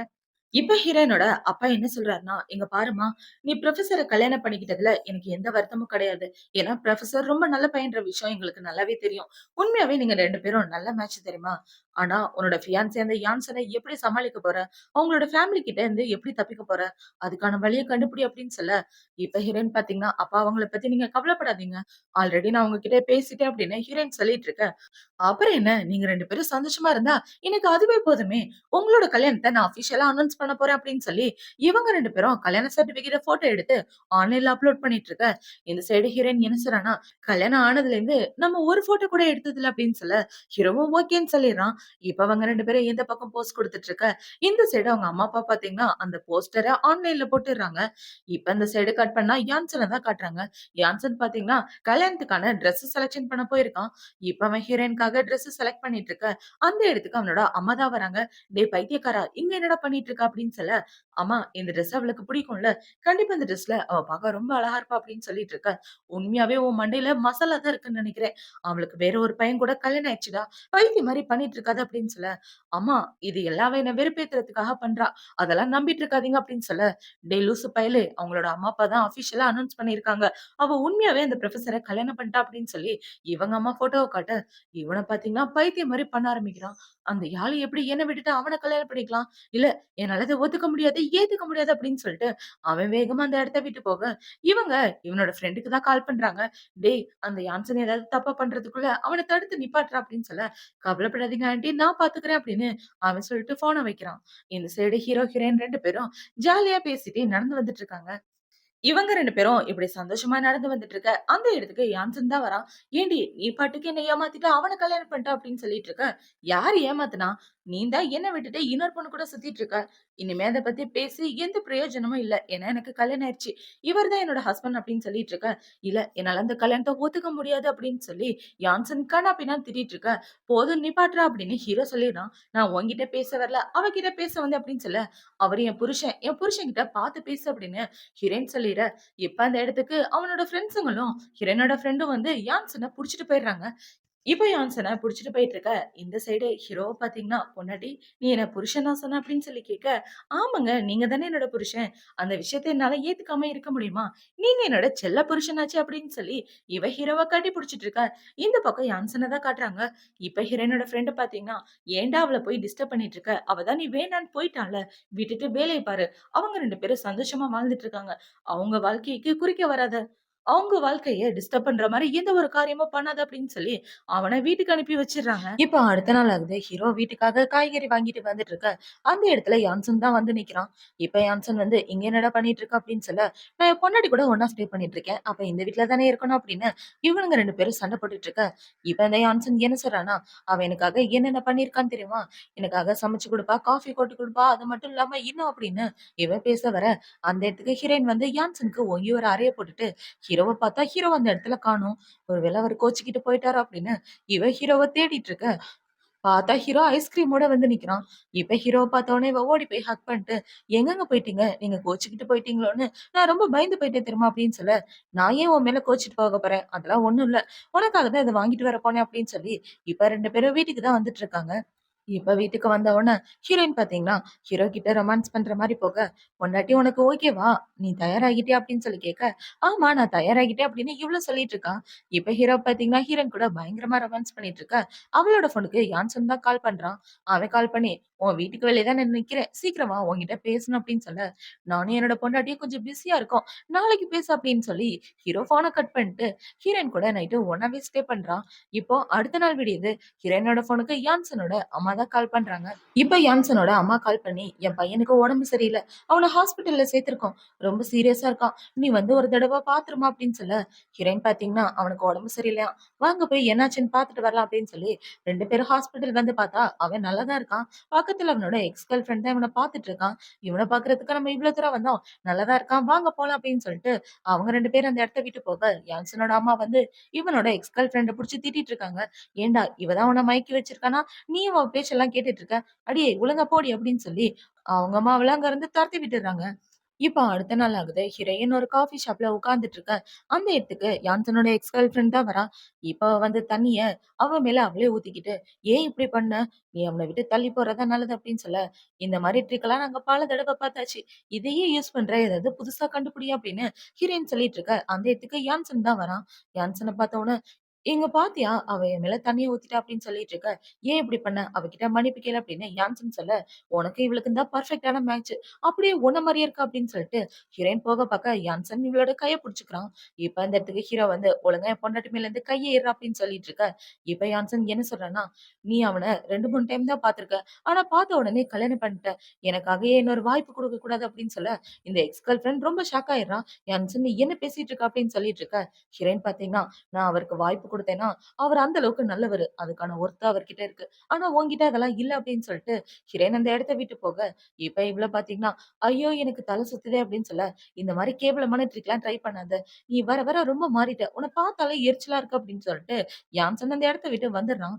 இப்ப ஹீரோயினோட அப்பா என்ன சொல்றாருன்னா, "இங்க பாரும்மா, நீ புரொஃபசர கல்யாணம் பண்ணிக்கிட்டதுல எனக்கு எந்த வருத்தமும் கிடையாது. ஏன்னா புரொஃபசர் ரொம்ப நல்ல பையன்ற விஷயம் எங்களுக்கு நல்லாவே தெரியும். உண்மையாவே நீங்க 2 பேரும் நல்ல மேட்ச் தெரியுமா? ஆனா உன்னோட ஃபியான்சி அந்த யான்சன எப்படி சமாளிக்க போற? அவங்களோட ஃபேமிலி கிட்ட இருந்து எப்படி தப்பிக்க போற? அதுக்கான வழிய கண்டுபிடி" அப்படின்னு சொல்ல, இப்ப ஹீரோயின் பாத்தீங்கன்னா, "அப்பா அவங்கள பத்தி நீங்க கவலைப்படாதீங்க. ஆல்ரெடி நான் அவங்க கிட்ட பேசிட்டேன்" அப்படின்னு ஹீரோயின் சொல்லிட்டு இருக்க. அப்புறம் என்ன? நீங்க 2 பேரும் சந்தோஷமா இருந்தா, எனக்கு அதுவே போதுமே! உங்களோட கல்யாணத்த நான் அஃபிஷியலா அனவுன்ஸ் பண்ண போறேன் அப்படின்னு சொல்லி, இவங்க 2 பேரும் கல்யாண சர்டிபிகேட்ட ஃபோட்டோ எடுத்து ஆன்லைன்ல அப்லோட் பண்ணிட்டு இருக்க. இந்த சைடு ஹீரோயின் என்ன சொல்றான்னா, கல்யாணம் ஆனதுலேருந்து நம்ம ஒரு ஃபோட்டோ கூட எடுத்ததில்ல அப்படின்னு சொல்ல, ஹீரோவும் ஓகேன்னு சொல்லிடுறான். இப்ப அவங்க 2 பேரும் இந்த பக்கம் போஸ் குடுத்துட்டு இருக்க. இந்த சைடு அவங்க அம்மா, அப்பா பார்த்தீங்கன்னா, அந்த போஸ்டர ஆன்லைன்ல போட்டுர்றாங்க. இப்ப இந்த சைடு கட் பண்ணா யான்சன தான் காட்டுறாங்க. யான்சன் பார்த்தீங்கன்னா, கல்யாணத்துக்கான ட்ரெஸ் செலக்ஷன் பண்ண போயிருக்கான். இப்ப அவன் ஹீரோயினுக்காக ட்ரெஸ் செலக்ட் பண்ணிட்டு இருக்க, அந்த இடத்துக்கு அவனோட அம்மா தான் வராங்க. "டேய் பைத்தியக்காரா! இங்க என்னடா பண்ணிட்டு இருக்க?" அப்படின்னு சொல்ல, "அம்மா இந்த ட்ரெஸ் அவளுக்கு பிடிக்கும்ல. கண்டிப்பா இந்த ட்ரெஸ்ல அவ பார்க்க ரொம்ப அழகா இருப்பா" அப்படின்னு சொல்லிட்டு இருக்க. "உண்மையாவே உன் மண்டையில மசாலா தான் இருக்குன்னு நெனைக்கிறேன். அவளுக்கு வேற ஒரு பையன் கூட கல்யாணம் ஆயிடுச்சுடா. பைத்தியம் மாரி பண்ணிட்டு இருக்காத" அப்படின்னு சொல்ல, "அம்மா இது எல்லாமே என்ன வெறுப்பேத்துறதுக்காக பண்றா. அதெல்லாம் நம்பிட்டு இருக்காதீங்க" அப்படின்னு சொல்ல, "டேய் லூசு பயலே! அவங்களோட அம்மா, அப்பா தான் அஃபிஷியலா அனவுன்ஸ் பண்ணியிருக்காங்க. அவ உண்மையாவே அந்த புரொஃபசர கல்யாணம் பண்ணிட்டா" அப்படின்னு சொல்லி இவங்க அம்மா ஃபோட்டோவ காட்ட, இவன பார்த்தீங்கன்னா பைத்தியம் மாரி பண்ண ஆரம்பிக்கிறான். அந்த ஆளு எப்படி என்ன விட்டுட்டு அவன கல்யாணம் பண்ணிக்கலாம்? இல்ல என்னால இத ஒத்துக்க முடியாது, ஏத்துக்க முடியாது அப்படின்னு சொல்லிட்டு, அவன் வேகமா அந்த இடத்த விட்டு போக, இவங்க இவனோட ஃப்ரெண்டுக்கு தான் கால் பண்றாங்க. "டேய் அந்த யான்சன் ஏதாவது தப்பா பண்றதுக்குள்ள அவன தடுத்து நிப்பாட்டுறா" அப்படின்னு சொல்ல, "கவலைப்படாதீங்க ஆன்டி நான் பார்த்துக்கிறேன்" அப்படின்னு அவன் சொல்லிட்டு ஃபோன வைக்கிறான். இந்த சைடு ஹீரோ, ஹீரோயின் 2 பேரும் ஜாலியா பேசிட்டே நடந்து வந்துட்டு இருக்காங்க. இவங்க 2 பேரும் இப்படி சந்தோஷமா நடந்து வந்துட்டு இருக்க, அந்த இடத்துக்கு யான்சன் தான் வரான். "ஏன்டி நீ பாட்டுக்கு என்ன ஏமாத்திட்டு அவன கல்யாணம் பண்ணிட்ட" அப்படின்னு சொல்லிட்டு இருக்க. "யாரு ஏமாத்துனா? நீ தான் என்ன விட்டுட்டு இன்னொரு பொண்ணு கூட சுத்திட்டு இருக்க. இனிமே அத பத்தி பேசி எந்த பிரயோஜனமும் இல்ல. ஏன்னா எனக்கு கல்யாணம் ஆயிடுச்சு. இவர் தான் என்னோட ஹஸ்பண்ட்" அப்படின்னு சொல்லிட்டு இருக்க. "இல்ல என்னால அந்த கல்யாணத்த ஒத்துக்க முடியாது" அப்படின்னு சொல்லி யான்சன் கன்னா பின்னான்னு திட்டிட்டு இருக்க. "போதும் நிப்பாட்றா" அப்படின்னு ஹீரோ சொல்லிடுறான். "நான் உன்கிட்ட பேச வரல, அவகிட்ட பேச வந்தேன்" அப்படின்னு சொல்ல, "அவரு என் புருஷன் கிட்ட பார்த்து பேசு" அப்படின்னு ஹீரோயின் சொல்லிற, இப்ப அந்த இடத்துக்கு அவனோட ஃப்ரெண்ட்ஸுங்களும், ஹீரோயினோட ஃப்ரெண்டும் வந்து யான்சன புடிச்சுட்டு போயிடுறாங்க. இப்ப யான்சன புடிச்சுட்டு போயிட்டு இருக்க, இந்த சைடு ஹீரோவ பாத்தீங்கன்னா, "பொண்டாட்டி நீ என்ன புருஷனா சொன்ன?" அப்படின்னு சொல்லி கேட்க, "ஆமாங்க. நீங்க தானே என்னோட புருஷன். அந்த விஷயத்த என்னால ஏத்துக்காம இருக்க முடியுமா? நீங்க என்னோட செல்ல புருஷனாச்சே" அப்படின்னு சொல்லி இவ ஹீரோவ கட்டி புடிச்சுட்டு இருக்க. இந்த பக்கம் யான்சன தான் காட்டுறாங்க. இப்ப ஹீரோயினோட ஃப்ரெண்ட் பாத்தீங்கன்னா, "ஏன்டா அவள போய் டிஸ்டர்ப் பண்ணிட்டு இருக்க? அவ தான் நீ வேணான்னு போயிட்டால்ல. விட்டுட்டு வேலைய பாரு." அவங்க 2 பேரும் சந்தோஷமா வாழ்ந்துட்டு இருக்காங்க. அவங்க வாழ்க்கைக்கு குறுக்க வராத. அவங்க வாழ்க்கைய டிஸ்டர்ப் பண்ற மாரி எந்த ஒரு காரியமும் பண்ணாத அப்படின்னு சொல்லி அவன வீட்டுக்கு அனுப்பி வச்சுடுறாங்க. இப்ப அடுத்த நாள் ஆகுது. ஹீரோ வீட்டுக்காக காய்கறி வாங்கிட்டு வந்துட்டு இருக்க. அந்த இடத்துல யான்சன் தான் வந்து நிக்கிறான். இப்ப யான்சன் வந்து, "இங்க என்னடா பண்ணிட்டு இருக்க?" அப்படின்னு சொல்ல, "நான் என் பொண்டாட்டி கூட ஒண்ணா ஸ்டே பண்ணிட்டு இருக்கேன். அப்ப இந்த வீட்ல தானே இருக்கணும்" அப்படின்னு இவனுங்க 2 பேரும் சண்டை போட்டுட்டு இருக்க. இப்ப இந்த யான்சன் என்ன சொல்றான்னா, "அவ எனக்காக என்னென்ன பண்ணியிருக்கான்னு தெரியுமா? எனக்காக சமைச்சு குடுப்பா, காஃபி போட்டு குடுப்பா. அது மட்டும் இல்லாம இன்னும்" அப்படின்னு இவன் பேச வர, அந்த இடத்துக்கு ஹீரோயின் வந்து யான்சனுக்கு ஓங்கி ஒரு அறைய போட்டுட்டு, ஹீரோவ பார்த்தா ஹீரோ அந்த இடத்துல காணோம். ஒருவேள அவரு கோச்சுக்கிட்டு போயிட்டாரோ அப்படின்னு இவ ஹீரோவ தேடிட்டு இருக்க. பார்த்தா ஹீரோ ஐஸ்கிரீமோட வந்து நிக்கிறான். இப்ப ஹீரோவ பார்த்தவுடனே இவ ஓடி போய் ஹக் பண்ணிட்டு, "எங்கங்க போயிட்டீங்க? நீங்க கோச்சுக்கிட்டு போயிட்டீங்களோன்னு நான் ரொம்ப பயந்து போயிட்டேன் தெரியுமா?" அப்படின்னு சொல்ல, "நான் ஏன் உன் மேல கோச்சுட்டு போக போறேன்? அதெல்லாம் ஒண்ணும் இல்ல. உனக்காக தான் இத வாங்கிட்டு வர போனேன்" அப்படின்னு சொல்லி இப்ப 2 பேரும் வீட்டுக்கு தான் வந்துட்டு இருக்காங்க. இப்ப வீட்டுக்கு வந்த உடனே ஹீரோயின் பாத்தீங்கன்னா, ஹீரோ கிட்ட ரொமான்ஸ் பண்ற மாரி போக, "பொண்டாட்டி உனக்கு ஓகேவா? நீ தயாராகிட்டியா?" அப்படின்னு சொல்லி கேட்க, "ஆமா நான் தயாராகிட்டேன்" அப்படின்னு இவ்ளோ சொல்லிட்டு இருக்கா. இப்ப ஹீரோ பாத்தீங்கன்னா, ஹீரோயின் கூட பயங்கரமா ரொமான்ஸ் பண்ணிட்டு இருக்க, அவளோட ஃபோனுக்கு யான்சன் தான் கால் பண்றான். அவன் கால் பண்ணி, "உன் வீட்டுக்கு வெளிய தான் நான் நிக்கிறேன். சீக்கிரம் வா உன்கிட்ட பேசணும்" அப்படின்னு சொல்ல, "நானும் என்னோட பொண்டாட்டியும் கொஞ்சம் பிஸியா இருக்கோம். நாளைக்கு பேசு" அப்படின்னு சொல்லி ஹீரோ ஃபோன கட் பண்ணிட்டு, ஹீரோயின் கூட நைட்டு ஒண்ணாவே ஸ்டே பண்றான். இப்போ அடுத்த நாள் விடியுது. ஹீரோயினோட ஃபோனுக்கு யான்சனோட அம்மா தான் கால் பண்றாங்க. இப்ப யான்சனோட அம்மா கால் பண்ணி, "என் பையனுக்கு உடம்பு சரியில்ல. அவன ஹாஸ்பிட்டல்ல சேர்த்திருக்கோம். ரொம்ப சீரியஸா இருக்கான். நீ வந்து ஒரு தடவ பாத்துருமா" அப்படின்னு சொல்ல, ஹீரோயின் பாத்தீங்கன்னா, அவனுக்கு உடம்பு சரியில்லையாம். "வாங்க போய் என்னாச்சுன்னு பாத்துட்டு வரலாம்" அப்படின்னு சொல்லி 2 பேரும் ஹாஸ்பிட்டல் வந்து பாத்தா, அவன் நல்லா தான் இருக்கான். பக்கத்துல அவனோட எக்ஸ் கேர்ள் ஃபிரெண்ட் தான் இவன பாத்துட்டு இருக்கான். இவன பாக்குறதுக்கு நம்ம இவ்ளோ தூரம் வந்தோம். நல்லா தான் இருக்கான். வாங்க போலாம் அப்படின்னு சொல்லிட்டு, அவங்க 2 பேரும் அந்த இடத்த விட்டு போக, யான்சனோட அம்மா வந்து இவனோட எக்ஸ் கேர்ள் ஃபிரெண்ட புடிச்சு திட்டிட்டு இருக்காங்க. "ஏன்டா இவ தான் உன்ன மயக்கி வச்சிருக்கானா? நீயும் அவ பேச்செல்லாம் கேட்டுட்டு இருக்க. அடியே ஒழுங்கா போடி" அப்படின்னு சொல்லி அவங்க அம்மா அவள அங்க இருந்து தொரத்தி விட்டுர்றாங்க. இப்ப அடுத்த நாள் ஆகுது. ஹீரோயின் ஒரு காஃபி ஷாப்ல உட்கார்ந்துட்டு இருக்க. அந்த இடத்துக்கு யான்சனோட எக்ஸ் கேர்ள் ஃபிரெண்ட் தான் வரா. இப்ப அவ வந்து தண்ணிய அவ மேல அவளே ஊத்திக்கிட்டு, "ஏன் இப்படி பண்ண? நீ அவன விட்டு தள்ளி போறது தான் நல்லது" அப்படின்னு சொல்ல, "இந்த மாரி ட்ரிக்லாம் நாங்க பல தடவ பார்த்தாச்சு. இதையே யூஸ் பண்ற ஏதாவது புதுசா கண்டுபிடி" அப்படின்னு ஹீரோயின் சொல்லிட்டு இருக்க. அந்த இடத்துக்கு யான்சன் தான் வரான். யான்சன பார்த்த உடனே, "இங்க பாத்தியா? அவ என் மேல தண்ணிய ஊத்திட்டா" அப்படின்னு சொல்லிட்டு இருக்க. "ஏன் இப்படி பண்ண? அவகிட்ட மன்னிப்பு கேளு" அப்படின்னு யான்சன் சொல்ல, "உனக்கும் இவளுக்கும் தான் பெர்ஃபெக்ட்டான மேட்ச். அப்படியே உன்ன மாரியே இருக்கா" அப்படின்னு சொல்லிட்டு ஹீரோயின் போக பாக்க யான்சன் இவளோட கைய புடிச்சுக்கிறான். இப்ப இந்த இடத்துக்கு ஹீரோ வந்து, "ஒழுங்கா என் பொண்டாட்டி மேல இருந்து கைய ஏறுடா" அப்படின்னு சொல்லிட்டு இருக்க. இப்ப யான்சன் என்ன சொல்றான்னா, "நீ அவன 2, 3 டைம் தான் பாத்துருக்க. ஆனா பாத்த உடனே கல்யாணம் பண்ணிட்ட. எனக்காக ஏன் இன்னொரு வாய்ப்பு குடுக்க கூடாது" அப்படின்னு சொல்ல, இந்த எக்ஸ் கேர்ள் ஃபிரெண்ட் ரொம்ப ஷாக் ஆயிடுறான். "யான்சன் நீ என்ன பேசிட்டு இருக்க?" அப்படின்னு சொல்லிட்டு இருக்க. ஹீரோயின் பாத்தீங்கன்னா, "நான் அவருக்கு வாய்ப்பு குடுத்தேன்னா, அவர் அந்த அளவுக்கு நல்லவரு. அதுக்கான ஒர்த் அவர்கிட்ட இருக்கு. ஆனா உன்கிட்ட அதெல்லாம் இல்ல" அப்படின்னு சொல்லிட்டு ஹீரோயின் அந்த இடத்த விட்டு போக, இப்ப இவள பாத்தீங்கன்னா, "ஐயோ! எனக்கு தல சுத்துதே" அப்படின்னு சொல்ல, "இந்த மாரி கேவலமான ட்ரிக்லாம் ட்ரை பண்ணாத. நீ வர வர ரொம்ப மாறிட்ட. உன்ன பார்த்தாலே எரிச்சலா இருக்கு" அப்படின்னு சொல்லிட்டு யான்சன் அந்த இடத்த விட்டு வந்துடுறான்.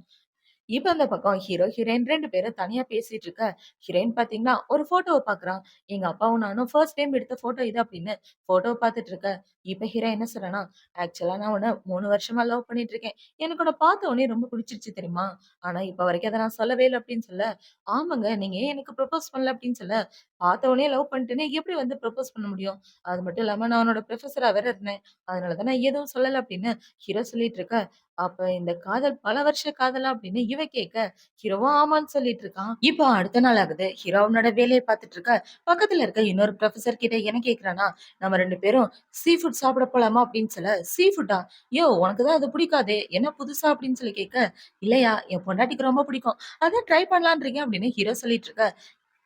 இப்ப அந்த பக்கம் ஹீரோ, ஹீரோயின் 2 பேரும் தனியா பேசிட்டு இருக்க, ஹீரோயின் பாத்தீங்கன்னா, ஒரு ஃபோட்டோவ பாக்குறான். எங்க அப்பாவும் நானும் ஃபர்ஸ்ட் டைம் எடுத்த ஃபோட்டோ இது அப்படின்னு ஃபோட்டோவ பாத்துட்டு இருக்க. இப்ப ஹீரோ என்ன சொல்றான்னா, "ஆக்சுவலா நான் உன்ன 3 வருஷமா லவ் பண்ணிட்டு இருக்கேன். எனக்கு உன்ன பாத்த உடனே ரொம்ப புடிச்சிருச்சு தெரியுமா? ஆனா இப்ப வரைக்கும் அத நான் சொல்லவே இல்ல" அப்படின்னு சொல்ல, "ஆமாங்க, நீங்க ஏன் எனக்கு ப்ரப்போஸ் பண்ணல?" அப்படின்னு சொல்ல, "பாத்த உடனே லவ் பண்ணிட்டேனே எப்படி வந்து ப்ரப்போஸ் பண்ண முடியும்? அது மட்டும் இல்லாம நான் உன்னோட புரொஃபஸரா வேற இருந்தேன். அதனால தான் நான் எதுவும் சொல்லல" அப்படின்னு ஹீரோ சொல்லிட்டு இருக்க. அப்ப இந்த காதல் பல வருஷ காதலா அப்படின்னு இவ கேட்க, ஹீரோவும் ஆமான்னு சொல்லிட்டு இருக்கான். இப்போ அடுத்த நாள் ஆகுது. ஹீரோ அவனோட வேலைய பார்த்துட்டு இருக்க. பக்கத்துல இருக்க இன்னொரு புரொஃபசர் கிட்ட என்ன கேட்கிறான்னா, "நம்ம 2 பேரும் சீ ஃபுட் சாப்பிட போலாமா?" அப்படின்னு சொல்ல, "சீ ஃபுட்டா? யோவ்! உனக்கு தான் அது பிடிக்காதே! என்ன புதுசா?" அப்படின்னு சொல்லி கேட்க, "இல்லையா, என் பொண்டாட்டிக்கு ரொம்ப பிடிக்கும். அதான் ட்ரை பண்ணலான்னு இருக்கேன்" அப்படின்னு ஹீரோ சொல்லிட்டு இருக்க.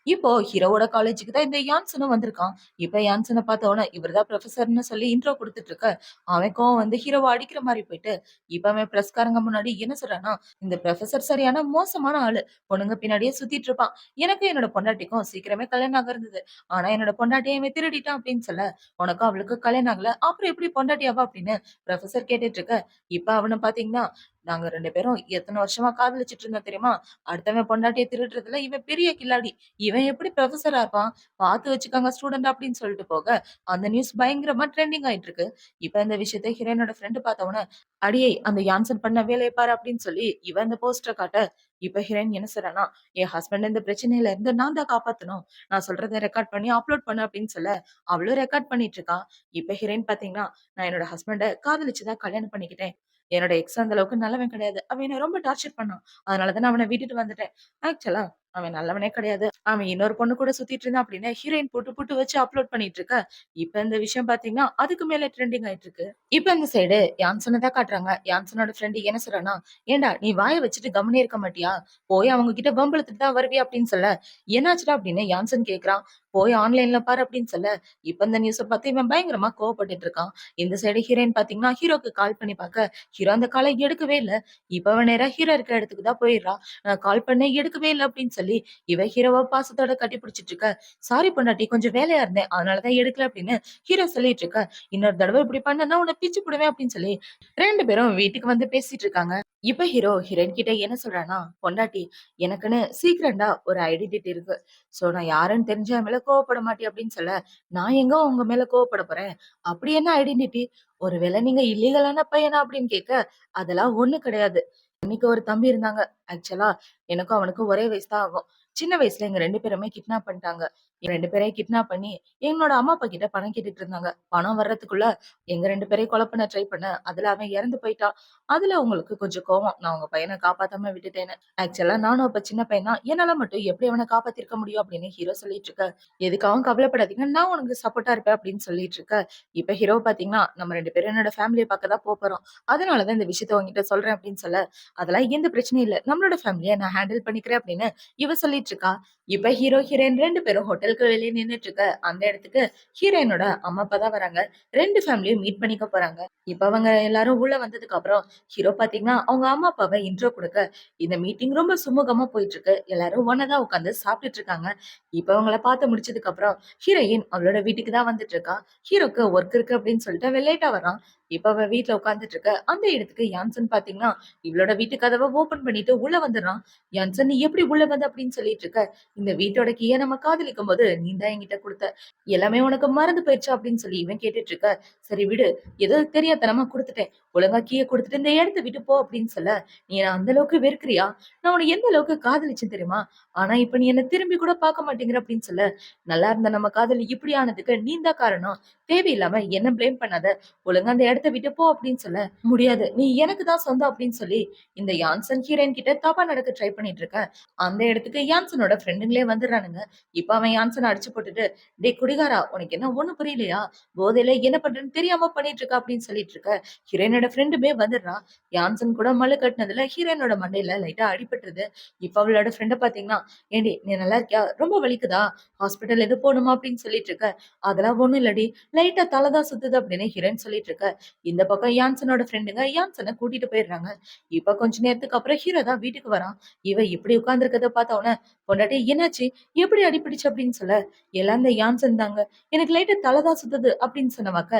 இப்போ ஹீரோவோட காலேஜுக்கு தான் இந்த யான்சனும் வந்திருக்கான். இப்ப யான்சன பார்த்த உடனே இவர் தான் புரொஃபசர்ன்னு சொல்லி இன்ட்ரோ குடுத்துட்டு இருக்க. அவன் கோவம் வந்து ஹீரோவ அடிக்கிற மாரி போயிட்டு, இப்ப அவன் பிரஸ்காரங்க முன்னாடி என்ன சொல்றான்னா, "இந்த புரொஃபசர் சரியான மோசமான ஆளு. பொண்ணுங்க பின்னாடியே சுத்திட்டு இருப்பான். எனக்கும் என்னோட பொண்டாட்டிக்கும் சீக்கிரமே கல்யாணம் ஆக இருந்தது. ஆனா என்னோட பொண்டாட்டிய இவன் திருடிட்டான்" அப்படின்னு சொல்ல, "உனக்கும் அவளுக்கும் கல்யாணம் ஆகல. அப்புறம் எப்படி பொண்டாட்டி ஆவா?" அப்படின்னு புரொஃபசர் கேட்டுட்டு இருக்க. இப்ப அவன பார்த்தீங்கன்னா, "நாங்க 2 பேரும் எத்தன வருஷமா காதலிச்சுட்டு இருந்தோம் தெரியுமா? அடுத்தவன் பொண்டாட்டிய திருடுறதுல இவன் பெரிய கில்லாடி. இவன் எப்படி புரொஃபஸரா இருப்பான்? பார்த்து வச்சுக்கோங்க ஸ்டூடண்ட் அப்படின்னு சொல்லிட்டு போக, அந்த நியூஸ் பயங்கரமா ட்ரெண்டிங் ஆயிட்டு இருக்கு. இப்ப இந்த விஷயத்த ஹீரோயினோட ஃப்ரெண்ட் பார்த்த உடனே, "அடியே அந்த யான்சன் பண்ண வேலைய பாரு" அப்படின்னு சொல்லி இவன் அந்த போஸ்டர காட்ட, இப்ப ஹீரோயின் என்ன சொல்றான்னா, "என் ஹஸ்பண்ட் இந்த பிரச்சனையில இருந்து நான் தான் காப்பாத்தணும். நான் சொல்றத ரெக்கார்ட் பண்ணி அப்லோட் பண்ணு" அப்படின்னு சொல்ல, அவளும் ரெக்கார்ட் பண்ணிட்டு இருக்கா. இப்ப ஹீரோயின் பார்த்தீங்கன்னா, "நான் என்னோட ஹஸ்பண்ட காதலிச்சு தான் கல்யாணம் பண்ணிக்கிட்டேன். என்னோட எக்ஸ் அந்த அளவுக்கு நல்லவன் கிடையாது. அவன் என்ன ரொம்ப டார்ச்சர் பண்ணான். அதனால தான் நான் அவன விட்டுட்டு வந்துட்டேன். ஆக்சுவலா அவன் நல்லவனே கிடையாது. அவன் இன்னொரு பொண்ணு கூட சுத்திட்டு இருந்தான் அப்படின்னு ஹீரோயின் புட்டு புட்டு வச்சு அப்லோட் பண்ணிட்டு இருக்க. இப்ப இந்த விஷயம் பாத்தீங்கன்னா, அதுக்கு மேல ட்ரெண்டிங் ஆயிட்டு இருக்கு. இப்ப இந்த சைடு யான்சன தான் காட்டுறாங்க. யான்சனோட ஃப்ரெண்ட் என்ன சொல்றான்னா, "ஏன்டா நீ வாய வச்சுட்டு கம்முனே இருக்க மாட்டியா? போய் அவங்க கிட்ட வம்பிழுத்துட்டு தான் வருவியா?" அப்படின்னு சொல்ல, "என்னாச்சுடா?" அப்படின்னு யான்சன் கேட்கிறான். "போய் ஆன்லைன்ல பாரு" அப்படின்னு சொல்ல, இப்ப இந்த நியூஸ பார்த்து இவன் பயங்கரமா கோவப்பட்டுட்டு இருக்கான். இந்த சைடு ஹீரோயின் பாத்தீங்கன்னா, ஹீரோக்கு கால் பண்ணி பார்க்க, ஹீரோ அந்த கால எடுக்கவே இல்ல. இப்ப அவ நேரா ஹீரோ இருக்கிற இடத்துக்கு தான் போயிடுறா. நான் கால் பண்ணேன் எடுக்கவே இல்ல அப்படின்னு சொல்லி, இவ ஹீரோவ பாசத்தோட கட்டிப்பிடிச்சிட்டு இருக்க. "சாரி பொண்டாட்டி கொஞ்சம் வேலையா இருந்தேன். அதனால தான் எடுக்கல" அப்படின்னு ஹீரோ சொல்லிட்டு இருக்க. "இன்னொரு தடவ இப்படி பண்ணேன்னா உன்ன பிச்சு புடுவேன்" அப்படின்னு சொல்லி 2 பேரும் வீட்டுக்கு வந்து பேசிட்டு இருக்காங்க. இப்ப ஹீரோ ஹீரோயின் கிட்ட என்ன சொல்றான்னா, "பொண்டாட்டி எனக்குன்னு சீக்ரெட்டா ஒரு ஐடென்டிட்டி இருக்கு. சோ நான் யாருன்னு தெரிஞ்சா என் மேல கோவப்பட மாட்டியா?" அப்படின்னு சொல்ல, "நான் எங்க உங்க மேல கோவப்பட போறேன்? அப்படி என்ன ஐடென்டிட்டி? ஒருவேளை நீங்க இல்லீகலான பையனா?" அப்படின்னு கேட்க, "அதெல்லாம் ஒண்ணும் கிடையாது. எனக்கு ஒரு தம்பி இருந்தாங்க. ஆக்சுவலா எனக்கும் அவனுக்கும் ஒரே வயசு தான் ஆகும். சின்ன வயசுல எங்க 2 பேருமே கிட்னாப் பண்ணிட்டாங்க. 2 பேரையும் கிட்னாப் பண்ணி என்னோட அம்மா, அப்பா கிட்ட பணம் கேட்டுட்டு இருந்தாங்க. பணம் வர்றதுக்குள்ள எங்க 2 பேரையும் கொலை பண்ண ட்ரை பண்ணேன். அதுல அவன் இறந்து போயிட்டான். அதுல அவங்களுக்கு கொஞ்சம் கோவம். நான் உங்க பையன காப்பாத்தாம விட்டுட்டேன்னு. ஆக்சுவலா நானும் அப்ப சின்ன பையன் தான். என்னால மட்டும் எப்படி அவன காப்பாத்திருக்க முடியும் அப்படின்னு ஹீரோ சொல்லிட்டு இருக்க. எதுக்காகவும் கவலைப்படாதீங்க. நான் உனக்கு சப்போர்ட்டா இருப்பேன் அப்படின்னு சொல்லிட்டு இருக்க. இப்ப ஹீரோ பாத்தீங்கன்னா, நம்ம 2 பேரும் என்னோட ஃபேமிலிய பாக்க தான் போப்போறோம். அதனால தான் இந்த விஷயத்த உன்கிட்ட சொல்றேன் அப்படின்னு சொல்ல, அதெல்லாம் எந்த பிரச்சனையும் இல்ல. நம்மளோட ஃபேமிலிய நான் ஹேண்டில் பண்ணிக்கிறேன் அப்படின்னு இவ சொல்லிட்டு இருக்கா. இப்ப ஹீரோ, ஹீரோயின் 2 பேரும் ஹோட்டலுக்கு வெளிய நின்னுட்டு இருக்க. அந்த இடத்துக்கு ஹீரோயினோட அம்மா, அப்பா தான் வராங்க. 2 ஃபேமிலியும் மீட் பண்ணிக்க போறாங்க. இப்ப அவங்க எல்லாரும் உள்ள வந்ததுக்கு அப்புறம் ஹீரோ பாத்தீங்கன்னா, அவங்க அம்மா, அப்பாவ இன்ட்ரோ குடுக்க, இந்த மீட்டிங் ரொம்ப சுமூகமா போயிட்டு இருக்கு. எல்லாரும் ஒண்ணா தான் உட்கார்ந்து சாப்பிட்டுட்டு இருக்காங்க. இப்ப அவங்கள பார்த்து முடிச்சதுக்கு அப்புறம் ஹீரோயின் அவளோட வீட்டுக்கு தான் வந்துட்டு இருக்கா. ஹீரோக்கு ஒர்க் இருக்கு அப்படின்னு சொல்லிட்டு அவன் லேட்டா வரான். இப்ப அவ வீட்ல உட்கார்ந்துட்டு இருக்க. அந்த இடத்துக்கு யான்சன் பாத்தீங்கன்னா, இவளோட வீட்டு கதவ ஓப்பன் பண்ணிட்டு உள்ள வந்துடுறான். "யான்சன் நீ எப்படி உள்ள வந்த?" அப்படின்னு சொல்லிட்டு இருக்க. "இந்த வீட்டோட கீய நம்ம காதலிக்கும்போது நீ தான் என்கிட்ட குடுத்த. எல்லாமே உனக்கு மறந்து போயிருச்சா?" அப்படின்னு சொல்லி இவன் கேட்டுட்டு இருக்க. "சரி விடு. ஏதோ தெரியாத்தனமா குடுத்துட்டேன். ஒழுங்கா கீய குடுத்துட்டு இந்த இடத்த விட்டு போ" அப்படின்னு சொல்ல, "நீ என்ன அந்த அளவுக்கு வெறுக்கிறியா? நான் உன்ன எந்த அளவுக்கு காதலிச்சேன் தெரியுமா? ஆனா இப்ப நீ என்ன திரும்பி கூட பார்க்க மாட்டேங்கிற" அப்படின்னு சொல்ல, "நல்லா இருந்த நம்ம காதல் இப்படி ஆனதுக்கு நீ தான் காரணம். தேவையில்லாம என்ன ப்ளேம் பண்ணாத. ஒழுங்கா அந்த இடத்த விட்டு போ" அப்படின்னு சொல்ல, "முடியாது. நீ எனக்கு தான் சொந்தம்" அப்படின்னு சொல்லி இந்த யான்சன் ஹீரோயின் கிட்ட தப்பா நடக்க ட்ரை பண்ணிட்டு இருக்க. அந்த இடத்துக்கு யான்சனோட ஃப்ரெண்டுங்களே வந்துடுறானுங்க. இப்ப அவன் யான்சன அடிச்சு போட்டுட்டு, "டேய் குடிகாரா! உனக்கு என்ன ஒண்ணும் புரியலையா? போதையில என்ன பண்றேன்னு தெரியாம பண்ணிட்டு இருக்க" அப்படின்னு சொல்லிட்டு இருக்க. ஹீரோயினோட ஃப்ரெண்டுமே வந்துடுறான். யான்சன் கூட மல்லு கட்டுனதுல ஹீரோயினோட மண்டையில லைட்டா அடிபட்டுருது. இப்ப அவளோட ஃப்ரெண்ட பாத்தீங்கன்னா, "ஏன்டி நீ நல்லா இருக்கியா? ரொம்ப வலிக்குதா? ஹாஸ்பிட்டல் எதுவும் போணுமா?" அப்படின்னு சொல்லிட்டு இருக்க. "அதெல்லாம் ஒண்ணும் இல்லடி. லைட்டா தல தான் சுத்துது" அப்படின்னு ஹீரோயின் சொல்லிட்டு இருக்க. இந்த பக்கம் யான்சனோட ஃப்ரெண்டுங்க யான்சனை கூட்டிட்டு போயிடுறாங்க. இப்ப கொஞ்ச நேரத்துக்கு அப்புறம் ஹீரோ தான் வீட்டுக்கு வரான். இவ இப்படி உட்கார்ந்திருக்கத பார்த்த உடனே பொண்டாட்டி என்னாச்சு, எப்படி அடிபிடிச்சு அப்படின்னு சொல்ல, எல்லாம் இந்த யான்சன் தாங்க, எனக்கு லைட்டா தலைதான் சுத்துது அப்படின்னு சொன்னவாக்க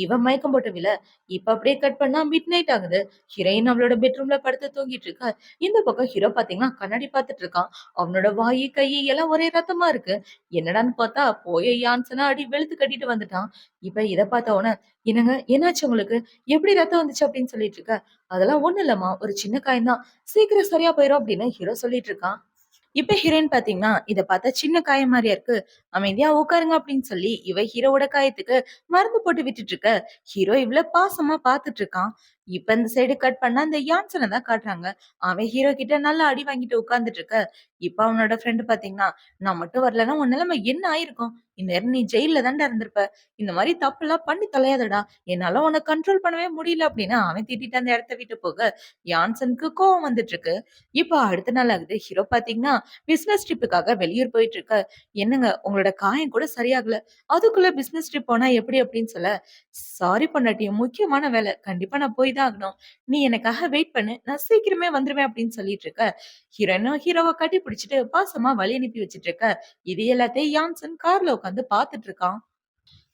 இவன் மயக்கம் போட்டு விழ. இப்ப அப்படியே கட் பண்ணா மிட் நைட் ஆகுது. ஹீரோயின் அவளோட பெட்ரூம்ல படுத்து தூங்கிட்டு இருக்கா. இந்த பக்கம் ஹீரோ பாத்தீங்கன்னா கண்ணாடி பார்த்துட்டு இருக்கான். அவனோட வாயி கை எல்லாம் ஒரே ரத்தமா இருக்கு. என்னடான்னு பார்த்தா போய யான்சனா அடி வெளுத்து கட்டிட்டு வந்துட்டான். இப்ப இத பார்த்த உடனே என்னங்க என்னாச்சு உங்களுக்கு, எப்படி ரத்தம் வந்துச்சு அப்படின்னு சொல்லிட்டு இருக்க. அதெல்லாம் ஒண்ணு இல்லம்மா, ஒரு சின்ன காயம் தான், சீக்கிரம் சரியா போயிரும் அப்படின்னு ஹீரோ சொல்லிட்டு இருக்கான். இப்ப ஹீரோயின் பாத்தீங்கன்னா இத பார்த்தா சின்ன காயம் மாதிரியா இருக்கு, அமைதியா உட்காருங்க அப்படின்னு சொல்லி இவ ஹீரோவோட காயத்துக்கு மருந்து போட்டு விட்டுட்டு இருக்க. ஹீரோ இவ்வளவு பாசமா பாத்துட்டு இருக்கான். இப்ப இந்த சைடு கட் பண்ணா இந்த யான்சனை தான் காட்டுறாங்க. அவன் ஹீரோ கிட்ட நல்லா அடி வாங்கிட்டு உட்கார்ந்துட்டு இருக்க. இப்ப அவனோட ஃப்ரெண்டு பாத்தீங்கன்னா, நான் மட்டும் வரலன்னா உன் நிலைமை என்ன ஆயிருக்கும், இந்நேரம் நீ ஜெயில தான்டா இருந்திருப்ப, இந்த மாதிரி தப்பு எல்லாம் பண்ணி தொலையாதடா, என்னால உன்னை கண்ட்ரோல் பண்ணவே முடியல அப்படின்னு அவன் திட்டிட்டு அந்த இடத்த விட்டு போக யான்சனுக்கு கோவம் வந்துட்டு இருக்கு. இப்ப அடுத்த நாள் ஆகுது. ஹீரோ பாத்தீங்கன்னா பிசினஸ் ட்ரிப்புக்காக வெளியூர் போயிட்டு இருக்க. என்னங்க உங்களோட காயம் கூட சரியாகல, அதுக்குள்ள பிசினஸ் ட்ரிப் போனா எப்படி அப்படின்னு சொல்ல, சாரி பொண்டாட்டி, முக்கியமான வேலை, கண்டிப்பா நான் போய் தான் ஆகணும், நீ எனக்காக வெயிட் பண்ணு, நான் சீக்கிரமே வந்துருவேன் அப்படின்னு சொல்லிட்டு இருக்க. ஹீரோனும் ஹீரோவை கட்டி பிடிச்சிட்டு பாசமா வழி அனுப்பி வச்சிட்டு இருக்க. இது எல்லாத்தையும் யான்சன் கார்ல உட்காந்து பாத்துட்டு இருக்கான்.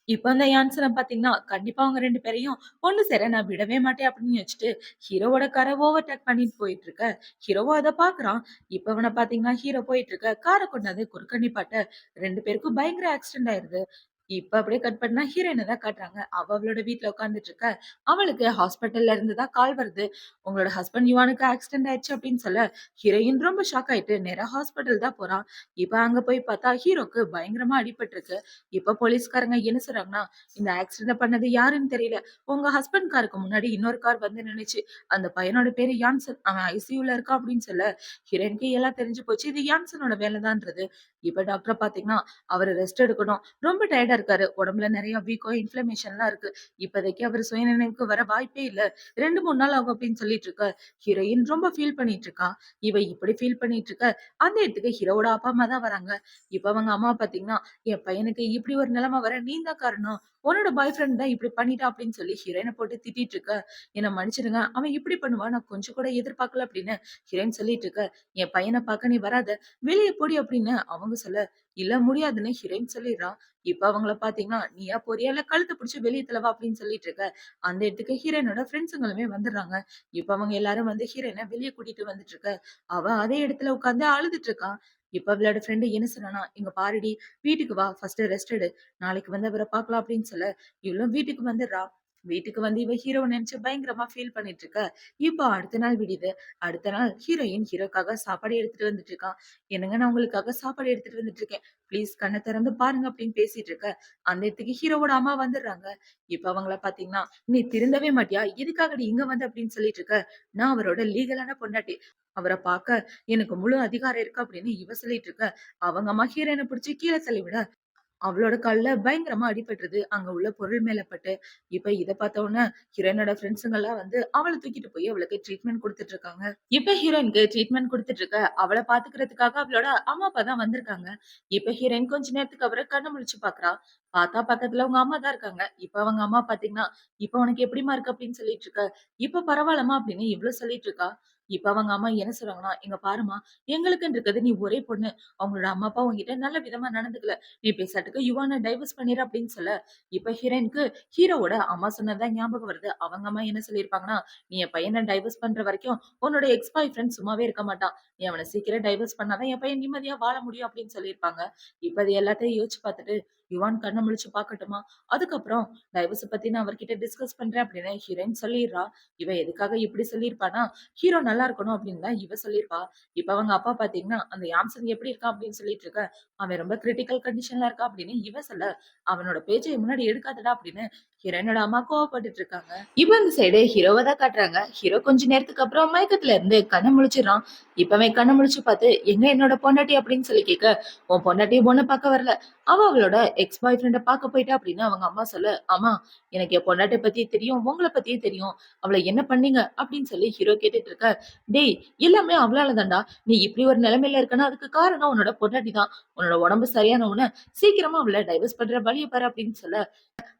இப்ப அந்த யான்சன பாத்தீங்கன்னா, கண்டிப்பா அவங்க 2 பேரையும் ஒண்ணு சேர நான் விடவே மாட்டேன் அப்படின்னு வச்சுட்டு, ஹீரோவோட கார ஓவர்டேக் பண்ணிட்டு போயிட்டு இருக்க. ஹீரோவும் அத பாக்குறான். இப்ப இவன பாத்தீங்கன்னா, ஹீரோ போயிட்டு இருக்க கார கொண்டாந்து குறுக்க நிப்பாட்ட 2 பேருக்கும் பயங்கர ஆக்சிடென்ட் ஆயிருது. இப்ப அப்படியே கட் பண்ணா ஹீரோயின தான் காட்டுறாங்க. அவ அவளோட வீட்ல உட்கார்ந்துட்டு இருக்க. அவளுக்கு ஹாஸ்பிட்டல்ல இருந்து தான் கால் வருது. உங்களோட ஹஸ்பண்ட் யுவானுக்கு ஆக்சிடென்ட் ஆயிடுச்சு அப்படின்னு சொல்ல, ஹீரோயின் ரொம்ப ஷாக் ஆயிட்டு நேரா ஹாஸ்பிட்டல் தான் போறான். இப்ப அங்க போய் பார்த்தா ஹீரோக்கு பயங்கரமா அடிபட்டிருக்கு. இப்ப போலீஸ்காரங்க என்ன சொல்றாங்கன்னா, இந்த ஆக்சிடென்ட் பண்ணது யாருன்னு தெரியல, உங்க ஹஸ்பண்ட் காருக்கு முன்னாடி இன்னொரு கார் வந்து நின்னுச்சு, அந்த பையனோட பேரு யான்சன், அவன் ஐசியூல இருக்கான் அப்படின்னு சொல்ல, ஹீரோயினுக்கு எல்லாம் தெரிஞ்சு போச்சு, இது யான்சனோட வேலைதான்றது. இப்ப டாக்டர் பாத்தீங்கன்னா, அவரு ரெஸ்ட் எடுக்கணும், ரொம்ப டயர்டா இருக்காரு, உடம்புல நிறைய வீக்கோ இன்ஃப்ளமேஷன்லாம் இருக்கு, இப்போதைக்கு அவர் சுயநினைவுக்கு வர வாய்ப்பே இல்ல, 2 3 நாள் ஆகும் அப்படின்னு சொல்லிட்டு இருக்க. ஹீரோயின் ரொம்ப ஃபீல் பண்ணிட்டு இருக்கா. இவ இப்படி ஃபீல் பண்ணிட்டு இருக்க. அந்த இடத்துக்கு ஹீரோவோட அப்பா அம்மா தான் வராங்க. இப்ப அவங்க அம்மா பாத்தீங்கன்னா, என் பையனுக்கு இப்படி ஒரு நிலைமை வர நீ தான் காரணம், உன்னோட பாய் ஃப்ரெண்ட் தான் இப்படி பண்ணிட்டா அப்படின்னு சொல்லி ஹீரோயினை போட்டு திட்டிட்டு இருக்க. என்ன மன்னிச்சிடுங்க, அவன் இப்படி பண்ணுவான், நான் கொஞ்சம் கூட எதிர்பார்க்கல அப்படின்னு ஹீரோயின் சொல்லிட்டு இருக்க. என் பையனை பார்க்க நீ வராத, வெளியே போடி அப்படின்னு அவங்க சொல்ல, இல்ல முடியாதுன்னு ஹீரோயின் சொல்லிடுறான். இப்ப அவங்கள பாத்தீங்கன்னா, நீயா போறியா இல்ல கழுத்தை பிடிச்சு வெளியே தள்ளவா அப்படின்னு சொல்லிட்டு இருக்க. அந்த இடத்துக்கு ஹீரோயினோட ஃப்ரெண்ட்ஸுங்களுமே வந்துடுறாங்க. இப்ப அவங்க எல்லாரும் வந்து ஹீரோயினை வெளியே கூட்டிட்டு வந்துட்டு இருக்க. அவ அதே இடத்துல உட்கார்ந்து அழுதுட்டு இருக்கான். இப்ப அவளோட ஃப்ரெண்டு என்ன சொன்னானா, இங்க பாருடி, வீட்டுக்கு வா, ஃபர்ஸ்ட் ரெஸ்ட் எடு, நாளைக்கு வந்து அவரை பார்க்கலாம் அப்படின்னு சொல்ல, இவளும் வீட்டுக்கு வந்துடுறா. வீட்டுக்கு வந்து இவ ஹீரோவை நினைச்சு பயங்கரமா ஃபீல் பண்ணிட்டு இருக்க. இப்போ அடுத்த நாள் விடியுது. அடுத்த நாள் ஹீரோயின் ஹீரோக்காக சாப்பாடு எடுத்துட்டு வந்துட்டு இருக்கான். என்னங்க நான் உங்களுக்காக சாப்பாடு எடுத்துட்டு வந்துட்டு இருக்கேன், ப்ளீஸ் கண்ணை திறந்து பாருங்க அப்படின்னு பேசிட்டு இருக்க. அந்த இடத்துக்கு ஹீரோவோட அம்மா வந்துடுறாங்க. இப்ப அவங்கள பாத்தீங்கன்னா, நீ திருந்தவே மாட்டியா, எதுக்காகடி இங்க வந்து அப்படின்னு சொல்லிட்டு இருக்க, நான் அவரோட லீகலான பொண்டாட்டி, அவரை பார்க்க எனக்கு முழு அதிகாரம் இருக்கு அப்படின்னு இவ சொல்லிட்டு இருக்க. அவங்க அம்மா ஹீரோயினை பிடிச்சு கீழே தள்ளிவிட அவளோட கால்ல பயங்கரமா அடிபட்டுருது, அங்க உள்ள பொருள் மேல பட்டு. இப்ப இத பார்த்த உடனே ஹீரோயினோட ஃப்ரெண்ட்ஸுங்க எல்லாம் வந்து அவள தூக்கிட்டு போய் அவளுக்கு ட்ரீட்மெண்ட் குடுத்துட்டு இருக்காங்க. இப்ப ஹீரோயினுக்கு ட்ரீட்மெண்ட் குடுத்துட்டு இருக்க. அவள பாத்துக்கிறதுக்காக அவளோட அம்மா அப்பா தான் வந்திருக்காங்க. இப்ப ஹீரோயின் கொஞ்ச நேரத்துக்கு அவரை கண்ணு முழிச்சு பாக்குறா. பார்த்தா பக்கத்துல அவங்க அம்மா தான் இருக்காங்க. இப்ப அவங்க அம்மா பாத்தீங்கன்னா, இப்ப உனக்கு எப்படிம்மா இருக்கு அப்படின்னு சொல்லிட்டு இருக்க. இப்ப பரவாயில்லம்மா அப்படின்னு இவ்வளவு சொல்லிட்டு இருக்கா. இப்ப அவங்க அம்மா என்ன சொல்றாங்கன்னா, இங்க பாரும்மா, எங்களுக்குன்னு இருக்கிறது நீ ஒரே பொண்ணு, அவங்களோட அம்மா அப்பா உன்கிட்ட நல்ல விதமா நடந்துக்கல, நீ பேசாட்டுக்கு யுவான டைவர்ஸ் பண்ணிரு அப்படின்னு சொல்ல. இப்ப ஹீரோயினுக்கு ஹீரோவோட அம்மா சொன்னதுதான் ஞாபகம் வருது. அவங்க அம்மா என்ன சொல்லியிருப்பாங்கன்னா, நீ என் பையனை டைவர்ஸ் பண்ற வரைக்கும் உன்னோட எக்ஸ் பாய் ஃப்ரெண்ட் சும்மாவே இருக்க மாட்டான், நீ அவனை சீக்கிரம் டைவர்ஸ் பண்ணாதான் என் பையன் நிம்மதியா வாழ முடியும் அப்படின்னு சொல்லியிருப்பாங்க. இப்ப அது எல்லாத்தையும் யோசிச்சு பார்த்துட்டு, யுவான் கண்ண முழிச்சு பார்க்கட்டுமா, அதுக்கப்புறம் டைவர்ஸ் பத்தி நான் அவர்கிட்ட டிஸ்கஸ் பண்றேன் அப்படின்னு ஹீரோயின் சொல்லிடுறா. இவ எதுக்காக இப்படி சொல்லியிருப்பானா, ஹீரோ நல்லா இருக்கணும் அப்படின்னு தான் இவ சொல்லியிருப்பா. இப்ப அவங்க அப்பா பாத்தீங்கன்னா, அந்த யாம்சன் எப்படி இருக்கான் அப்படின்னு சொல்லிட்டு இருக்க. அவன் ரொம்ப கிரிட்டிக்கல் கண்டிஷன்ல இருக்கா அப்படின்னு இவ சொல்ல, அவனோட பேச்சை முன்னாடி எடுக்காதடா அப்படின்னு ஹீரோயினோட அம்மா கோவப்பட்டுட்டு இருக்காங்க. இப்ப இந்த சைடு ஹீரோவை தான் காட்டுறாங்க. ஹீரோ கொஞ்ச நேரத்துக்கு அப்புறம் மயக்கத்துல இருந்து கண்ணை முழிச்சிடறான். இப்பவே கண்ணை முழிச்சு பார்த்து, எங்க என்னோட பொண்டாட்டி அப்படின்னு சொல்லி கேட்க, உன் பொண்டாட்டி பொண்ணு பார்க்க வரல, அவ அவளோட எக்ஸ் பாய் ஃப்ரெண்ட பாக்க போயிட்டா அப்படின்னு அவங்க அம்மா சொல்ல, "அம்மா எனக்கு என் பொண்டாட்டிய பத்தி தெரியும். உங்கள பத்தியும் தெரியும். அவள என்ன பண்ணீங்க?" அப்படின்னு சொல்லி ஹீரோ கேட்டுட்டு இருக்க, "டேய் எல்லாமே அவளால தான்டா. நீ இப்படி ஒரு நிலைமையில இருக்கன்னா அதுக்கு காரணம் உன்னோட பொண்டாட்டி தான். உன்னோட உடம்பு சரியான உடனே சீக்கிரமா அவள டைவர்ஸ் பண்ற வழிய பாரு" அப்படின்னு சொல்ல,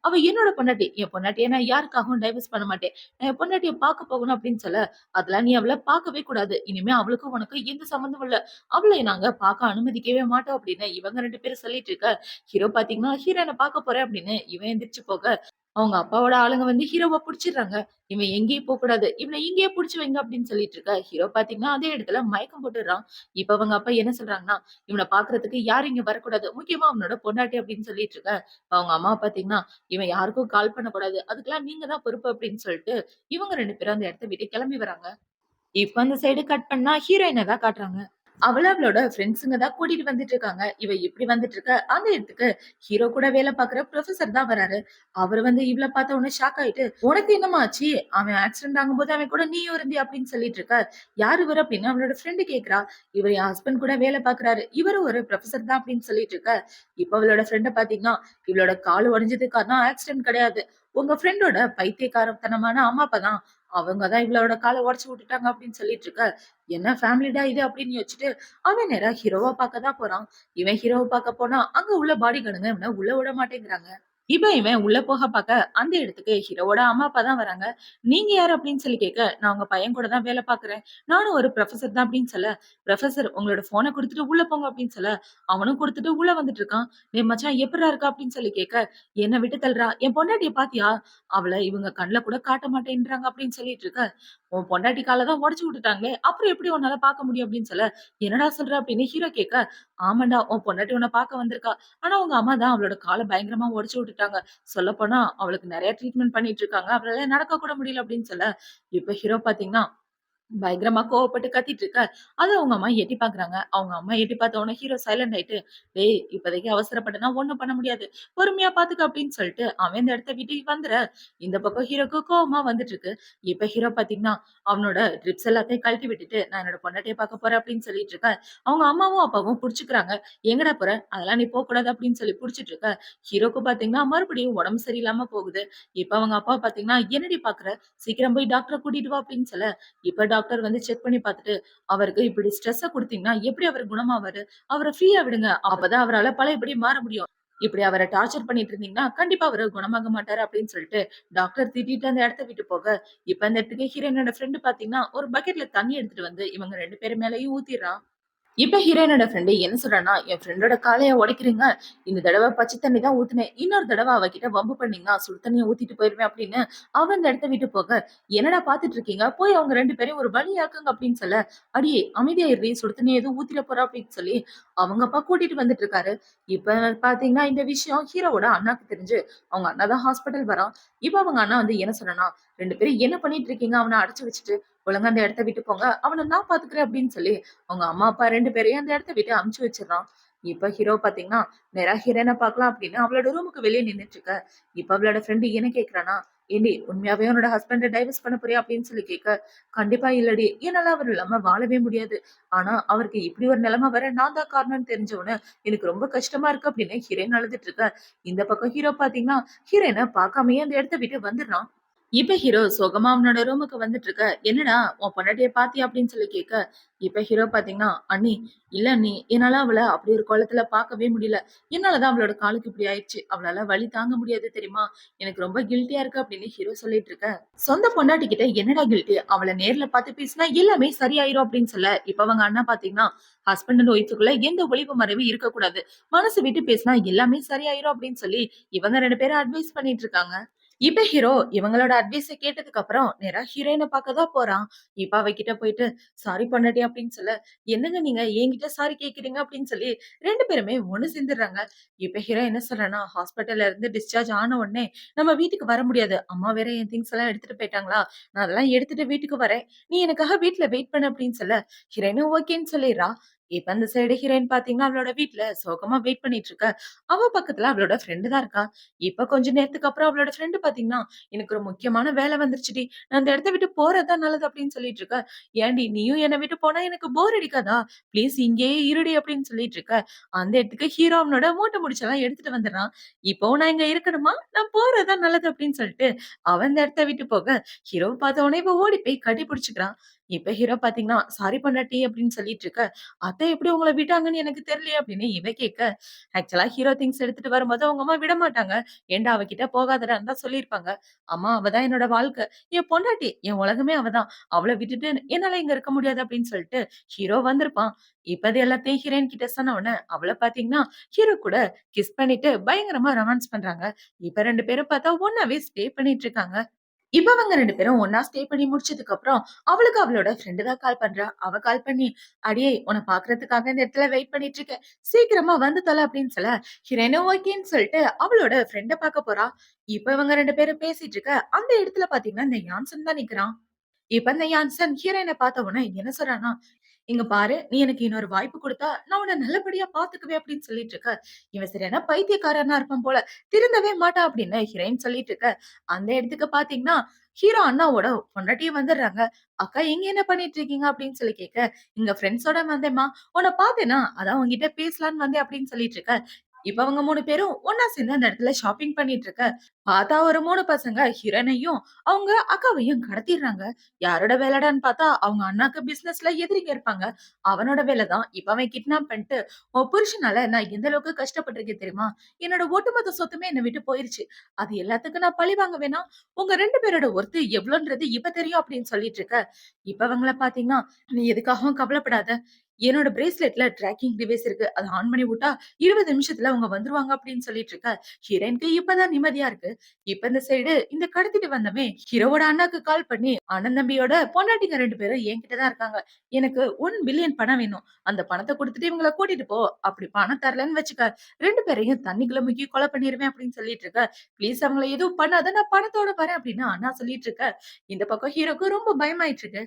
அவ என்னோட பொண்டாட்டி. என் பொண்டாட்டிய நான் யாருக்காகவும் டைவர்ஸ் பண்ண மாட்டேன். நான் என் பொண்டாட்டிய பார்க்க போகணும் அப்படின்னு சொல்ல, அதெல்லாம் நீ அவள பார்க்கவே கூடாது. இனிமே அவளுக்கும் உனக்கும் எந்த சம்மந்தமும் இல்ல. அவளை நாங்க பார்க்க அனுமதிக்கவே மாட்டோம் அப்படின்னு இவங்க 2 பேரும் சொல்லிட்டு இருக்க, ஹீரோ பார்த்தீங்கன்னா, ஹீரோயின பார்க்க போறேன் அப்படின்னு இவன் எந்திரிச்சு போக, அவங்க அப்பாவோட ஆளுங்க வந்து ஹீரோவ புடிச்சிடுறாங்க. இவன் எங்கேயும் போக்கூடாது. இவன இங்கேயே புடிச்சு வைங்க அப்படின்னு சொல்லிட்டு இருக்க, ஹீரோ பார்த்தீங்கன்னா, அதே இடத்துல மயக்கம் போட்டுடுறான். இப்ப அவங்க அப்பா என்ன சொல்றாங்கன்னா, இவன பார்க்கறதுக்கு யாரும் இங்க வரக்கூடாது. முக்கியமா அவனோட பொண்டாட்டி அப்படின்னு சொல்லிட்டு இருக்க, அவங்க அம்மா பார்த்தீங்கன்னா, இவன் யாருக்கும் கால் பண்ணக்கூடாது. அதுக்கெல்லாம் நீங்க தான் பொறுப்பு அப்படின்னு சொல்லிட்டு, இவங்க 2 பேரும் அந்த இடத்த விட்டு கிளம்பி வராங்க. இப்ப அந்த சைடு கட் பண்ணா ஹீரோயின தான் காட்டுறாங்க. அவள அவளோட ஃப்ரெண்ட்ஸுங்க தான் கூட்டிட்டு வந்துட்டு இருக்காங்க. இவ இப்படி வந்துட்டு இருக்க, அந்த இடத்துக்கு ஹீரோ கூட வேலை பார்க்குற புரொஃபசர் தான் வராரு. அவரு வந்து இவள பார்த்த உடனே ஷாக் ஆயிட்டு, "உனக்கு என்னம்மா ஆச்சு? அவன் ஆக்சிடென்ட் ஆகும்போது அவன் கூட நீயும் இருந்தியா?" அப்படின்னு சொல்லிட்டு இருக்க. "யார் இவரு?" அப்படின்னு அவளோட ஃப்ரெண்ட் கேட்கிறா. "இவரு என் ஹஸ்பண்ட் கூட வேலை பார்க்குறாரு. இவரும் ஒரு புரொஃபசர் தான்" அப்படின்னு சொல்லிட்டு இருக்க. இப்ப அவளோட ஃப்ரெண்ட பார்த்தீங்கன்னா, இவளோட கால் உடைஞ்சதுக்கு காரணம் ஆக்சிடென்ட் கிடையாது. உங்க ஃப்ரெண்டோட பைத்தியக்காரத்தனமான அம்மா அப்பா தான். அவங்க தான் இவளோட கால உடைச்சு விட்டுட்டாங்க அப்படின்னு சொல்லிட்டு இருக்க. என்ன ஃபேமிலிடா இது அப்படின்னு யோசிச்சுட்டு அவன் நேரா ஹீரோவ பாக்க தான் போறான். இவன் ஹீரோவ பாக்க போனா அங்க உள்ள பாடி கார்டுங்க இவன உள்ள விட மாட்டேங்கிறாங்க. இப்ப இவன் உள்ள போக பாக்க அந்த இடத்துக்கு ஹீரோவோட அம்மா அப்பா தான் வராங்க. "நீங்க யாரு?" அப்படின்னு சொல்லி கேட்க, "நான் உங்க பையன் கூட தான் வேலை பாக்குறேன். நானும் ஒரு புரொஃபசர் தான்" அப்படின்னு சொல்ல, "புரொஃபசர் உங்களோட ஃபோன குடுத்துட்டு உள்ள போங்க" அப்படின்னு சொல்ல, அவனும் குடுத்துட்டு உள்ள வந்துட்டு இருக்கான். "டேய் மச்சான் எப்புட்றா இருக்க?" அப்படின்னு சொல்லி கேட்க, "என்ன விட்டு தள்ளுடா. என் பொண்டாட்டிய பாத்தியா? அவள இவங்க கண்ல கூட காட்ட மாட்டேன்றாங்க" அப்படின்னு சொல்லிட்டு இருக்க, "உன் பொண்டாட்டி கால தான் உடைச்சு விட்டுட்டாங்களே, அப்புறம் எப்படி உன்னால பாக்க முடியும்?" அப்படின்னு சொல்ல, "என்னடா சொல்ற?" அப்படின்னு ஹீரோ கேட்க, "ஆமாண்டா உன் பொண்டாட்டி உன்ன பாக்க வந்திருக்கா. ஆனா உங்க அம்மா தான் அவளோட கால பயங்கரமா உடைச்சு விட்டுட்டாங்க. சொல்லப்போனா அவளுக்கு நெறைய ட்ரீட்மெண்ட் பண்ணிட்டு இருக்காங்க. அவளால நடக்க கூட முடியல" அப்படின்னு சொல்ல, இப்ப ஹீரோ பாத்தீங்கன்னா பயங்கரமா கோவப்பட்டு கத்திட்டு இருக்க, அத அவங்க அம்மா எட்டி பாக்குறாங்க. அவங்க அம்மா எட்டி பார்த்த உடனே ஹீரோ சைலண்ட் ஆயிட்டு, "டேய் இப்போதைக்கு அவசரப்பட்டனா ஒண்ணும் பண்ண முடியாது. பொறுமையா பாத்துக்க" அப்படின்னு சொல்லிட்டு அவன் இந்த இடத்த விட்டு வந்துர, இந்த பக்கம் ஹீரோக்கு கோவமா வந்துட்டு இருக்கு. இப்ப ஹீரோ பாத்தீங்கன்னா, அவனோட ட்ரிப்ஸ் எல்லாத்தையும் கழட்டி விட்டுட்டு, "நான் என்னோட பொண்டாட்டிய பாக்க போறேன்" அப்படின்னு சொல்லிட்டு இருக்க. அவங்க அம்மாவும் அப்பாவும் புடிச்சுக்கிறாங்க. "எங்கடா போற? அதெல்லாம் நீ போக்கூடாது" அப்படின்னு சொல்லி புடிச்சிட்டு இருக்க. ஹீரோக்கு பாத்தீங்கன்னா மறுபடியும் உடம்பு சரியில்லாம போகுது. இப்ப அவங்க அப்பா பாத்தீங்கன்னா, "என்னடி பாக்குற? சீக்கிரம் போய் டாக்டர கூட்டிட்டு வா" அப்படின்னு சொல்ல, இப்ப டாக்டர் வந்து செக் பண்ணி பார்த்துட்டு, "அவருக்கு இப்படி ஸ்ட்ரெஸ்ஸ குடுத்தீங்கன்னா எப்படி அவரு குணமாவாரு? அவர ஃப்ரீயா விடுங்க. அப்பதான் அவரால பழையபடி மாற முடியும். இப்படி அவர டார்ச்சர் பண்ணிட்டு இருந்தீங்கன்னா, கண்டிப்பா அவரு குணமாக மாட்டாரு" அப்படின்னு சொல்லிட்டு டாக்டர் திட்டிட்டு அந்த இடத்த விட்டு போக, இப்ப அந்த இடத்துக்கு ஹீரோயினோட ஃப்ரெண்ட் பார்த்தீங்கன்னா, ஒரு பக்கெட்ல தண்ணி எடுத்துட்டு வந்து இவங்க 2 பேர் மேலயும் ஊத்திர்றா. இப்ப ஹீரோயினோட ஃப்ரெண்ட் என்ன சொல்றான்னா, "என் ஃப்ரெண்டோட காலைய உடைக்கிறீங்க. இந்த தடவ பச்ச தண்ணி தான் ஊத்துனேன். இன்னொரு தடவ அவகிட்ட வம்பு பண்ணீங்கன்னா, சுடு தண்ணிய ஊத்திட்டு போயிருவேன்" அப்படின்னு அவன் அந்த இடத்த விட்டு போக, "என்னடா பார்த்துட்டு இருக்கீங்க? போய் அவங்க 2 பேரையும் ஒரு வழியாக்குங்க" அப்படின்னு சொல்ல, "அடியே அமைதியா இருடி. சுடு தண்ணிய எதுவும் ஊத்திற போறா" அப்படின்னு சொல்லி அவங்க அப்பா கூட்டிட்டு வந்துட்டு இருக்காரு. இப்ப பார்த்தீங்கன்னா, இந்த விஷயம் ஹீரோவோட அண்ணாக்கு தெரிஞ்சு, அவங்க அண்ணா தான் ஹாஸ்பிட்டல் வரான். இப்ப அவங்க அண்ணா வந்து என்ன சொல்றான்னா, "2 பேரும் என்ன பண்ணிட்டு இருக்கீங்க? அவன அடைச்சு வச்சுட்டு. ஒழுங்கா அந்த இடத்த விட்டு போங்க. அவன நான் பார்த்துக்கிறேன்" அப்படின்னு சொல்லி அவங்க அம்மா, அப்பா 2 பேரையும் அந்த இடத்த விட்டு அனுப்பிச்சு வச்சுடுறான். இப்ப ஹீரோ பாத்தீங்கன்னா, நேரா ஹீரோயின பாக்கலாம் அப்படின்னு அவளோட ரூமுக்கு வெளிய நின்னுட்டு இருக்க. இப்ப அவளோட ஃப்ரெண்ட் என்ன கேட்கிறான்னா, "ஏன்டி உண்மையாவே உன்னோட ஹஸ்பண்ட டைவர்ஸ் பண்ண போறியா?" அப்படின்னு சொல்லி கேட்க, "கண்டிப்பா இல்லடி. என்னால அவர் இல்லாம வாழவே முடியாது. ஆனா அவருக்கு இப்படி ஒரு நிலைமை வர நான் தான் காரணம்னு தெரிஞ்ச உடனே எனக்கு ரொம்ப கஷ்டமா இருக்கு" அப்படின்னு ஹீரோயின் அழுதுட்டு இருக்க. இந்த பக்கம் ஹீரோ பாத்தீங்கன்னா, ஹீரோயின பாக்காமயே அந்த இடத்த விட்டு வந்துடுறான். இப்ப ஹீரோ சோகமா அவனோட ரூமுக்கு வந்துட்டு இருக்க, "என்னடா உன் பொண்டாட்டிய பாத்தியா?" அப்படின்னு சொல்லி கேட்க, இப்ப ஹீரோ பாத்தீங்கன்னா, "அண்ணி, இல்ல அண்ணி. என்னால அவள அப்படி ஒரு கோலத்துல பார்க்கவே முடியல. என்னால தான் அவளோட காலுக்கு இப்படி ஆயிடுச்சு. அவளால வலி தாங்க முடியாது தெரியுமா? எனக்கு ரொம்ப கில்ட்டியா இருக்கு" அப்படின்னு ஹீரோ சொல்லிட்டு இருக்க. சொந்த பொண்டாட்டி கிட்ட என்னடா கில்ட்டி? அவள நேர்ல பார்த்து பேசினா எல்லாமே சரியாயிரும் அப்படின்னு சொல்ல, இப்ப அவங்க அண்ணா பாத்தீங்கன்னா, ஹஸ்பண்ட் அண்ட் ஒய்ஃப்குள்ள எந்த ஒளிவு மறைவும் இருக்கக்கூடாது. மனசு விட்டு பேசினா எல்லாமே சரியாயிரும் அப்படின்னு சொல்லி இவங்க 2 பேரும் அட்வைஸ் பண்ணிட்டு இருக்காங்க. இப்ப ஹீரோ இவங்களோட அட்வைஸ கேட்டதுக்கு அப்புறம் நேரா ஹீரோயின பாக்க தான் போறான். இப்ப அவகிட்ட போயிட்டு சாரி பொண்டாட்டி அப்படின்னு சொல்ல, "என்னங்க நீங்க என்கிட்ட சாரி கேட்கிறீங்க?" அப்படின்னு சொல்லி 2 பேருமே ஒண்ணு சேர்ந்துடுறாங்க. இப்ப ஹீரோ என்ன சொல்றான்னா, "ஹாஸ்பிட்டல்ல இருந்து டிஸ்சார்ஜ் ஆன உடனே நம்ம வீட்டுக்கு வர முடியாது. அம்மா வேற என் திங்ஸ் எல்லாம் எடுத்துட்டு போயிட்டாங்களா, நான் அதெல்லாம் எடுத்துட்டு வீட்டுக்கு வரேன். நீ எனக்காக வீட்ல வெயிட் பண்ணு" அப்படின்னு சொல்ல, ஹீரோயினும் ஓகேன்னு சொல்லிடுறா. இப்ப அந்த சைடு ஹீரோயின் பாத்தீங்கன்னா, அவளோட வீட்ல சோகமா வெயிட் பண்ணிட்டு இருக்க. அவ பக்கத்துல அவளோட ஃப்ரெண்ட் தான் இருக்கா. இப்ப கொஞ்ச நேரத்துக்கு அப்புறம் அவளோட ஃப்ரெண்ட் பாத்தீங்கன்னா, "எனக்கு ஒரு முக்கியமான வேலை வந்துருச்சுடி. நான் இந்த இடத்த விட்டு போறது தான் நல்லது" அப்படின்னு சொல்லிட்டு இருக்க. "ஏன்டி நீயும் என்ன விட்டு போனா எனக்கு போர் அடிக்காதா? ப்ளீஸ் இங்கேயே இருடி" அப்படின்னு சொல்லிட்டு இருக்க. அந்த இடத்துக்கு ஹீரோ அவனோட மூட்டை முடிச்செல்லாம் எடுத்துட்டு வந்துடுறான். "இப்பவும் நான் இங்க இருக்கணுமா? நான் போறது தான் நல்லது" அப்படின்னு சொல்லிட்டு அவன் அந்த இடத்த விட்டு போக, ஹீரோவ பார்த்த உடனே இவ ஓடி போய் கட்டி பிடிச்சுக்கிறான். இப்ப ஹீரோ பாத்தீங்கன்னா, "சாரி பொண்டாட்டி" அப்படின்னு சொல்லிட்டு இருக்க. "அத்தை எப்படி உங்கள விட்டாங்கன்னு எனக்கு தெரியலையே" அப்படின்னு இவ கேட்க, ஆக்சுவலா ஹீரோ திங்ஸ் எடுத்துட்டு வரும்போது அவங்க அம்மா விடமாட்டாங்க. "ஏன்டா அவ கிட்ட போகாதடான்னு" தான் சொல்லியிருப்பாங்க. "அம்மா அவ தான் என்னோட வாழ்க்கை. என் பொண்டாட்டி. என் உலகமே அவ தான். அவள விட்டுட்டு என்னால இங்க இருக்க முடியாது" அப்படின்னு சொல்லிட்டு ஹீரோ வந்திருப்பான். இப்ப அது எல்லாத்தையும் ஹீரோயின் கிட்ட சொன்ன உடனே, அவள பாத்தீங்கன்னா, ஹீரோ கூட கிஸ் பண்ணிட்டு பயங்கரமா ரொமான்ஸ் பண்றாங்க. இப்ப 2 பேரும் பார்த்தா ஒண்ணாவே ஸ்டே பண்ணிட்டு இருக்காங்க. இப்ப அவங்க 2 பேரும் ஒண்ணா ஸ்டே பண்ணி முடிச்சதுக்கு அப்புறம், அவளுக்கு அவளோட ஃப்ரெண்ட் தான் கால் பண்றா. அவ கால் பண்ணி, "அடியே உன்ன பார்க்கறதுக்காக இந்த இடத்துல வெயிட் பண்ணிட்டு இருக்கேன். சீக்கிரமா வந்து தொல" அப்படின்னு சொல்ல, ஹீரோயினும் ஓகேன்னு சொல்லிட்டு அவளோட ஃப்ரெண்ட பார்க்க போறா. இப்ப இவங்க 2 பேரும் பேசிட்டு இருக்க, அந்த இடத்துல பார்த்தீங்கன்னா, இந்த யான்சன் தான் நிக்கிறான். இப்ப இந்த யான்சன் ஹீரோயின பார்த்த உடனே என்ன சொல்றான்னா, "இங்க பாரு, நீ எனக்கு இன்னொரு வாய்ப்பு குடுத்தா, நான் உன்ன நல்லபடியா பார்த்துக்குவேன்" அப்படின்னு சொல்லிட்டு இருக்க. இவன் சரியான பைத்தியக்காரனா இருப்பான் போல. திருந்தவே மாட்டான் அப்படின்னு ஹீரோயின் சொல்லிட்டு இருக்க. அந்த இடத்துக்கு பார்த்தீங்கன்னா, ஹீரோ அண்ணாவோட பொண்டாட்டியும் வந்துடுறாங்க. "அக்கா இங்க என்ன பண்ணிட்டு இருக்கீங்க?" அப்படின்னு சொல்லி கேட்க, "இங்க ஃப்ரெண்ட்ஸோட வந்தேன்ம்மா. உன்ன பார்த்தேனா, அதான் உன்கிட்ட பேசலான்னு வந்தேன்" அப்படின்னு சொல்லிட்டு இருக்க. இப்ப அவங்க 3 பேரும் ஒண்ணா சேர்ந்து அந்த இடத்துல ஷாப்பிங் பண்ணிட்டு இருக்க. பார்த்தா ஒரு 3 பசங்க ஹீரோயினையும், அவங்க அக்காவையும் கடத்திடுறாங்க. யாரோட வேலைடான்னு பார்த்தா, அவங்க அண்ணாக்கு பிசினஸ்ல எதிரிங்க இருப்பாங்க. அவனோட வேலை தான். இப்ப அவன் கிட்னாப் பண்ணிட்டு, "உன் புருஷனால நான் எந்த அளவுக்கு கஷ்டப்பட்டுருக்கேன் தெரியுமா? என்னோட ஒட்டுமொத்த சொத்துமே என்ன விட்டு போயிருச்சு. அது எல்லாத்துக்கும் நான் பழி வாங்க வேணா? உங்க 2 பேரோட ஒர்த் எவ்வளோன்றது இப்ப தெரியும்" அப்படின்னு சொல்லிட்டு இருக்க. இப்ப அவங்கள பார்த்தீங்கன்னா, "நீ எதுக்காகவும் கவலைப்படாத. என்னோட பிரேஸ்லெட்ல ட்ராக்கிங் டிவைஸ் இருக்கு. அத ஆன் பண்ணி விட்டா 20 நிமிஷத்துல அவங்க வந்துருவாங்க" அப்படின்னு சொல்லிட்டு இருக்க. ஹீரோயினுக்கு இப்பதான் நிம்மதியா இருக்கு. இப்ப இந்த சைடு இந்த கடத்திட்டு வந்தவன் ஹீரோவோட அண்ணாக்கு கால் பண்ணி, "அண்ணன் தம்பியோட பொண்டாட்டிங்க 2 பேரும் என்கிட்ட தான் இருக்காங்க. எனக்கு 1 பில்லியன் பணம் வேணும். அந்த பணத்த குடுத்துட்டு இவங்கள கூட்டிட்டு போ. அப்படி பணம் தரலன்னு வச்சுக்க, 2 பேரையும் தண்ணிக்குள்ள முக்கி கொலை பண்ணிருவேன்" அப்படின்னு சொல்லிட்டு இருக்க. "ப்ளீஸ் அவங்கள எதுவும் பண்ணாத. நான் பணத்தோட வரேன்" அப்படின்னு அண்ணா சொல்லிட்டு இருக்க. இந்த பக்கம் ஹீரோக்கு ரொம்ப பயமாயிட்டு இருக்கு.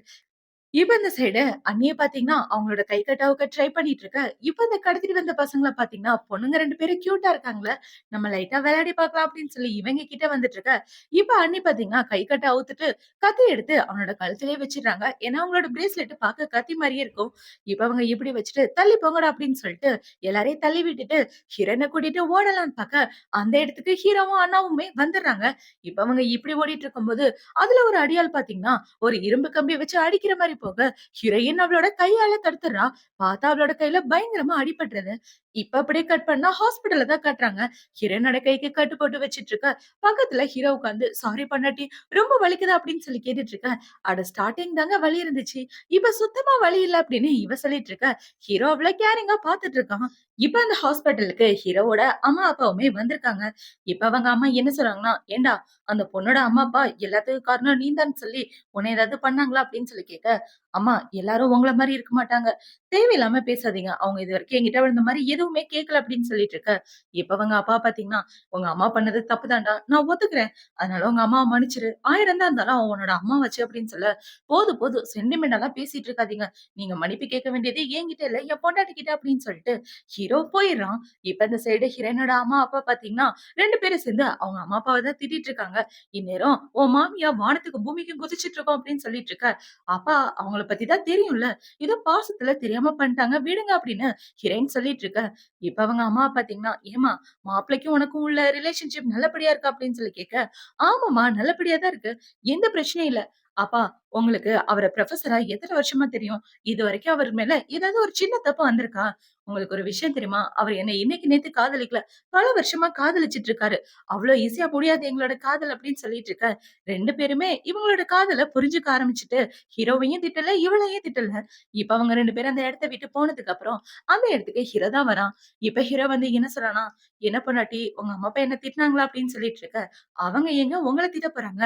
இப்ப இந்த சைடு அண்ணிய பாத்தீங்கன்னா, அவங்களோட கை கட்டவுக்க ட்ரை பண்ணிட்டு இருக்க. இப்ப இந்த கடத்திட்டு வந்த பசங்கள பாத்தீங்கன்னா, பொண்ணுங்க 2 பேரும் கியூட்டா இருக்காங்கல்ல. நம்ம லைட்டா விளையாடி பார்க்கலாம் அப்படின்னு சொல்லி இவங்க கிட்ட வந்துட்டு இருக்க. இப்ப அண்ணி பாத்தீங்கன்னா, கை கட்ட அவுத்துட்டு கத்தி எடுத்து அவனோட கழுத்திலேயே வச்சுடுறாங்க. ஏன்னா, அவங்களோட பிரேஸ்லெட் பாக்க கத்தி மாரியே இருக்கும். இப்ப அவங்க இப்படி வச்சுட்டு, "தள்ளி போங்கடா" அப்படின்னு சொல்லிட்டு எல்லாரையும் தள்ளி விட்டுட்டு ஹீரோயின கூட்டிட்டு ஓடலான்னு பாக்க, அந்த இடத்துக்கு ஹீரோவும் அண்ணாவுமே வந்துடுறாங்க. இப்ப அவங்க இப்படி ஓடிட்டு இருக்கும்போது, அதுல ஒரு அடியாள் பாத்தீங்கன்னா, ஒரு இரும்பு கம்பிய வச்சு அடிக்கிற மாரி போக, ஹீரோயின் அவளோட கையால தடுத்துடுறா. பார்த்தா அவளோட கையில பயங்கரமா அடிபட்டுருது. இப்ப அப்படியே கட் பண்ணா ஹாஸ்பிடல்ல தான் காட்டுறாங்க. ஹீரோயினோட கைக்கு கட்டு போட்டு வச்சுட்டு இருக்க. பக்கத்துல ஹீரோ உட்கார்ந்து, "சாரி பொண்டாட்டி, ரொம்ப வலிக்குதா?" அப்படின்னு சொல்லி கேட்டுட்டு இருக்க. "அட ஸ்டார்ட்டிங் தாங்க வலி இருந்துச்சு. இப்ப சுத்தமா வலி இல்ல" அப்படின்னு இவ சொல்லிட்டு இருக்க. ஹீரோ அவள கேரிங்கா பார்த்துட்டு இருக்கான். இப்ப அந்த ஹாஸ்பிடலுக்கு ஹீரோவோட அம்மா, அப்பாவுமே வந்திருக்காங்க. இப்ப அவங்க அம்மா என்ன சொல்றாங்கன்னா, "ஏன்டா அந்த பொண்ணோட அம்மா, அப்பா எல்லாத்துக்கும் காரணம் நீ தான் சொல்லி உன்ன ஏதாவது பண்ணாங்களா?" அப்படின்னு சொல்லி கேட்க, "அம்மா எல்லாரும் உங்கள மாரி இருக்க மாட்டாங்க. தேவையில்லாம பேசாதீங்க. அவங்க இதுவரைக்கும் என்கிட்ட இந்த மாரி எதுவுமே கேட்கல" அப்படின்னு சொல்லிட்டு இருக்க. இப்ப அவங்க அப்பா பார்த்தீங்கன்னா, "உங்க அம்மா பண்ணது தப்பு தான்டா. நான் ஒத்துக்கிறேன். அதனால உங்க அம்மாவ மன்னிச்சுரு. 1000 தான் இருந்தாலும் அவ உன்னோட அம்மாவாச்சே" அப்படின்னு சொல்ல, "போதும் போதும் சென்டிமெண்டலா பேசிட்டு இருக்காதீங்க. நீங்க மன்னிப்பு கேட்க வேண்டியது என்கிட்ட இல்ல, என் பொண்டாட்டி கிட்ட" அப்படின்னு சொல்லிட்டு ஹீரோ போயிடுறான். இப்ப இந்த சைடு ஹீரோயினோட அம்மா, அப்பா பார்த்தீங்கன்னா, 2 பேரும் சேர்ந்து அவங்க அம்மா, அப்பாவ தான் திட்டிட்டு இருக்காங்க. இந்நேரம் உன் மாமியா வானத்துக்கும் பூமிக்கும் குதிச்சுட்டு இருக்கோம் அப்படின்னு சொல்லிட்டு இருக்க. அப்பா அவங்கள பத்தி தான் தெரியும்ல. ஏதோ பாசத்துல தெரியாம பண்ணிட்டாங்க விடுங்க அப்படின்னு ஹீரோயின் சொல்லிட்டு இருக்க. இப்ப அவங்க அம்மா பாத்தீங்கன்னா, "ஏம்மா மாப்பிள்ளைக்கும் உனக்கும் உள்ள ரிலேஷன்ஷிப் நல்லபடியா இருக்கா?" அப்படின்னு சொல்லி கேட்க, "ஆமாம்மா நல்லபடியா தான் இருக்கு. எந்த பிரச்சனையும் இல்ல." "அப்பா உங்களுக்கு அவர புரொஃபசரா எத்தன வருஷமா தெரியும்? இதுவரைக்கும் அவர் மேல ஏதாவது ஒரு சின்ன தப்பு வந்திருக்கா? உங்களுக்கு ஒரு விஷயம் தெரியுமா? அவர் என்ன இன்னைக்கு நேத்து காதலிக்கல. பல வருஷமா காதலிச்சுட்டு இருக்காரு. அவ்ளோ ஈஸியா முடியாது எங்களோட காதல்" அப்படின்னு சொல்லிட்டு இருக்க. 2 பேருமே இவங்களோட காதல புரிஞ்சுக்க ஆரம்பிச்சுட்டு, ஹீரோவையும் திட்டல, இவளையும் திட்டல. இப்ப அவங்க 2 பேரும் அந்த இடத்த விட்டு போனதுக்கு அப்புறம், அந்த இடத்துக்கு ஹீரோ தான் வரான். இப்ப ஹீரோ வந்து என்ன சொல்றான்னா, "என்ன பொண்டாட்டி, உங்க அம்மா, அப்பா என்ன திட்டுனாங்களா?" அப்படின்னு சொல்லிட்டு இருக்க. "அவங்க ஏங்க உங்கள திட்ட போறாங்க?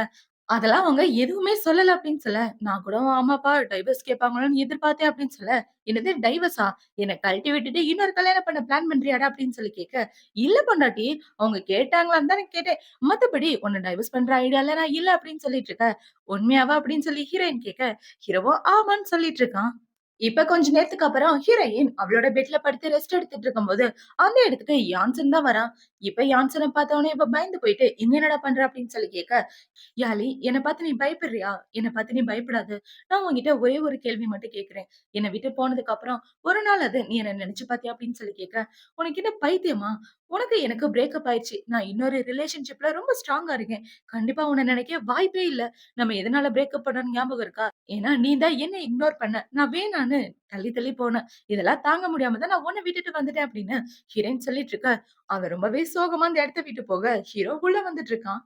அதெல்லாம் அவங்க எதுவுமே சொல்லல" அப்படின்னு சொல்ல. "நான் கூட உன் அம்மா, அப்பா டைவர்ஸ் கேட்பாங்களோன்னு எதிர்பார்த்தேன்" அப்படின்னு சொல்ல. "என்னது டைவர்ஸா? என்ன கழட்டி விட்டுட்டு இன்னொரு கல்யாணம் பண்ண பிளான் பண்றியாடா?" அப்படின்னு சொல்லி கேட்க. "இல்ல பொண்டாட்டி, அவங்க கேட்டாங்களான்னு தானே கேட்டேன். மத்தபடி உன்ன டைவர்ஸ் பண்ற ஐடியால நான் இல்ல" அப்படின்னு சொல்லிட்டு இருக்க. "உண்மையாவா?" அப்படின்னு சொல்லி ஹீரோயின் கேட்க, ஹீரோவும் ஆமான்னு சொல்லிட்டு இருக்கான். இப்ப கொஞ்ச நேரத்துக்கு அப்புறம் ஹீரோயின் அவளோட பெட்ல படுத்து ரெஸ்ட் எடுத்துட்டு இருக்கும்போது அந்த இடத்துக்கு யான்சன் தான் வரான். இப்ப யான்சன பார்த்தவுடனே இவ பயந்து போயிட்டு, "இங்க என்னடா பண்ற?" அப்படின்னு சொல்லி கேட்க, "யாழி, என்ன பார்த்து நீ பயப்படுறியா? என்ன பார்த்து நீ பயப்படாத. நான் உன்கிட்ட ஒரே ஒரு கேள்வி மட்டும் கேட்கிறேன். என்ன விட்டு போனதுக்கு அப்புறம் ஒரு நாளாவது நீ என்ன நினைச்சு பார்த்தியா?" அப்படின்னு சொல்லி கேட்க, "உனக்கு என்ன பைத்தியமா? உனக்கு எனக்கு பிரேக்கப் ஆயிடுச்சு. நான் இன்னொரு ரிலேஷன்ஷிப்ல ரொம்ப ஸ்ட்ராங்கா இருக்கேன். கண்டிப்பா உன்ன நினைக்க வாய்ப்பே இல்ல. நம்ம எதனால பிரேக்கப் பண்ணோம்னு ஞாபகம் இருக்கா? ஏன்னா நீ தான் என்ன இக்னோர் பண்ண. நான் வேணான்னு தள்ளி தள்ளி போனேன். இதெல்லாம் தாங்க முடியாம தான் நான் உன்ன விட்டுட்டு வந்துட்டேன்" அப்படின்னு ஹீரோயின் சொல்லிட்டு இருக்க, அவன் ரொம்பவே சோகமா அந்த இடத்த விட்டு போக, ஹீரோ உள்ள வந்துட்டு இருக்கான்.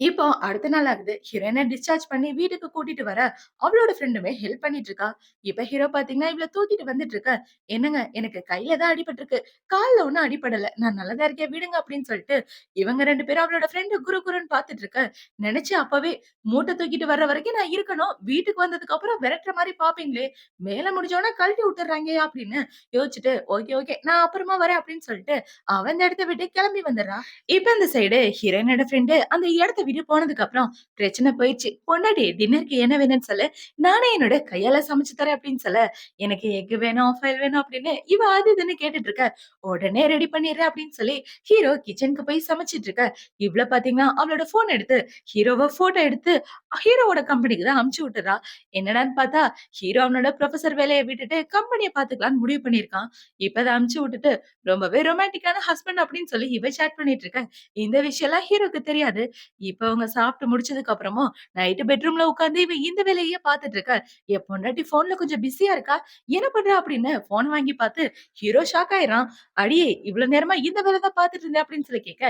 இப்போ அடுத்த நாள் ஆகுது. ஹீரோயின டிஸ்சார்ஜ் பண்ணி வீட்டுக்கு கூட்டிட்டு வர, அவளோட ஃப்ரெண்டுமே ஹெல்ப் பண்ணிட்டு இருக்கா. இப்ப ஹீரோ பாத்தீங்கன்னா, இவள தூக்கிட்டு வந்துட்டு இருக்க. "என்னங்க, எனக்கு கையில தான் அடிபட்டுருக்கு. கால்ல ஒண்ணும் அடிபடல. நான் நல்லா தான் இருக்கேன் விடுங்க" அப்படின்னு சொல்லிட்டு, இவங்க 2 பேரும் அவளோட ஃப்ரெண்ட் குறு குறுன்னு பாத்துட்டு இருக்க. நெனச்சேன் அப்பவே, மூட்ட தூக்கிட்டு வர்ற வரைக்கும் நான் இருக்கணும். வீட்டுக்கு வந்ததுக்கு அப்புறம் விரட்டுற மாரி பாப்பீங்களே, வேல முடிஞ்சோனே கழட்டி விட்டுர்றாங்களே அப்படின்னு யோசிச்சுட்டு, "ஓகே, ஓகே. நான் அப்புறமா வரேன்" அப்படின்னு சொல்லிட்டு, அவ அந்த இடத்த விட்டு கிளம்பி வந்துடுறா. இப்ப இந்த சைடு ஹீரோயினோட ஃப்ரெண்டு அந்த இடத்த விட்டு போனதுக்கு அப்புறம் பிரச்சனை போயிடுச்சு. "பொண்டாட்டி டின்னருக்கு என்ன வேணும்னு சொல்லு. நானே என்னோட கையால சமைச்சு தரேன்" அப்படின்னு சொல்ல, எனக்கு எக் வேணும், ஆஃப் வேணும் அப்படின்னு இவ அது இதுன்னு கேட்டுட்டு இருக்க. உடனே ரெடி பண்ணிடுறேன் அப்படின்னு சொல்லி ஹீரோ கிச்சனுக்கு போய் சமைச்சிட்டு இருக்க. இவ்ளோ பாத்தீங்கன்னா அவளோட போன் எடுத்து ஹீரோவ போட்டோ எடுத்து ஹீரோவோட கம்பெனிக்கு தான் அனுப்பிச்சு விட்டுறா. என்னடான்னு பார்த்தா ஹீரோ அவனோட ப்ரொஃபசர் வேலைய விட்டுட்டு கம்பெனிய பாத்துக்கலாம்னு முடிவு பண்ணியிருக்கான். இப்ப அத அனுப்பிச்சு விட்டுட்டு ரொம்பவே ரொமான்டிக்கான ஹஸ்பண்ட் அப்படின்னு சொல்லி இவ சேட் பண்ணிட்டு இருக்க. இந்த விஷயம்லாம் ஹீரோக்கு தெரியாது. இப்ப அவங்க சாப்பிட்டு முடிச்சதுக்கு அப்புறமும் நைட் பெட்ரூம்ல உட்கார்ந்து இவ இந்த வேலையே பார்த்துட்டு இருக்கா. என் பொண்டாட்டி போன்ல கொஞ்சம் பிஸியா இருக்கா. என்ன பண்றா அப்படின்னு போன் வாங்கி பார்த்து ஹீரோ ஷாக் ஆயிடுறான். "அடியே, இவ்வளவு நேரமா இந்த வேலை தான் பார்த்துட்டு இருந்தேன்" அப்படின்னு சொல்லி கேட்க,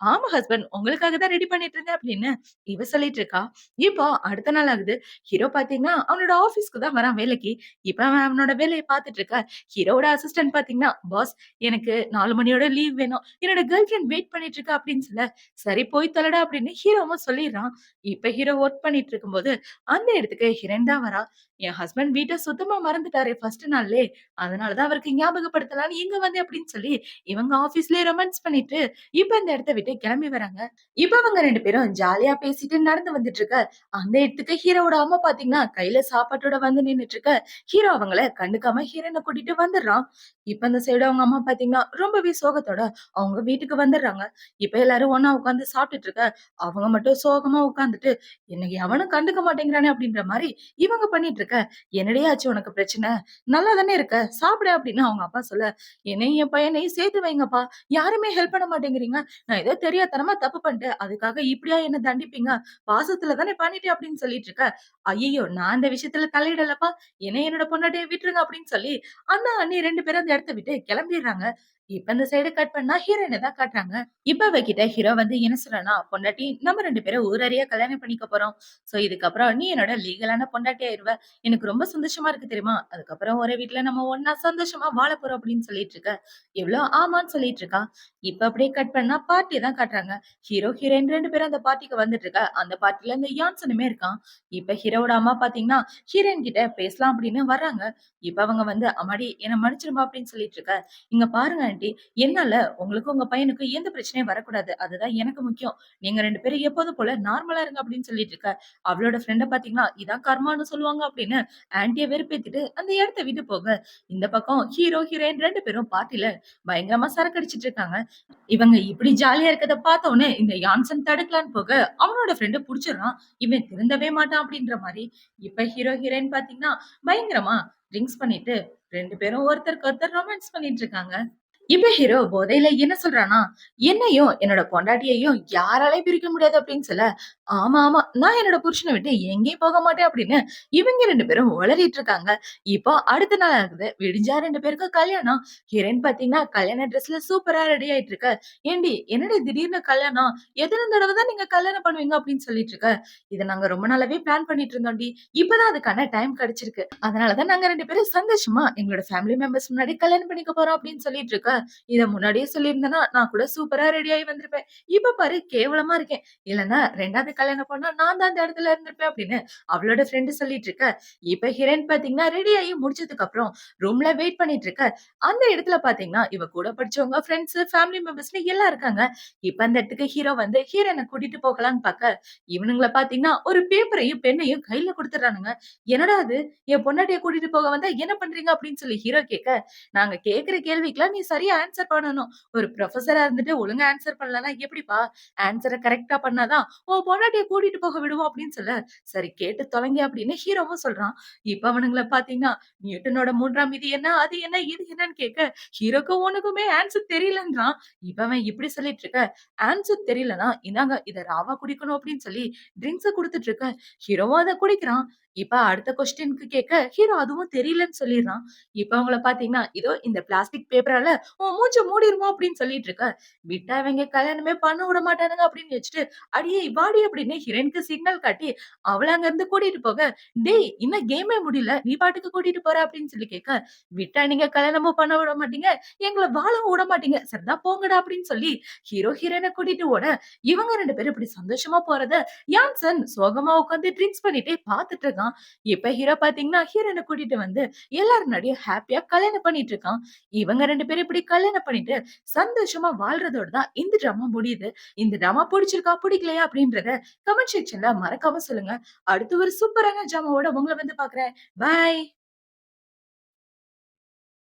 "ஆமா ஹஸ்பண்ட், உங்களுக்காக தான் ரெடி பண்ணிட்டு இருந்தேன்" அப்படின்னு இவ சொல்லிட்டு இருக்கா. இப்போ அடுத்த நாள் ஆகுது. ஹீரோ பார்த்தீங்கன்னா அவனோட ஆபீஸ்க்கு தான் வரான் வேலைக்கு. இப்ப அவன் அவனோட வேலைய பார்த்துட்டு இருக்க. ஹீரோவோட அசிஸ்டன்ட் பார்த்தீங்கன்னா, "பாஸ், எனக்கு 4 மணியோட லீவ் வேணும். என்னோட கேர்ள் ஃபிரெண்ட் வெயிட் பண்ணிட்டு இருக்கா" அப்படின்னு சொல்ல, "சரி போய் தொலைடா" அப்படின்னு ஹீரோவும் சொல்லிடுறான். இப்ப ஹீரோ வொர்க் பண்ணிட்டு இருக்கும்போது, அந்த இடத்துக்கு ஹீரோயின் தான் வரா. "என் ஹஸ்பண்ட் வீட்ட சுத்தமா மறந்துட்டாரு ஃபர்ஸ்ட் நாள்லயே. அதனால தான் அவருக்கு ஞாபகப்படுத்தலாம்னு இங்க வந்தேன்" அப்படின்னு சொல்லி இவங்க ஆபீஸ்லயே ரொமான்ஸ் பண்ணிட்டு, இப்ப இந்த இடத்த விட்டு கிளம்பி வராங்க. இப்ப அவங்க 2 பேரும் ஜாலியா பேசிட்டு நடந்து வந்துட்டு இருக்க. அந்த இடத்துக்கு ஹீரோவோட அம்மா பாத்தீங்கன்னா, கையில சாப்பாட்டோட வந்து நின்னுட்டு இருக்க. ஹீரோ அவங்கள கண்டுக்காம ஹீரோயின கூட்டிட்டு வந்துடுறான். இப்ப அந்த சைடு அவங்க அம்மா பாத்தீங்கன்னா, ரொம்பவே சோகத்தோட அவங்க வீட்டுக்கு வந்துடுறாங்க. இப்ப எல்லாரும் ஒண்ணா உட்கார்ந்து சாப்பிட்டுட்டு இருக்க. அவங்க மட்டும் சோகமா உட்கார்ந்துட்டு, "என்னை எவனும் கண்டுக்க மாட்டேங்கிறானே" அப்படின்ற மாரி இவங்க பண்ணிட்டு இருக்க. "என்னடி ஆச்சு உனக்கு பிரச்சனை? நல்லா தானே இருக்க. சாப்பிடு" அப்படின்னு அவங்க அப்பா சொல்ல, "என்னையும் என் பையனையும் சேர்த்து வைங்கப்பா. யாருமே ஹெல்ப் பண்ண மாட்டேங்கிறீங்க. நான் ஏதோ தெரியாத்தனமா தப்பு பண்ணிட்டேன். அதுக்காக இப்படியா என்ன தண்டிப்பீங்க? பாசத்துல தானே பண்ணிட்டேன்" அப்படின்னு சொல்லிட்டு இருக்க. "ஐயய்யோ! நான் இந்த விஷயத்துல தலையிடலப்பா. என்னைய என்னோட பொண்டாட்டிய விட்டுருங்க" அப்படின்னு சொல்லி அண்ணா, அண்ணி 2 பேரும் அந்த இடத்த விட்டு கிளம்பிடுறாங்க. இப்ப இந்த சைடு கட் பண்ணா ஹீரோயின தான் காட்டுறாங்க. இப்ப அவகிட்ட ஹீரோ வந்து என்ன சொல்றான்னா, "பொண்டாட்டி, நம்ம 2 பேரும் ஊரறிய கல்யாணம் பண்ணிக்க போறோம். சோ இதுக்கப்புறம் நீ என்னோட லீகலான பொண்டாட்டி ஆயிருவ. எனக்கு ரொம்ப சந்தோஷமா இருக்கு தெரியுமா? அதுக்கப்புறம் ஒரே வீட்ல நம்ம ஒண்ணா சந்தோஷமா வாழப் போறோம்" அப்படின்னு சொல்லிட்டு இருக்க. இவ்ளோ ஆமான்னு சொல்லிட்டு இருக்கா. இப்ப அப்படியே கட் பண்ணா பார்ட்டிய தான் காட்டுறாங்க. ஹீரோ, ஹீரோயின் 2 பேரும் அந்த பார்ட்டிக்கு வந்துட்டு இருக்க. அந்த பார்ட்டில இந்த யான்சனுமே இருக்கான். இப்ப ஹீரோவோட அம்மா பாத்தீங்கன்னா, ஹீரோயின் கிட்ட பேசலாம் அப்படின்னு வர்றாங்க. இப்ப அவங்க வந்து, "அம்மாடி, என்ன மன்னிச்சிடுமா" அப்படின்னு சொல்லிட்டு இருக்க. "இங்க பாருங்க ஆன்ட்டி, என்னால உங்களுக்கும் உங்க பையனுக்கும் எந்த பிரச்சனையும் வரக்கூடாது. அதுதான் எனக்கு முக்கியம். நீங்க 2 பேரும் எப்போதும் போல நார்மலா இருங்க" அப்படின்னு சொல்லிட்டு இருக்க. அவளோட ஃப்ரெண்ட பாத்தீங்கன்னா, "இதான் கர்மான்னு சொல்லுவாங்க" அப்படின்னு ஆன்ட்டிய வெறுப்பேத்திட்டு அந்த இடத்த விட்டு போக, இந்த பக்கம் ஹீரோ, ஹீரோயின் 2 பேரும் பார்ட்டில பயங்கரமா சரக்கு அடிச்சிட்டு இருக்காங்க. இவங்க இப்படி ஜாலியா இருக்கத பார்த்த உடனே இந்த யான்சன் தடுக்கலான்னு போக, அவனோட ஃப்ரெண்ட புடிச்சிடுறான். இவன் திருந்தவே மாட்டான் அப்படின்ற மாரி. இப்ப ஹீரோ, ஹீரோயின் பாத்தீங்கன்னா, பயங்கரமா ட்ரிங்க்ஸ் பண்ணிட்டு 2 பேரும் ஒருத்தருக்கு ஒருத்தர் ரொமான்ஸ் பண்ணிட்டு இருக்காங்க. இப்ப ஹீரோ போதையில என்ன சொல்றான்னா, "என்னையும் என்னோட பொண்டாட்டியையும் யாராலயும் பிரிக்க முடியாது" அப்படின்னு சொல்ல, "ஆமா, ஆமா. நான் என்னோட புருஷன விட்டு எங்கேயும் போக மாட்டேன்" அப்படின்னு இவங்க 2 பேரும் உளறிட்டு இருக்காங்க. இப்போ அடுத்த நாள் ஆகுது. விடிஞ்சா 2 பேருக்கும் கல்யாணம். ஹீரோயின் பாத்தீங்கன்னா, கல்யாண ட்ரெஸ்ல சூப்பரா ரெடி ஆயிட்டு இருக்க. "ஏன்டி, என்னடி திடீர்னு கல்யாணம்? எத்தன தடவ தான் நீங்க கல்யாணம் பண்ணுவீங்க?" அப்படின்னு சொல்லிட்டு இருக்க. "இத நாங்க ரொம்ப நாளாவே பிளான் பண்ணிட்டு இருந்தோம்டி. இப்பதான் அதுக்கான டைம் கிடைச்சிருக்கு. அதனால தான் நாங்க 2 பேரும் சந்தோஷமா எங்களோட ஃபேமிலி மெம்பர்ஸ் முன்னாடி கல்யாணம் பண்ணிக்க போறோம்" அப்படின்னு சொல்லிட்டு இருக்க. இத முன்னாடியே சொல்லியிருந்தேன்னா, நான் கூட சூப்பரா ரெடி ஆயி வந்திருப்பேன். இப்ப பாரு கேவலமா இருக்கேன். இல்லன்னா 2வது கல்யாணம் பண்ணா நான் தான் அந்த இடத்துல இருந்திருப்பேன் அப்படின்னு அவளோட ஃப்ரெண்ட் சொல்லிட்டு இருக்க. இப்ப ஹீரோயின் பாத்தீங்கன்னா, ரெடி ஆயி முடிச்சதுக்கு அப்புறம் ரூம்ல வெயிட் பண்ணிட்டு இருக்க. அந்த இடத்துல பாத்தீங்கன்னா, இவ கூட படிச்சவங்க, ஃப்ரெண்ட்ஸ், ஃபேமிலி மெம்பர்ஸ்ன்னு எல்லாம் இருக்காங்க. இப்ப அந்த இடத்துக்கு ஹீரோ வந்து ஹீரோயின கூட்டிட்டு போகலான்னு பாக்க, இவனுங்கள பாத்தீங்கன்னா, ஒரு பேப்பரையும், பெண்ணையும் கையில குடுத்துடுறானுங்க. "என்னடா இது? என் பொண்டாட்டிய கூட்டிட்டு போக வந்தா என்ன பண்றீங்க?" அப்படின்னு சொல்லி ஹீரோ கேட்க, "நாங்க கேட்கிற கேள்விக்குலாம் நீ சரியா ஆன்ஸர் பண்ணணும். ஒரு புரொஃபசரா இருந்துட்டு ஒழுங்கா ஆன்ஸர் பண்ணலன்னா எப்படிப்பா? ஆன்ஸர கரெக்ட்டா பண்ணா தான் உன் பொண்டாட்டிய கூட்டிட்டு போக விடுவோம்." அப்படின்னு சொல்ல, "சரி கேட்டு தொலைங்க." அப்படின்னு ஹீரோவும் சொல்றான். இப்ப அவனுங்கள பாத்தீங்கன்னா, நியூட்டனோட 3ஆம் விதி என்ன? அது என்ன? இது என்னன்னு கேட்க, ஹீரோக்கு ஒண்ணுக்குமே ஆன்ஸர் தெரியலன்றான். இப்ப அவன் இப்படி சொல்லிட்டு இருக்க, ஆன்ஸர் தெரியலன்னா, "இந்தாங்க இத ராவா குடிக்கணும்." அப்படின்னு சொல்லி ட்ரிங்க்ஸ குடுத்துட்டு இருக்க. ஹீரோவும் அத குடிக்கிறான். இப்ப அடுத்த கொஸ்டின்க்கு கேட்க, ஹீரோ அதுவும் தெரியலன்னு சொல்லிர்றான். இப்ப அவங்கள பாத்தீங்கன்னா, "இதோ இந்த பிளாஸ்டிக் பேப்பரால உன் மூஞ்ச மூடிருவோம்." அப்படின்னு சொல்லிட்டு இருக்க. விட்டா இவங்க கல்யாணமே பண்ண விட மாட்டானுங்க அப்படின்னு வச்சுட்டு, "அடியே வாடி" அப்படின்னு ஹீரோயினுக்கு சிக்னல் காட்டி, அவள அங்கிருந்து கூட்டிட்டு போக, "டேய் இன்னும் கேமே முடியல. நீ பாட்டுக்கு கூட்டிட்டு போற." அப்படின்னு சொல்லி கேட்க, "விட்டா நீங்க கல்யாணமும் பண்ண விட மாட்டீங்க. எங்கள வாழவும் விட மாட்டீங்க. சரிதான் போங்கடா." அப்படின்னு சொல்லி ஹீரோ ஹீரோயின கூட்டிட்டு ஓட, இவங்க 2 பேரும் இப்படி சந்தோஷமா போறத யான்சன் சோகமா உட்கார்ந்து ட்ரிங்க்ஸ் பண்ணிட்டே பார்த்துட்டு இருக்கான். இப்ப ஹீரோ பார்த்தீங்கன்னா, ஹீரோயின கூட்டிட்டு வந்து எல்லார் முன்னாடியும் ஹேப்பியா கல்யாணம் பண்ணிட்டு இருக்கான். இவங்க 2 பேரும் இப்படி கல்யாணம் பண்ணிட்டு சந்தோஷமா வாழ்றதோட தான் இந்த ட்ராமா முடியுது. இந்த ட்ராமா புடிச்சிருக்கா? புடிக்கலையா? அப்படின்றத கமெண்ட் செக்ஷன்ல மறக்காம சொல்லுங்க. அடுத்து ஒரு சூப்பரான ட்ராமாவோட உங்கள வந்து பார்க்குறேன். பாய்.